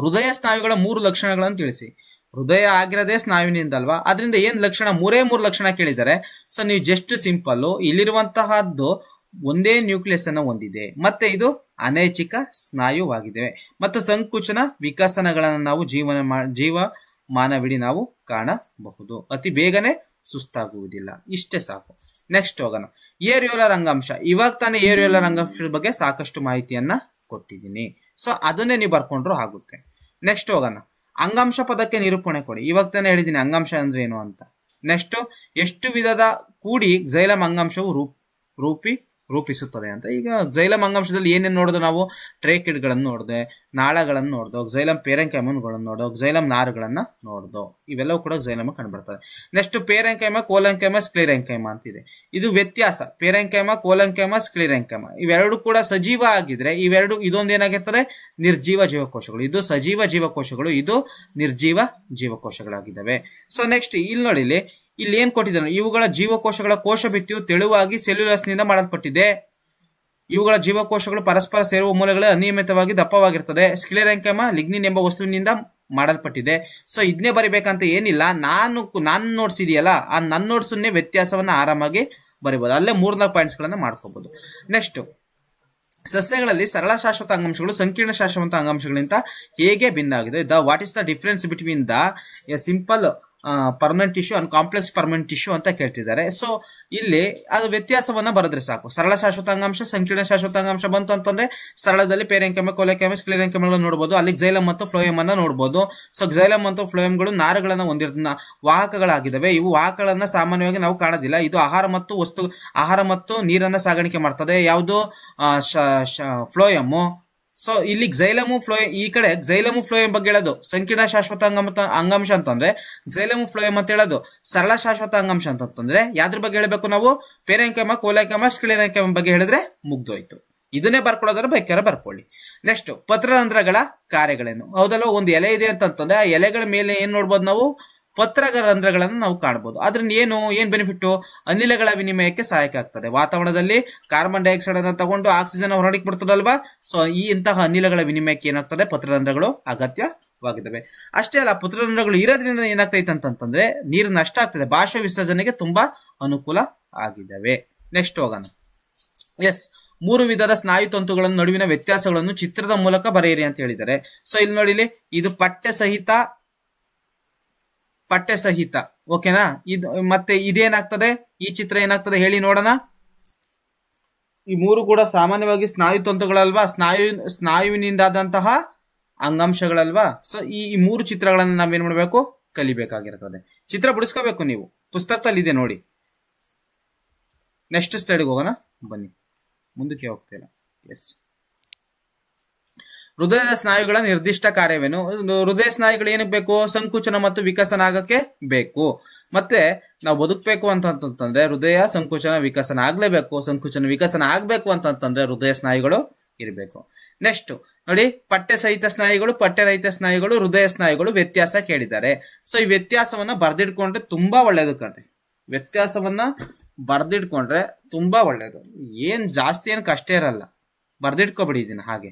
ಹೃದಯ ಸ್ನಾಯುಗಳ 3 ಲಕ್ಷಣಗಳನ್ನು ತಿಳಿಸಿ. ಹೃದಯ ಆಗಿರೋದೇ ಸ್ನಾಯುವಿನಿಂದಲ್ವಾ? ಅದರಿಂದ ಏನ್ ಲಕ್ಷಣ? ಮೂರೇ ಲಕ್ಷಣ ಕೇಳಿದ್ದಾರೆ. ಸೊ ನೀವು ಜಸ್ಟ್ ಸಿಂಪಲ್, ಇಲ್ಲಿರುವಂತಹದ್ದು ಒಂದೇ ನ್ಯೂಕ್ಲಿಯಸ್ ಅನ್ನು ಹೊಂದಿದೆ, ಮತ್ತೆ ಇದು ಅನೈಚ್ಛಿಕ ಸ್ನಾಯುವಾಗಿದೆ, ಮತ್ತು ಸಂಕುಚನ ವಿಕಸನಗಳನ್ನು ನಾವು ಜೀವಮಾನವಿಡೀ ನಾವು ಕಾಣಬಹುದು. ಅತಿ ಬೇಗನೆ ಸುಸ್ತಾಗುವುದಿಲ್ಲ. ಇಷ್ಟೇ ಸಾಕು. ನೆಕ್ಸ್ಟ್ ಹೋಗೋಣ. ಏರಿಯೋಲರ್ ಅಂಗಾಂಶ. ಇವಾಗ ತಾನೇ ಏರಿಯೋಲರ್ ಅಂಗಾಂಶದ ಬಗ್ಗೆ ಸಾಕಷ್ಟು ಮಾಹಿತಿಯನ್ನ ಕೊಟ್ಟಿದ್ದೀನಿ. ಸೊ ಅದನ್ನೇ ನೀವು ಬರ್ಕೊಂಡ್ರು ಆಗುತ್ತೆ. ನೆಕ್ಸ್ಟ್ ಹೋಗೋಣ. ಅಂಗಾಂಶ ಪದಕ್ಕೆ ನಿರೂಪಣೆ ಕೊಡಿ. ಇವಾಗ ತಾನೇ ಹೇಳಿದ್ದೀನಿ ಅಂಗಾಂಶ ಅಂದ್ರೆ ಏನು ಅಂತ. ನೆಕ್ಸ್ಟ್, ಎಷ್ಟು ವಿಧದ ಕೂಡಿ ಝೈಲಮ್ ಅಂಗಾಂಶವು ರೂಪಿಸುತ್ತದೆ ಅಂತ. ಈಗ ಝೈಲಮ್ ಅಂಗಾಂಶದಲ್ಲಿ ಏನೇನು ನೋಡಿದ್ರು ನಾವು? ಟ್ರೇಕಿಡ್ಗಳನ್ನು ನೋಡಿದೆ, ನಾಳಗಳನ್ನು ನೋಡ್ದೋ, ಝೈಲಮ್ ಪೇರೆಂಕೈಮಗಳನ್ನು ನೋಡೋ, ಝೈಲಮ್ ನಾರುಗಳನ್ನ ನೋಡ್ದೋ. ಇವೆಲ್ಲವೂ ಕೂಡ ಝೈಲಮ್ ಕಂಡು ಬರ್ತದೆ. ನೆಕ್ಸ್ಟ್, ಪೇರೆಂಕೈಮ, ಕೋಲೆಂಕೈಮ, ಸ್ಕ್ಲೀರೆಂಕೈಮ ಅಂತಿದೆ. ಇದು ವ್ಯತ್ಯಾಸ. ಪೇರೆಂಕೈಮ, ಕೋಲಂಕೈಮ, ಸ್ಕ್ಲಿರೆಂಕೈಮ ಇವೆರಡು ಕೂಡ ಸಜೀವ ಆಗಿದ್ರೆ ಇದೊಂದೇನಾಗಿರ್ತದೆ, ನಿರ್ಜೀವ ಜೀವಕೋಶಗಳು. ಇದು ಸಜೀವ ಜೀವಕೋಶಗಳು, ಇದು ನಿರ್ಜೀವ ಜೀವಕೋಶಗಳಾಗಿದ್ದಾವೆ. ಸೊ ನೆಕ್ಸ್ಟ್ ಇಲ್ಲಿ ನೋಡಿ, ಇಲ್ಲಿ ಏನ್ ಕೊಟ್ಟಿದ್ದಾನೆ, ಇವುಗಳ ಜೀವಕೋಶಗಳ ಕೋಶ ಭಿತ್ತಿಯು ತೆಳುವಾಗಿ ಸೆಲ್ಯುಲಸ್ ನಿಂದ ಮಾಡಲ್ಪಟ್ಟಿದೆ. ಇವುಗಳ ಜೀವಕೋಶಗಳು ಪರಸ್ಪರ ಸೇರುವ ಮೂಲೆಗಳು ಅನಿಯಮಿತವಾಗಿ ದಪ್ಪವಾಗಿರ್ತದೆ. ಸ್ಕ್ಲಿರೆಂಕೈಮ ಲಿಗ್ನಿನ್ ಎಂಬ ವಸ್ತುವಿನಿಂದ ಮಾಡಲ್ಪಟ್ಟಿದೆ. ಸೊ ಇದನ್ನೇ ಬರಿಬೇಕಂತ ಏನಿಲ್ಲ, ನಾನು ನೋಟ್ಸ್ ಇದೆಯಲ್ಲ, ಆ ನನ್ನ ನೋಟ್ಸನ್ನೇ ವ್ಯತ್ಯಾಸವನ್ನ ಆರಾಮಾಗಿ ಬರಿಬಹುದು. ಅಲ್ಲೇ 3-4 ಪಾಯಿಂಟ್ಸ್ ಗಳನ್ನ ಮಾಡ್ಕೋಬಹುದು. ನೆಕ್ಸ್ಟ್, ಸಸ್ಯಗಳಲ್ಲಿ ಸರಳ ಶಾಶ್ವತ ಅಂಗಾಂಶಗಳು ಸಂಕೀರ್ಣ ಶಾಶ್ವತ ಅಂಗಾಂಶಗಳಿಂದ ಹೇಗೆ ಭಿನ್ನ ಆಗಿದೆ. What is the difference between the simple permanent tissue and complex permanent tissue ಅಂತ ಕೇಳ್ತಿದ್ದಾರೆ. ಸೊ ಇಲ್ಲಿ ಅದು ವ್ಯತ್ಯಾಸವನ್ನ ಬರೆದ್ರೆ ಸಾಕು. ಸರಳ ಶಾಶ್ವತ ಅಂಗಾಂಶ, ಸಂಕೀರ್ಣ ಶಾಶ್ವತ ಅಂಗಾಂಶ ಬಂತು ಅಂತಂದ್ರೆ ಸರಳದಲ್ಲಿ ಪೇರೆಂಕೈಮ, ಕೋಲೆಂಕೈಮ, ಸ್ಕ್ಲಿರೆಂಕೈಮಗಳನ್ನು ನೋಡಬಹುದು. ಅಲ್ಲಿ ಕ್ಸೈಲಮ್ ಮತ್ತು ಫ್ಲೋಯಮ್ ಅನ್ನ ನೋಡಬಹುದು. ಸೊ ಕ್ಸೈಲಮ್ ಮತ್ತು ಫ್ಲೋಯಮ್ಗಳು ನಾರುಗಳನ್ನ ಹೊಂದಿರುವ ವಾಹಕಗಳಾಗಿದ್ದಾವೆ. ಇವು ವಾಹಕಗಳನ್ನ ಸಾಮಾನ್ಯವಾಗಿ ನಾವು ಕಾಣೋದಿಲ್ಲ. ಇದು ಆಹಾರ ಮತ್ತು ನೀರನ್ನ ಸಾಗಾಣಿಕೆ ಮಾಡ್ತದೆ. ಯಾವುದು ಫ್ಲೋಯಮ್. ಸೊ ಇಲ್ಲಿ ಕ್ಸೈಲಮು ಫ್ಲೋಯಮ್, ಈ ಕಡೆ ಕ್ಸೈಲಮು ಫ್ಲೋಯಮ್ ಬಗ್ಗೆ ಹೇಳೋದು ಸಂಕೀರ್ಣ ಶಾಶ್ವತ ಅಂಗಾಂಶ ಅಂತಂದ್ರೆ ಕ್ಸೈಲಮು ಫ್ಲೋಯಮ್ ಅಂತ ಹೇಳೋದು. ಸರಳ ಶಾಶ್ವತ ಅಂಗಾಂಶ ಅಂತಂದ್ರೆ ಯಾವ್ದ್ರ ಬಗ್ಗೆ ಹೇಳಬೇಕು ನಾವು, ಪೇರೆಂಕೈಮ, ಕೋಲೆಂಕೈಮ, ಸ್ಕ್ಲಿರೆಂಕೈಮ ಬಗ್ಗೆ ಹೇಳಿದ್ರೆ ಮುಗ್ದೋಯ್ತು. ಇದನ್ನೇ ಬರ್ಕೊಳ್ಳೋದ್ರ ಬೇಕಾದ್ರೆ ಬರ್ಕೊಳ್ಳಿ. ನೆಕ್ಸ್ಟ್, ಪತ್ರರಂಧ್ರಗಳ ಕಾರ್ಯಗಳೇನು. ಹೌದಲ್ವ, ಒಂದು ಎಲೆ ಇದೆ ಅಂತಂದ್ರೆ ಆ ಎಲೆಗಳ ಮೇಲೆ ಏನ್ ನೋಡ್ಬೋದು ನಾವು, ಪತ್ರರಂಧ್ರಗಳನ್ನು ನಾವು ಕಾಣಬಹುದು. ಅದ್ರಿಂದ ಏನ್ ಬೆನಿಫಿಟ್, ಅನಿಲಗಳ ವಿನಿಮಯಕ್ಕೆ ಸಹಾಯಕ ಆಗ್ತದೆ. ವಾತಾವರಣದಲ್ಲಿ ಕಾರ್ಬನ್ ಡೈಆಕ್ಸೈಡ್ ಅನ್ನು ತಗೊಂಡು ಆಕ್ಸಿಜನ್ ಹೊರಡಿಕ್ ಬಿಡ್ತದಲ್ವಾ. ಸೊ ಇಂತಹ ಅನಿಲಗಳ ವಿನಿಮಯಕ್ಕೆ ಏನಾಗ್ತದೆ, ಪತ್ರರಂಧ್ರಗಳು ಅಗತ್ಯವಾಗಿದ್ದಾವೆ. ಅಷ್ಟೇ ಅಲ್ಲ, ಪತ್ರರಂಧ್ರಗಳು ಇರೋದ್ರಿಂದ ಏನಾಗ್ತೈತೆ ಅಂತಂದ್ರೆ ನೀರು ನಷ್ಟ ಆಗ್ತದೆ, ಬಾಷ್ಪ ವಿಸರ್ಜನೆಗೆ ತುಂಬಾ ಅನುಕೂಲ ಆಗಿದ್ದಾವೆ. ನೆಕ್ಸ್ಟ್ ಹೋಗೋಣ. ಎಸ್, 3 ವಿಧದ ಸ್ನಾಯು ತಂತುಗಳ ನಡುವಿನ ವ್ಯತ್ಯಾಸಗಳನ್ನು ಚಿತ್ರದ ಮೂಲಕ ಬರೆಯಿರಿ ಅಂತ ಹೇಳಿದ್ದಾರೆ. ಸೊ ಇಲ್ಲಿ ನೋಡಿಲಿ, ಇದು ಪಠ್ಯ ಸಹಿತ ಓಕೆನಾ. ಇದು ಮತ್ತೆ ಇದೇನಾಗ್ತದೆ, ಈ ಚಿತ್ರ ಏನಾಗ್ತದೆ ಹೇಳಿ ನೋಡೋಣ. ಈ 3 ಕೂಡ ಸಾಮಾನ್ಯವಾಗಿ ಸ್ನಾಯು ತಂತುಗಳಲ್ವಾ, ಸ್ನಾಯುವಿನಿಂದಾದಂತಹ ಅಂಗಾಂಶಗಳಲ್ವಾ. ಸೊ ಈ 3 ಚಿತ್ರಗಳನ್ನ ನಾವೇನ್ ಮಾಡ್ಬೇಕು, ಕಲಿಬೇಕಾಗಿರ್ತದೆ. ಚಿತ್ರ ಬಿಡಿಸ್ಕೋಬೇಕು ನೀವು, ಪುಸ್ತಕದಲ್ಲಿ ಇದೆ ನೋಡಿ. ನೆಕ್ಸ್ಟ್ ಸ್ಲೈಡ್ಗೆ ಹೋಗೋಣ ಬನ್ನಿ, ಮುಂದಕ್ಕೆ ಹೋಗ್ತೇನೆ. ಎಸ್, ಹೃದಯದ ಸ್ನಾಯುಗಳ ನಿರ್ದಿಷ್ಟ ಕಾರ್ಯವೇನು. ಹೃದಯ ಸ್ನಾಯುಗಳು ಏನಕ್ಕೆ ಬೇಕು, ಸಂಕುಚನ ಮತ್ತು ವಿಕಸನ ಆಗಕ್ಕೆ ಬೇಕು. ಮತ್ತೆ ನಾವು ಬದುಕಬೇಕು ಅಂತಂತಂದ್ರೆ ಹೃದಯ ಸಂಕುಚನ ವಿಕಸನ ಆಗ್ಲೇಬೇಕು. ಸಂಕುಚನ ವಿಕಸನ ಆಗ್ಬೇಕು ಅಂತಂತಂದ್ರೆ ಹೃದಯ ಸ್ನಾಯುಗಳು ಇರಬೇಕು. ನೆಕ್ಸ್ಟ್ ನೋಡಿ, ಪಠ್ಯ ಸಹಿತ ಸ್ನಾಯುಗಳು, ಪಠ್ಯರಹಿತ ಸ್ನಾಯುಗಳು, ಹೃದಯ ಸ್ನಾಯುಗಳು ವ್ಯತ್ಯಾಸ ಕೇಳಿದ್ದಾರೆ. ಸೊ ಈ ವ್ಯತ್ಯಾಸವನ್ನ ಬರ್ದಿಟ್ಕೊಂಡ್ರೆ ತುಂಬಾ ಒಳ್ಳೇದು ಕಣ್ರಿ. ವ್ಯತ್ಯಾಸವನ್ನ ಬರ್ದಿಟ್ಕೊಂಡ್ರೆ ತುಂಬಾ ಒಳ್ಳೇದು. ಜಾಸ್ತಿ ಏನ್ ಕಷ್ಟ ಇರಲ್ಲ, ಬರ್ದಿಟ್ಕೊಬಿಡಿ ಇದನ್ನ. ಹಾಗೆ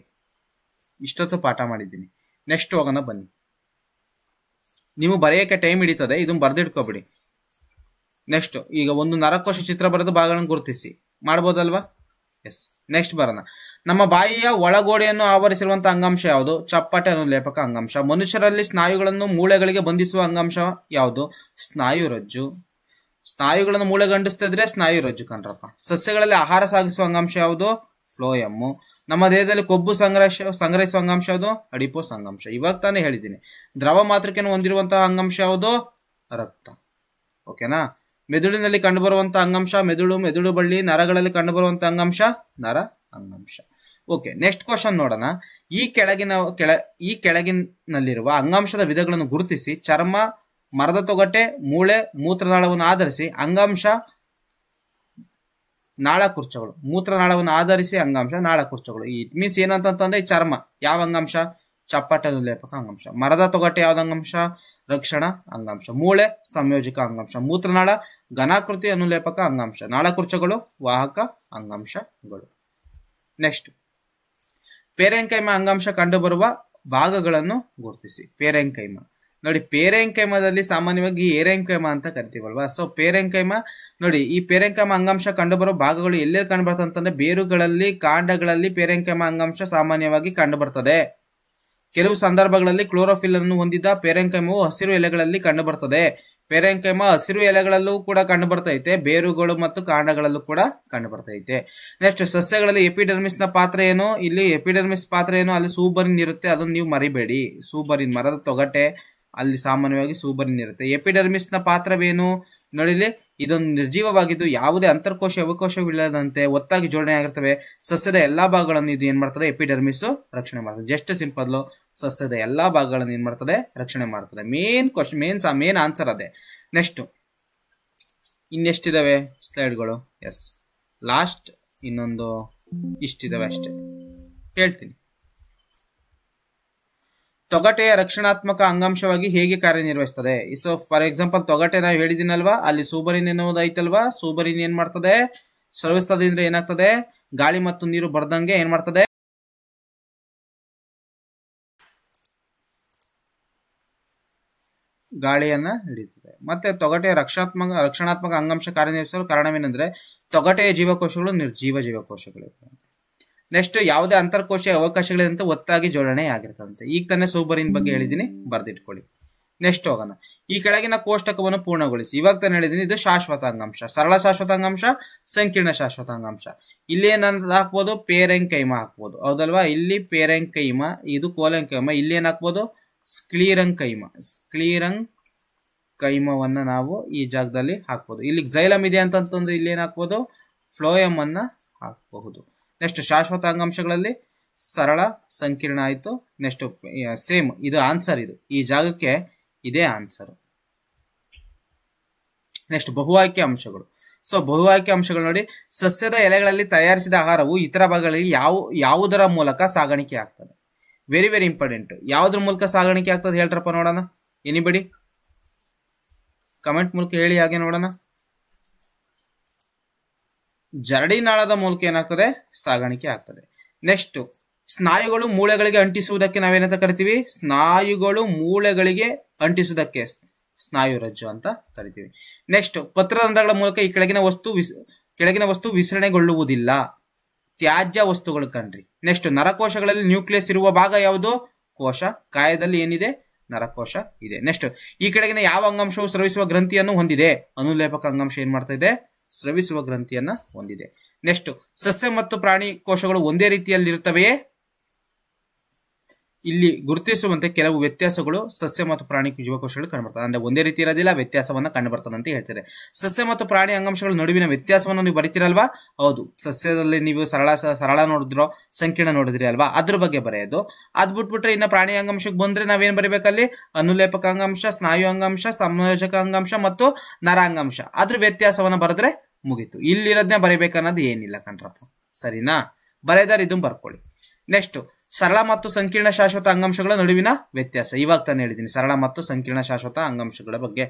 ಇಷ್ಟೊತ್ತು ಪಾಠ ಮಾಡಿದ್ದೀನಿ. ನೆಕ್ಸ್ಟ್ ಹೋಗೋಣ ಬನ್ನಿ. ನೀವು ಬರೆಯಕ್ಕೆ ಟೈಮ್ ಹಿಡಿತದೆ, ಇದನ್ನ ಬರ್ದಿಟ್ಕೊಬಿಡಿ. ನೆಕ್ಸ್ಟ್, ಈಗ ಒಂದು ನರಕೋಶ ಚಿತ್ರ ಬರೆದು ಭಾಗಗಳನ್ನು ಗುರುತಿಸಿ ಮಾಡ್ಬೋದಲ್ವಾ. ಎಸ್, ನೆಕ್ಸ್ಟ್ ಬರೋಣ. ನಮ್ಮ ಬಾಯಿಯ ಒಳಗೋಡೆಯನ್ನು ಆವರಿಸಿರುವಂತಹ ಅಂಗಾಂಶ ಯಾವುದು, ಚಪ್ಪಟೆ ಅನುಲೇಪಕ ಅಂಗಾಂಶ. ಮನುಷ್ಯರಲ್ಲಿ ಸ್ನಾಯುಗಳನ್ನು ಮೂಳೆಗಳಿಗೆ ಬಂಧಿಸುವ ಅಂಗಾಂಶ ಯಾವುದು, ಸ್ನಾಯುರಜ್ಜು. ಸ್ನಾಯುಗಳನ್ನು ಮೂಳೆಗಂಡಿಸ್ತಿದ್ರೆ ಸ್ನಾಯುರಜ್ಜು ಕಣ್ರಪ್ಪ. ಸಸ್ಯಗಳಲ್ಲಿ ಆಹಾರ ಸಾಗಿಸುವ ಅಂಗಾಂಶ ಯಾವುದು, ಫ್ಲೋಯಮ್ಮು. ನಮ್ಮ ದೇಹದಲ್ಲಿ ಕೊಬ್ಬು ಸಂಗ್ರಹಿಸುವ ಅಂಗಾಂಶ ಯಾವುದು, ಅಡಿಪೋಸ್ ಅಂಗಾಂಶ. ಇವಾಗ ತಾನೇ ಹೇಳಿದ್ದೀನಿ. ದ್ರವ ಮಾತೃಕೆಯನ್ನು ಹೊಂದಿರುವಂತಹ ಅಂಗಾಂಶ ಯಾವುದು, ರಕ್ತ. ಓಕೆನಾ. ಮೆದುಳಿನಲ್ಲಿ ಕಂಡುಬರುವಂತಹ ಅಂಗಾಂಶ ಮೆದುಳು ಬಳ್ಳಿ. ನರಗಳಲ್ಲಿ ಕಂಡುಬರುವಂತಹ ಅಂಗಾಂಶ ನರ ಅಂಗಾಂಶ. ಓಕೆ, ನೆಕ್ಸ್ಟ್ ಕ್ವಶನ್ ನೋಡೋಣ. ಈ ಕೆಳಗಿನಲ್ಲಿರುವ ಅಂಗಾಂಶದ ವಿಧಗಳನ್ನು ಗುರುತಿಸಿ. ಚರ್ಮ, ಮರದ ತೊಗಟೆ, ಮೂಳೆ, ಮೂತ್ರನಾಳವನ್ನು ಆಧರಿಸಿ ಅಂಗಾಂಶ ನಾಳಕುರ್ಚಗಳು. ಮೂತ್ರನಾಳವನ್ನು ಆಧರಿಸಿ ಅಂಗಾಂಶ ನಾಳಕುರ್ಚಗಳು. ಇಟ್ ಮೀನ್ಸ್ ಏನಂತಂದ್ರೆ ಚರ್ಮ ಯಾವ ಅಂಗಾಂಶ, ಚಪ್ಪಟೆ ಅನುಲೇಪಕ ಅಂಗಾಂಶ. ಮರದ ತೊಗಟೆ ಯಾವ್ದು ಅಂಗಾಂಶ, ರಕ್ಷಣಾ ಅಂಗಾಂಶ. ಮೂಳೆ ಸಂಯೋಜಕ ಅಂಗಾಂಶ. ಮೂತ್ರನಾಳ ಘನಾಕೃತಿ ಅನುಲೇಪಕ ಅಂಗಾಂಶ. ನಾಳಕುರ್ಚಗಳು ವಾಹಕ ಅಂಗಾಂಶಗಳು. ನೆಕ್ಸ್ಟ್, ಪೇರೆಂಕೈಮ ಅಂಗಾಂಶ ಕಂಡುಬರುವ ಭಾಗಗಳನ್ನು ಗುರುತಿಸಿ. ಪೇರೆಂಕೈಮ ನೋಡಿ, ಪೇರೆಂಕೈಮದಲ್ಲಿ ಸಾಮಾನ್ಯವಾಗಿ ಏರೆಂಕೈಮ ಅಂತ ಕರಿತೀವಲ್ವಾ. ಸೊ ಪೇರೆಂಕೈಮ ನೋಡಿ, ಈ ಪೇರೆಂಕೈಮ ಅಂಗಾಂಶ ಕಂಡುಬರುವ ಭಾಗಗಳು ಎಲ್ಲೆಲ್ಲಿ ಕಂಡುಬರ್ತದೆ ಅಂತಂದ್ರೆ ಬೇರುಗಳಲ್ಲಿ, ಕಾಂಡಗಳಲ್ಲಿ ಪೇರೆಂಕೈಮ ಅಂಗಾಂಶ ಸಾಮಾನ್ಯವಾಗಿ ಕಂಡುಬರ್ತದೆ. ಕೆಲವು ಸಂದರ್ಭಗಳಲ್ಲಿ ಕ್ಲೋರೋಫಿಲ್ ಅನ್ನು ಹೊಂದಿದ ಪೇರೆಂಕೈಮವು ಹಸಿರು ಎಲೆಗಳಲ್ಲಿ ಕಂಡುಬರ್ತದೆ. ಪೇರೆಂಕೈಮ ಹಸಿರು ಎಲೆಗಳಲ್ಲೂ ಕೂಡ ಕಂಡುಬರ್ತೈತೆ, ಬೇರುಗಳು ಮತ್ತು ಕಾಂಡಗಳಲ್ಲೂ ಕೂಡ ಕಂಡುಬರ್ತೈತೆ. ನೆಕ್ಸ್ಟ್, ಸಸ್ಯಗಳಲ್ಲಿ ಎಪಿಡರ್ಮಿಸ್ ನ ಪಾತ್ರ ಏನು. ಇಲ್ಲಿ ಎಪಿಡರ್ಮಿಸ್ ಪಾತ್ರ ಏನು, ಅಲ್ಲಿ ಸೂಬರಿನ್ ಇರುತ್ತೆ, ಅದನ್ನು ನೀವು ಮರಿಬೇಡಿ. ಸೂಬರಿನ್ ಮರದ ತೊಗಟೆ, ಅಲ್ಲಿ ಸಾಮಾನ್ಯವಾಗಿ ಸೂಬರಿನ್ ಇರುತ್ತೆ. ಎಪಿಡರ್ಮಿಸ್ ನ ಪಾತ್ರವೇನು ನೋಡಿಲಿ, ಇದೊಂದು ನಿರ್ಜೀವವಾಗಿದ್ದು ಯಾವುದೇ ಅಂತರ್ಕೋಶ ಅವಕೋಶವಿಲ್ಲದಂತೆ ಒತ್ತಾಗಿ ಜೋಡಣೆ ಆಗಿರ್ತವೆ. ಸಸ್ಯದ ಎಲ್ಲಾ ಭಾಗಗಳನ್ನು ಇದು ಏನ್ ಮಾಡ್ತದೆ, ಎಪಿಡರ್ಮಿಸ್ ರಕ್ಷಣೆ ಮಾಡ್ತದೆ. ಜಸ್ಟ್ ಸಿಂಪಲ್, ಸಸ್ಯದ ಎಲ್ಲಾ ಭಾಗಗಳನ್ನು ಏನ್ ಮಾಡ್ತದೆ, ರಕ್ಷಣೆ ಮಾಡ್ತದೆ. ಮೇನ್ ಕ್ವಶನ್, ಮೇನ್ ಆನ್ಸರ್ ಅದೇ. ನೆಕ್ಸ್ಟ್, ಇನ್ನೆಷ್ಟಿದಾವೆ ಸ್ಲೈಡ್ಗಳು? ಎಸ್, ಲಾಸ್ಟ್ ಇನ್ನೊಂದು ಇಷ್ಟಿದಾವೆ ಅಷ್ಟೇ. ಹೇಳ್ತೀನಿ. ತೊಗಟೆಯ ರಕ್ಷಣಾತ್ಮಕ ಅಂಗಾಂಶವಾಗಿ ಹೇಗೆ ಕಾರ್ಯನಿರ್ವಹಿಸ್ತದೆ? ಸೊ ಫಾರ್ ಎಕ್ಸಾಂಪಲ್ ತೊಗಟೆ ನಾವು ಹೇಳಿದಿನಲ್ವಾ, ಅಲ್ಲಿ ಸೂಬರಿನ್ ಎನ್ನುವುದು ಐತಲ್ವಾ, ಸೂಬರಿನ್ ಏನ್ ಮಾಡ್ತದೆ? ಸ್ರವಿಸ್ತದೆ. ಅಂದ್ರೆ ಏನಾಗ್ತದೆ? ಗಾಳಿ ಮತ್ತು ನೀರು ಬರ್ದಂಗೆ ಏನ್ ಮಾಡ್ತದೆ? ಗಾಳಿಯನ್ನ ಹಿಡಿತದೆ. ಮತ್ತೆ ತೊಗಟೆಯ ರಕ್ಷಣಾತ್ಮಕ ಅಂಗಾಂಶ ಕಾರ್ಯನಿರ್ವಹಿಸಲು ಕಾರಣವೇನೆಂದ್ರೆ ತೊಗಟೆಯ ಜೀವಕೋಶಗಳು ನಿರ್ಜೀವ ಜೀವಕೋಶಗಳು. ನೆಕ್ಸ್ಟ್, ಯಾವುದೇ ಅಂತರ್ಕೋಶೀಯ ಅವಕಾಶಗಳಿದಂತೆ ಒತ್ತಾಗಿ ಜೋಡಣೆ ಆಗಿರ್ತದಂತೆ. ಈಗ ತಾನೇ ಸೂಬರಿನ್ ಬಗ್ಗೆ ಹೇಳಿದೀನಿ, ಬರ್ದಿಟ್ಕೊಳ್ಳಿ. ನೆಕ್ಸ್ಟ್ ಹೋಗೋಣ. ಈ ಕೆಳಗಿನ ಕೋಷ್ಟಕವನ್ನು ಪೂರ್ಣಗೊಳಿಸಿ. ಇವಾಗ ತಾನೇ ಹೇಳಿದೀನಿ, ಇದು ಶಾಶ್ವತ ಅಂಗಾಂಶ, ಸರಳ ಶಾಶ್ವತ ಅಂಗಾಂಶ, ಸಂಕೀರ್ಣ ಶಾಶ್ವತ ಅಂಗಾಂಶ. ಇಲ್ಲಿ ಏನ್ ಹಾಕ್ಬೋದು? ಪೇರೆಂಕೈಮ ಹಾಕ್ಬೋದು, ಹೌದಲ್ವಾ? ಇಲ್ಲಿ ಪೇರೆಂಕೈಮ, ಇದು ಕೋಲೆಂಕೈಮ. ಇಲ್ಲಿ ಏನ್ ಹಾಕ್ಬೋದು? ಸ್ಕ್ಲೀರಂಕೈಮ. ಸ್ಕ್ಲೀರಂಕೈಮವನ್ನ ನಾವು ಈ ಜಾಗದಲ್ಲಿ ಹಾಕ್ಬೋದು. ಇಲ್ಲಿ xylem ಇದೆ ಅಂತಂದ್ರೆ ಇಲ್ಲಿ ಏನ್ ಹಾಕ್ಬೋದು? ಫ್ಲೋಯಂ ಅನ್ನ ಹಾಕಬಹುದು. ನೆಕ್ಸ್ಟ್, ಶಾಶ್ವತ ಅಂಗಾಂಶಗಳಲ್ಲಿ ಸರಳ, ಸಂಕೀರ್ಣ ಆಯ್ತು. ನೆಕ್ಸ್ಟ್ ಸೇಮ್, ಇದು ಆನ್ಸರ್. ಇದು ಈ ಜಾಗಕ್ಕೆ ಇದೇ ಆನ್ಸರ್. ನೆಕ್ಸ್ಟ್, ಬಹು ಆಯ್ಕೆ ಅಂಶಗಳು. ಸೊ ಬಹು ಆಯ್ಕೆ ಅಂಶಗಳು ನೋಡಿ, ಸಸ್ಯದ ಎಲೆಗಳಲ್ಲಿ ತಯಾರಿಸಿದ ಆಹಾರವು ಇತರ ಭಾಗಗಳಲ್ಲಿ ಯಾವುದರ ಮೂಲಕ ಸಾಗಾಣಿಕೆ ಆಗ್ತದೆ? Very very important. ಯಾವುದ್ರ ಮೂಲಕ ಸಾಗಾಣಿಕೆ ಆಗ್ತದೆ ಹೇಳ್ರಪ್ಪ ನೋಡೋಣ. ಎನಿಬಡಿ ಕಮೆಂಟ್ ಮೂಲಕ ಹೇಳಿ, ಹಾಗೆ ನೋಡೋಣ. ಜರಡಿನಾಳದ ಮೂಲಕ ಏನಾಗ್ತದೆ? ಸಾಗಾಣಿಕೆ ಆಗ್ತದೆ. ನೆಕ್ಸ್ಟ್, ಸ್ನಾಯುಗಳು ಮೂಳೆಗಳಿಗೆ ಅಂಟಿಸುವುದಕ್ಕೆ ನಾವೇನಂತ ಕರಿತೀವಿ? ಸ್ನಾಯುಗಳು ಮೂಳೆಗಳಿಗೆ ಅಂಟಿಸುವುದಕ್ಕೆ ಸ್ನಾಯು ರಜ್ಜು ಅಂತ ಕರಿತೀವಿ. ನೆಕ್ಸ್ಟ್, ಪತ್ರರಂಧ್ರಗಳ ಮೂಲಕ ಈ ಕೆಳಗಿನ ವಸ್ತು ವಿಸರಣೆಗೊಳ್ಳುವುದಿಲ್ಲ. ತ್ಯಾಜ್ಯ ವಸ್ತುಗಳು ಕಣ್ರಿ. ನೆಕ್ಸ್ಟ್, ನರಕೋಶಗಳಲ್ಲಿ ನ್ಯೂಕ್ಲಿಯಸ್ ಇರುವ ಭಾಗ ಯಾವುದು? ಕೋಶ. ಕಾಯದಲ್ಲಿ ಏನಿದೆ? ನರಕೋಶ ಇದೆ. ನೆಕ್ಸ್ಟ್, ಈ ಕೆಳಗಿನ ಯಾವ ಅಂಗಾಂಶವು ಸ್ರವಿಸುವ ಗ್ರಂಥಿಯನ್ನು ಹೊಂದಿದೆ? ಅನುಲೇಪಕ ಅಂಗಾಂಶ ಏನ್ ಮಾಡ್ತಾ ಇದೆ? ಸ್ರವಿಸುವ ಗ್ರಂಥಿಯನ್ನ ಹೊಂದಿದೆ. ನೆಕ್ಸ್ಟ್, ಸಸ್ಯ ಮತ್ತು ಪ್ರಾಣಿ ಕೋಶಗಳು ಒಂದೇ ರೀತಿಯಲ್ಲಿರುತ್ತವೆಯೇ? ಇಲ್ಲಿ ಗುರುತಿಸುವಂತೆ ಕೆಲವು ವ್ಯತ್ಯಾಸಗಳು ಸಸ್ಯ ಮತ್ತು ಪ್ರಾಣಿ ಜೀವಕೋಶಗಳು ಕಂಡುಬರ್ತದೆ. ಅಂದ್ರೆ ಒಂದೇ ರೀತಿ ಇರೋದಿಲ್ಲ, ವ್ಯತ್ಯಾಸವನ್ನ ಕಂಡುಬರ್ತದೆ ಅಂತ ಹೇಳ್ತಾರೆ. ಸಸ್ಯ ಮತ್ತು ಪ್ರಾಣಿ ಅಂಗಾಂಶಗಳ ನಡುವಿನ ವ್ಯತ್ಯಾಸವನ್ನು ನೀವು ಬರೀತಿರಲ್ವಾ? ಹೌದು. ಸಸ್ಯದಲ್ಲಿ ನೀವು ಸರಳ ನೋಡಿದ್ರೋ, ಸಂಕೀರ್ಣ ನೋಡಿದ್ರಿ ಅಲ್ವಾ? ಅದ್ರ ಬಗ್ಗೆ ಬರೆಯೋದು. ಅದ್ ಬಿಟ್ಬಿಟ್ರೆ ಇನ್ನ ಪ್ರಾಣಿ ಅಂಗಾಂಶಕ್ಕೆ ಬಂದ್ರೆ ನಾವೇನ್ ಬರೀಬೇಕಲ್ಲಿ? ಅನುಲೇಪಕ ಅಂಗಾಂಶ, ಸ್ನಾಯು ಅಂಗಾಂಶ, ಸಂಯೋಜಕ ಅಂಗಾಂಶ ಮತ್ತು ನರಾಂಗಾಂಶ. ಅದ್ರ ವ್ಯತ್ಯಾಸವನ್ನ ಬರೆದ್ರೆ ಮುಗೀತು. ಇಲ್ಲಿರೋದನ್ನೇ ಬರೀಬೇಕನ್ನೋದು ಏನಿಲ್ಲ ಕಣ್ರಪ್ಪ, ಸರಿನಾ? ಬರೆದಾರೆ ಇದನ್ನ ಬರ್ಕೊಳ್ಳಿ. ನೆಕ್ಸ್ಟ್, ಸರಳ ಮತ್ತು ಸಂಕೀರ್ಣ ಶಾಶ್ವತ ಅಂಗಾಂಶಗಳ ನಡುವಿನ ವ್ಯತ್ಯಾಸ. ಇವಾಗ ತಾನೇ ಹೇಳಿದ್ದೀನಿ ಸರಳ ಮತ್ತು ಸಂಕೀರ್ಣ ಶಾಶ್ವತ ಅಂಗಾಂಶಗಳ ಬಗ್ಗೆ.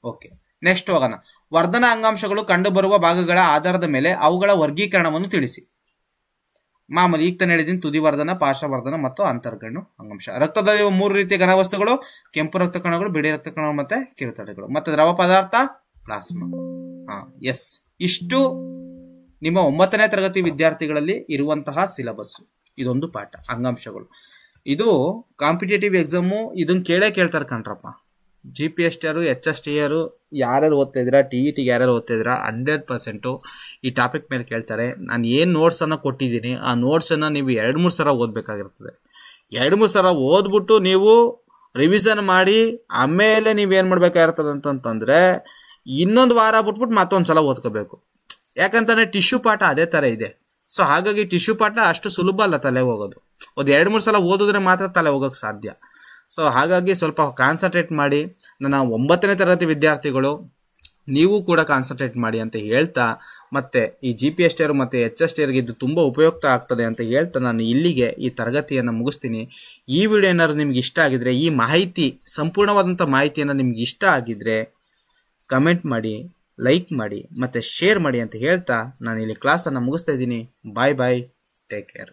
ಓಕೆ, ನೆಕ್ಸ್ಟ್ ಹೋಗೋಣ. ವರ್ಧನ ಅಂಗಾಂಶಗಳು ಕಂಡುಬರುವ ಭಾಗಗಳ ಆಧಾರದ ಮೇಲೆ ಅವುಗಳ ವರ್ಗೀಕರಣವನ್ನು ತಿಳಿಸಿ. ಮಾಮೂಲಿ ಈಗ ತಾನೇ ಹೇಳಿದ್ದೀನಿ, ತುದಿವರ್ಧನ, ಪಾರ್ಶ್ವವರ್ಧನ ಮತ್ತು ಅಂತರ್ಗಣ್ಣು ಅಂಗಾಂಶ. ರಕ್ತದಲ್ಲಿ 3 ರೀತಿಯ ಘನವಸ್ತುಗಳು: ಕೆಂಪು ರಕ್ತ ಕಣಗಳು, ಬಿಳಿ ರಕ್ತ ಕಣಗಳು ಮತ್ತೆ ಕಿರುತಡೆಗಳು. ಮತ್ತೆ ದ್ರವ ಪದಾರ್ಥ ಪ್ಲಾಸ್ಮಾ. ಎಸ್, ಇಷ್ಟು ನಿಮ್ಮ 9ನೇ ತರಗತಿ ವಿದ್ಯಾರ್ಥಿಗಳಲ್ಲಿ ಇರುವಂತಹ ಸಿಲೆಬಸ್. ಇದೊಂದು ಪಾಠ ಅಂಗಾಂಶಗಳು. ಇದು ಕಾಂಪಿಟೇಟಿವ್ ಎಕ್ಸಾಮು ಇದನ್ನ ಕೇಳ್ತಾರೆ ಕಣ್ರಪ್ಪ. GPST HST ಯಾರ್ಯಾರು ಓದ್ತಾ ಇದ್ದೀರಾ, TET ಯಾರ್ಯಾರು ಓದ್ತಾ ಇದ್ದೀರಾ, 100% ಈ ಟಾಪಿಕ್ ಮೇಲೆ ಕೇಳ್ತಾರೆ. ನಾನು ಏನು ನೋಟ್ಸ್ ಅನ್ನ ಕೊಟ್ಟಿದ್ದೀನಿ ಆ ನೋಟ್ಸ್ ಅನ್ನ ನೀವು 2-3 ಸಲ ಓದ್ಬೇಕಾಗಿರ್ತದೆ. 2-3 ಸಲ ಓದ್ಬಿಟ್ಟು ನೀವು ರಿವಿಷನ್ ಮಾಡಿ ಆಮೇಲೆ ನೀವೇನ್ ಮಾಡ್ಬೇಕಾಗಿರ್ತದೆ ಅಂತಂದ್ರೆ ಇನ್ನೊಂದು ವಾರ ಬಿಟ್ಬಿಟ್ಟು ಮತ್ತೊಂದ್ಸಲ ಓದ್ಕೋಬೇಕು. ಯಾಕಂತಾನೆ ಟಿಶ್ಯೂ ಪಾಠ ಅದೇ ತರ ಇದೆ. ಸೊ ಹಾಗಾಗಿ ಟಿಶ್ಯೂ ಪಾಠ ಅಷ್ಟು ಸುಲಭ ಅಲ್ಲ ತಲೆ ಹೋಗೋದು. ಒಂದು 2-3 ಸಲ ಓದಿದ್ರೆ ಮಾತ್ರ ತಲೆ ಹೋಗೋಕೆ ಸಾಧ್ಯ. ಸೊ ಹಾಗಾಗಿ ಸ್ವಲ್ಪ ಕಾನ್ಸಂಟ್ರೇಟ್ ಮಾಡಿ. ನನ್ನ 9ನೇ ತರಗತಿ ವಿದ್ಯಾರ್ಥಿಗಳು ನೀವು ಕೂಡ ಕಾನ್ಸಂಟ್ರೇಟ್ ಮಾಡಿ ಅಂತ ಹೇಳ್ತಾ, ಮತ್ತೆ ಈ GPST ಮತ್ತೆ HST ಇದು ತುಂಬಾ ಉಪಯುಕ್ತ ಆಗ್ತದೆ ಅಂತ ಹೇಳ್ತಾ ನಾನು ಇಲ್ಲಿಗೆ ಈ ತರಗತಿಯನ್ನು ಮುಗಿಸ್ತೀನಿ. ಈ ವಿಡಿಯೋ ಏನಾದ್ರು ನಿಮ್ಗೆ ಇಷ್ಟ ಆಗಿದ್ರೆ, ಈ ಮಾಹಿತಿ ಸಂಪೂರ್ಣವಾದಂಥ ಮಾಹಿತಿಯನ್ನು ನಿಮ್ಗೆ ಇಷ್ಟ ಆಗಿದ್ರೆ ಕಮೆಂಟ್ ಮಾಡಿ, ಲೈಕ್ ಮಾಡಿ ಮತ್ತೆ ಶೇರ್ ಮಾಡಿ ಅಂತ ಹೇಳ್ತಾ ನಾನು ಇಲ್ಲಿ ಕ್ಲಾಸನ್ನು ಮುಗಿಸ್ತಾ ಇದ್ದೀನಿ. ಬಾಯ್ ಬಾಯ್, ಟೇಕ್ ಕೇರ್.